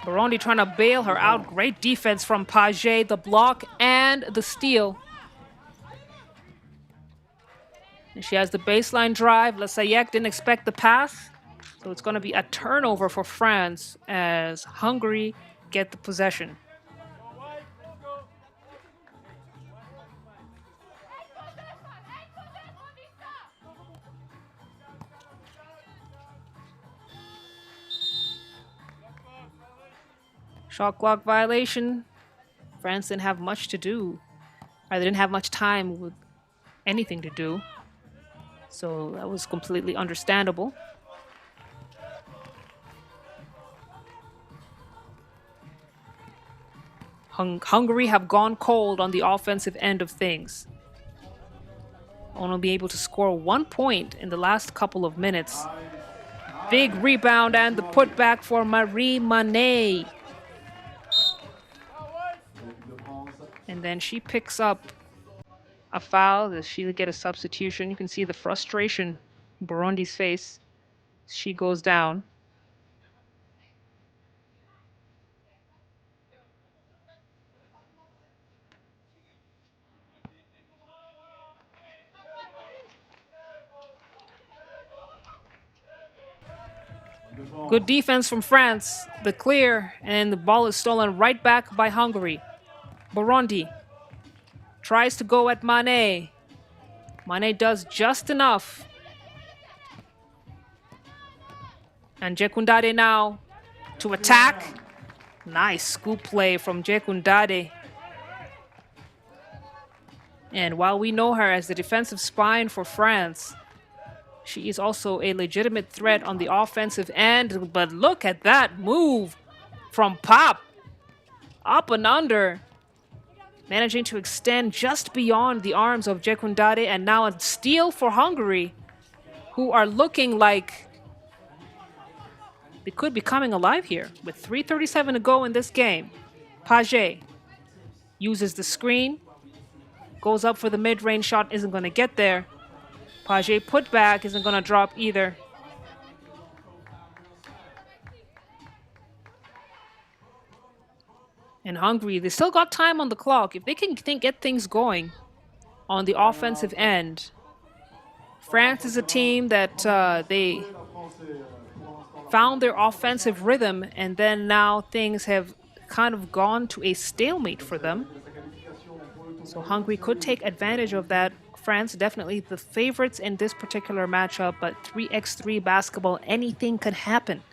Burundi trying to bail her out. Great defense from Paget, the block and the steal. And she has the baseline drive. Lesayek didn't expect the pass. So it's going to be a turnover for France as Hungary get the possession. Shot clock violation. France didn't have much to do. Or they didn't have much time with anything to do. So that was completely understandable. Hungary have gone cold on the offensive end of things. Only be able to score 1 point in the last couple of minutes. Big rebound and the putback for Marie Mané. And then she picks up a foul as she'll get a substitution. You can see the frustration in Burundi's face. She goes down. Good defense from France. The clear, and the ball is stolen right back by Hungary. Burundi tries to go at Mane. Mane does just enough. And Jekundade now to attack. Nice scoop play from Jekundade. And while we know her as the defensive spine for France, she is also a legitimate threat on the offensive end. But look at that move from Pop. Up and under. Managing to extend just beyond the arms of Jekundade. And now a steal for Hungary, who are looking like they could be coming alive here. With 3:37 to go in this game. Page uses the screen. Goes up for the mid-range shot. Isn't going to get there. Page put back. Isn't going to drop either. And Hungary, they still got time on the clock. If they can get things going on the offensive end. France is a team that they found their offensive rhythm, and then now things have kind of gone to a stalemate for them. So Hungary could take advantage of that. France definitely the favorites in this particular matchup, but 3x3 basketball, anything could happen.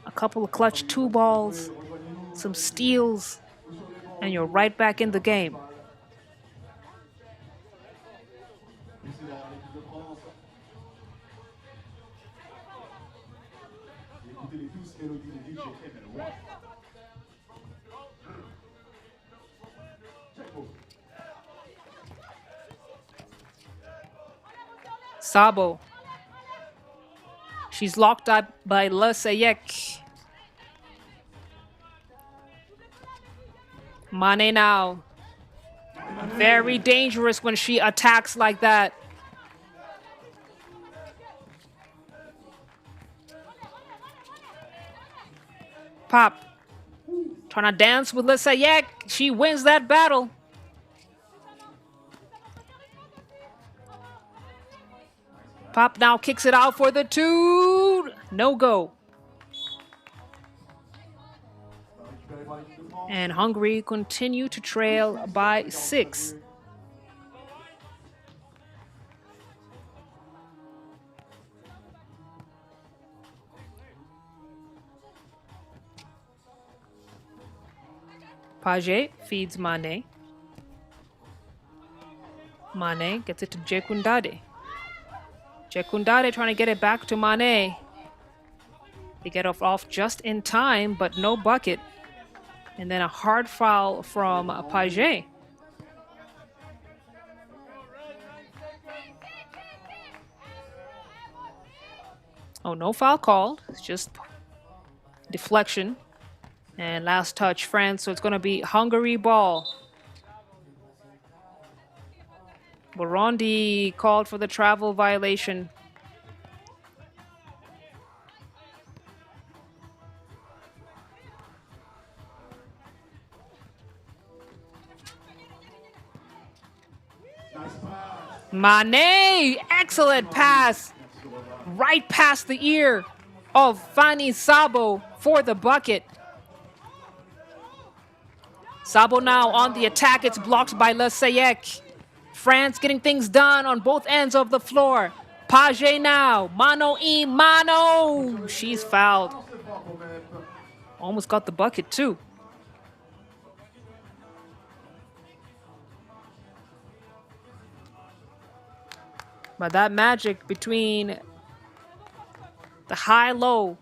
A couple of clutch two balls, some steals, and you're right back in the game. Sabo. She's locked up by Le Sayek. Mane now. Very dangerous when she attacks like that. Pop. Trying to dance with Le Sayek. She wins that battle. Pop now kicks it out for the two. No go. And Hungary continue to trail by 6. Page feeds Mane. Mane gets it to Jekundade. Jekundade trying to get it back to Mane. They get off just in time, but no bucket. And then a hard foul from Page. Oh, no foul called. It's just deflection. And last touch, France. So it's going to be Hungary ball. Burundi called for the travel violation. Mane, excellent pass. Right past the ear of Fani Sabo for the bucket. Sabo now on the attack. It's blocked by Le Sayek. France getting things done on both ends of the floor. Page now. Mano y mano. She's fouled. Almost got the bucket too. But that magic between the high-low,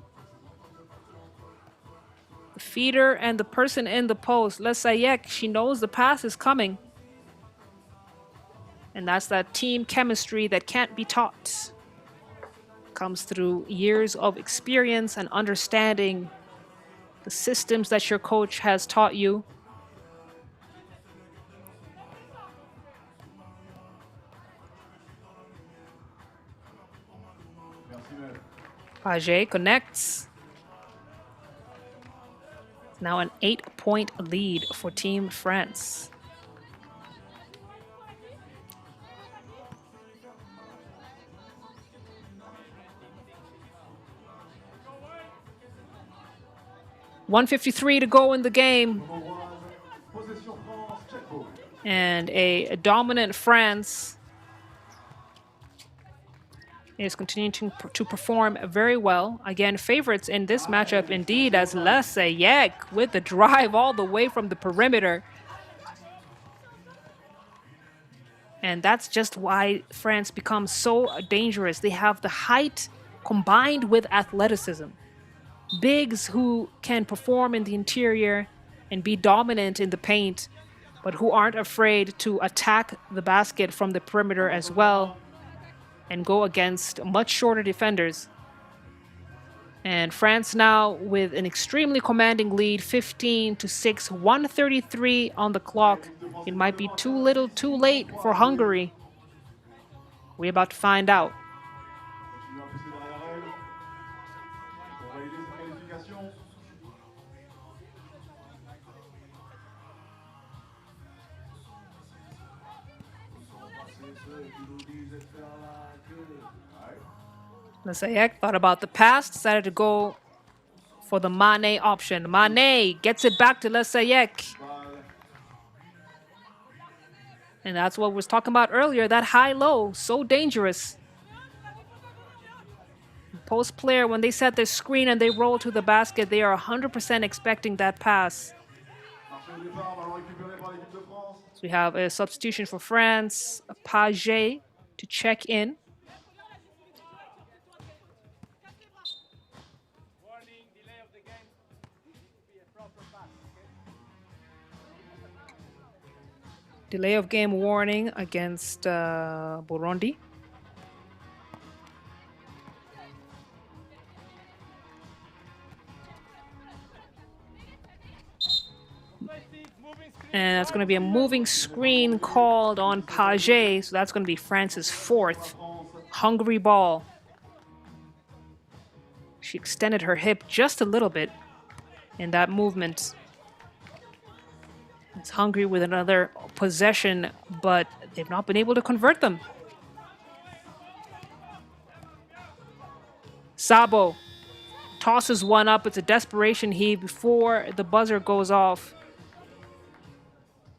the feeder, and the person in the post, Le Sayek, she knows the pass is coming. And that's that team chemistry that can't be taught. Comes through years of experience and understanding the systems that your coach has taught you. Page connects. Now an 8-point lead for Team France. 1:53 to go in the game. Possession France, check ball. And a dominant France is continuing to perform very well. Again, favorites in this matchup indeed as Lesayek with the drive all the way from the perimeter. And that's just why France becomes so dangerous. They have the height combined with athleticism. Bigs who can perform in the interior and be dominant in the paint, but who aren't afraid to attack the basket from the perimeter as well and go against much shorter defenders. And France now with an extremely commanding lead, 15-6, 1:33 on the clock. It might be too little, too late for Hungary. We're about to find out. Continue à pousser derrière elle. Pour valider cette qualification. Lesayek thought about the pass, decided to go for the Mane option. Mane gets it back to Lesayek. And that's what we was talking about earlier, that high-low, so dangerous. Post player, when they set their screen and they roll to the basket, they are 100% expecting that pass. So we have a substitution for France, Page to check in. Delay of game warning against Burundi. And that's going to be a moving screen called on Page. So that's going to be France's fourth. Hungary ball. She extended her hip just a little bit in that movement. It's Hungary with another possession, but they've not been able to convert them. Sabo tosses one up. It's a desperation heave before the buzzer goes off.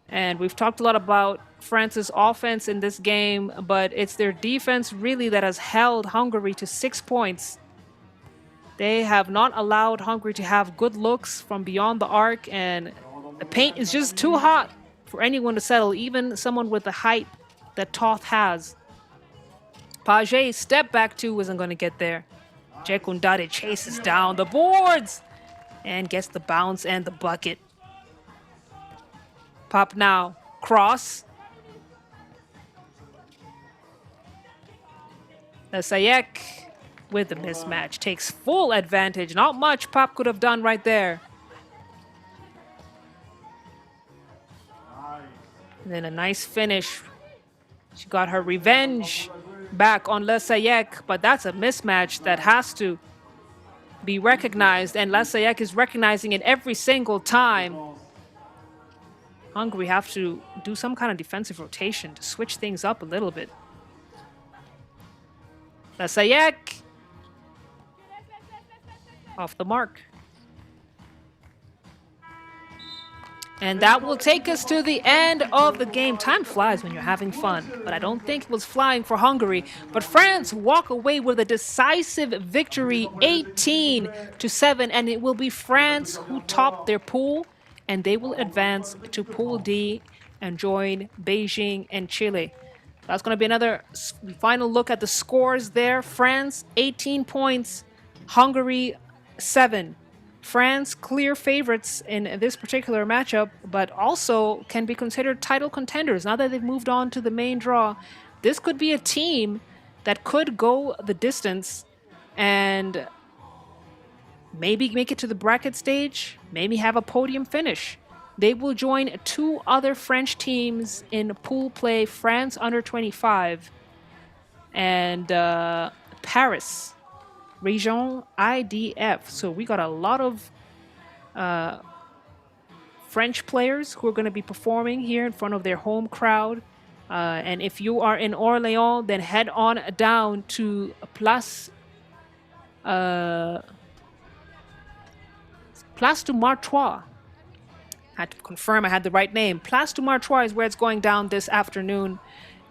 And we've talked a lot about France's offense in this game, but it's their defense really that has held Hungary to 6 points. They have not allowed Hungary to have good looks from beyond the arc, and the paint is just too hot for anyone to settle, even someone with the height that Toth has. Page's step back two isn't going to get there. Jekundade chases down the boards and gets the bounce and the bucket. Pop now. Cross. Lesayek with the mismatch takes full advantage. Not much Pop could have done right there. And then a nice finish. She got her revenge back on Lesayek, but that's a mismatch that has to be recognized, and Lesayek is recognizing it every single time. Hungary have to do some kind of defensive rotation to switch things up a little bit. Lesayek off the mark. And that will take us to the end of the game. Time flies when you're having fun, but I don't think it was flying for Hungary. But France walk away with a decisive victory, 18-7, and it will be France who top their pool, and they will advance to Pool D and join Beijing and Chile. That's going to be another final look at the scores there. France, 18 points. Hungary, 7. France, clear favorites in this particular matchup, but also can be considered title contenders. Now that they've moved on to the main draw, this could be a team that could go the distance and maybe make it to the bracket stage, maybe have a podium finish. They will join 2 other French teams in pool play, France under 25 and Paris. Region IDF. So we got a lot of French players who are going to be performing here in front of their home crowd. And if you are in Orléans, then head on down to Place Place du Martroi. Had to confirm I had the right name. Place du Martroi is where it's going down this afternoon.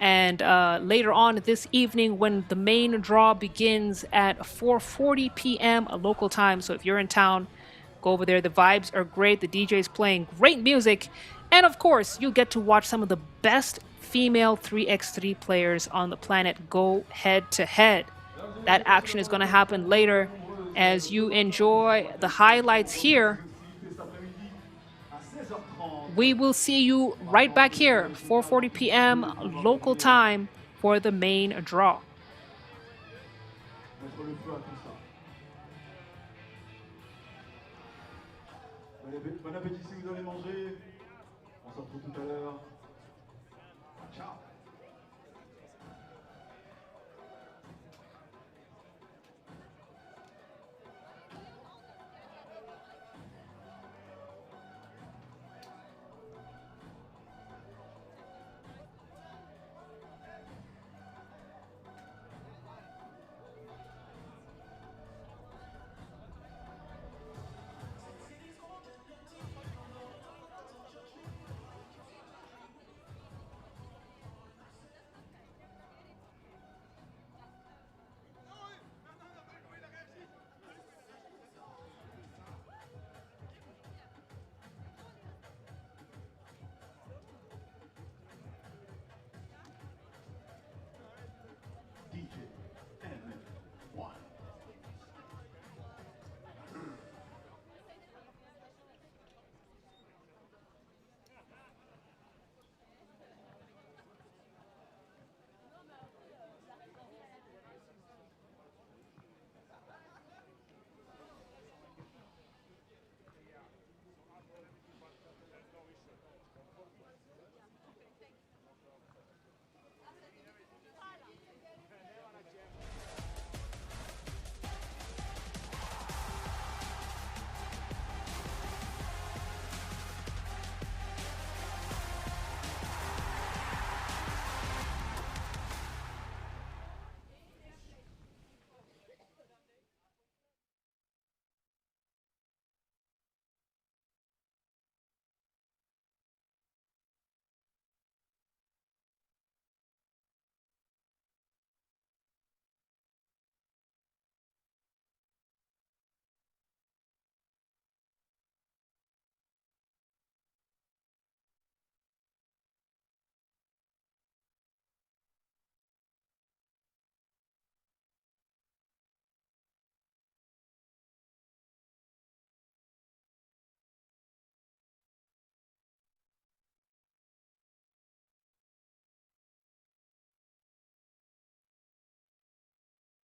And later on this evening, when the main draw begins at 4:40 p.m. local time. So if you're in town, go over there. The vibes are great. The DJ's playing great music. And of course, you'll get to watch some of the best female 3x3 players on the planet go head to head. That action is going to happen later as you enjoy the highlights here. We will see you right back here, 4:40 p.m. local time for the main draw. Mettre le feu à tout ça. Bon appétit si vous allez manger. On se retrouve tout à l'heure. Ciao.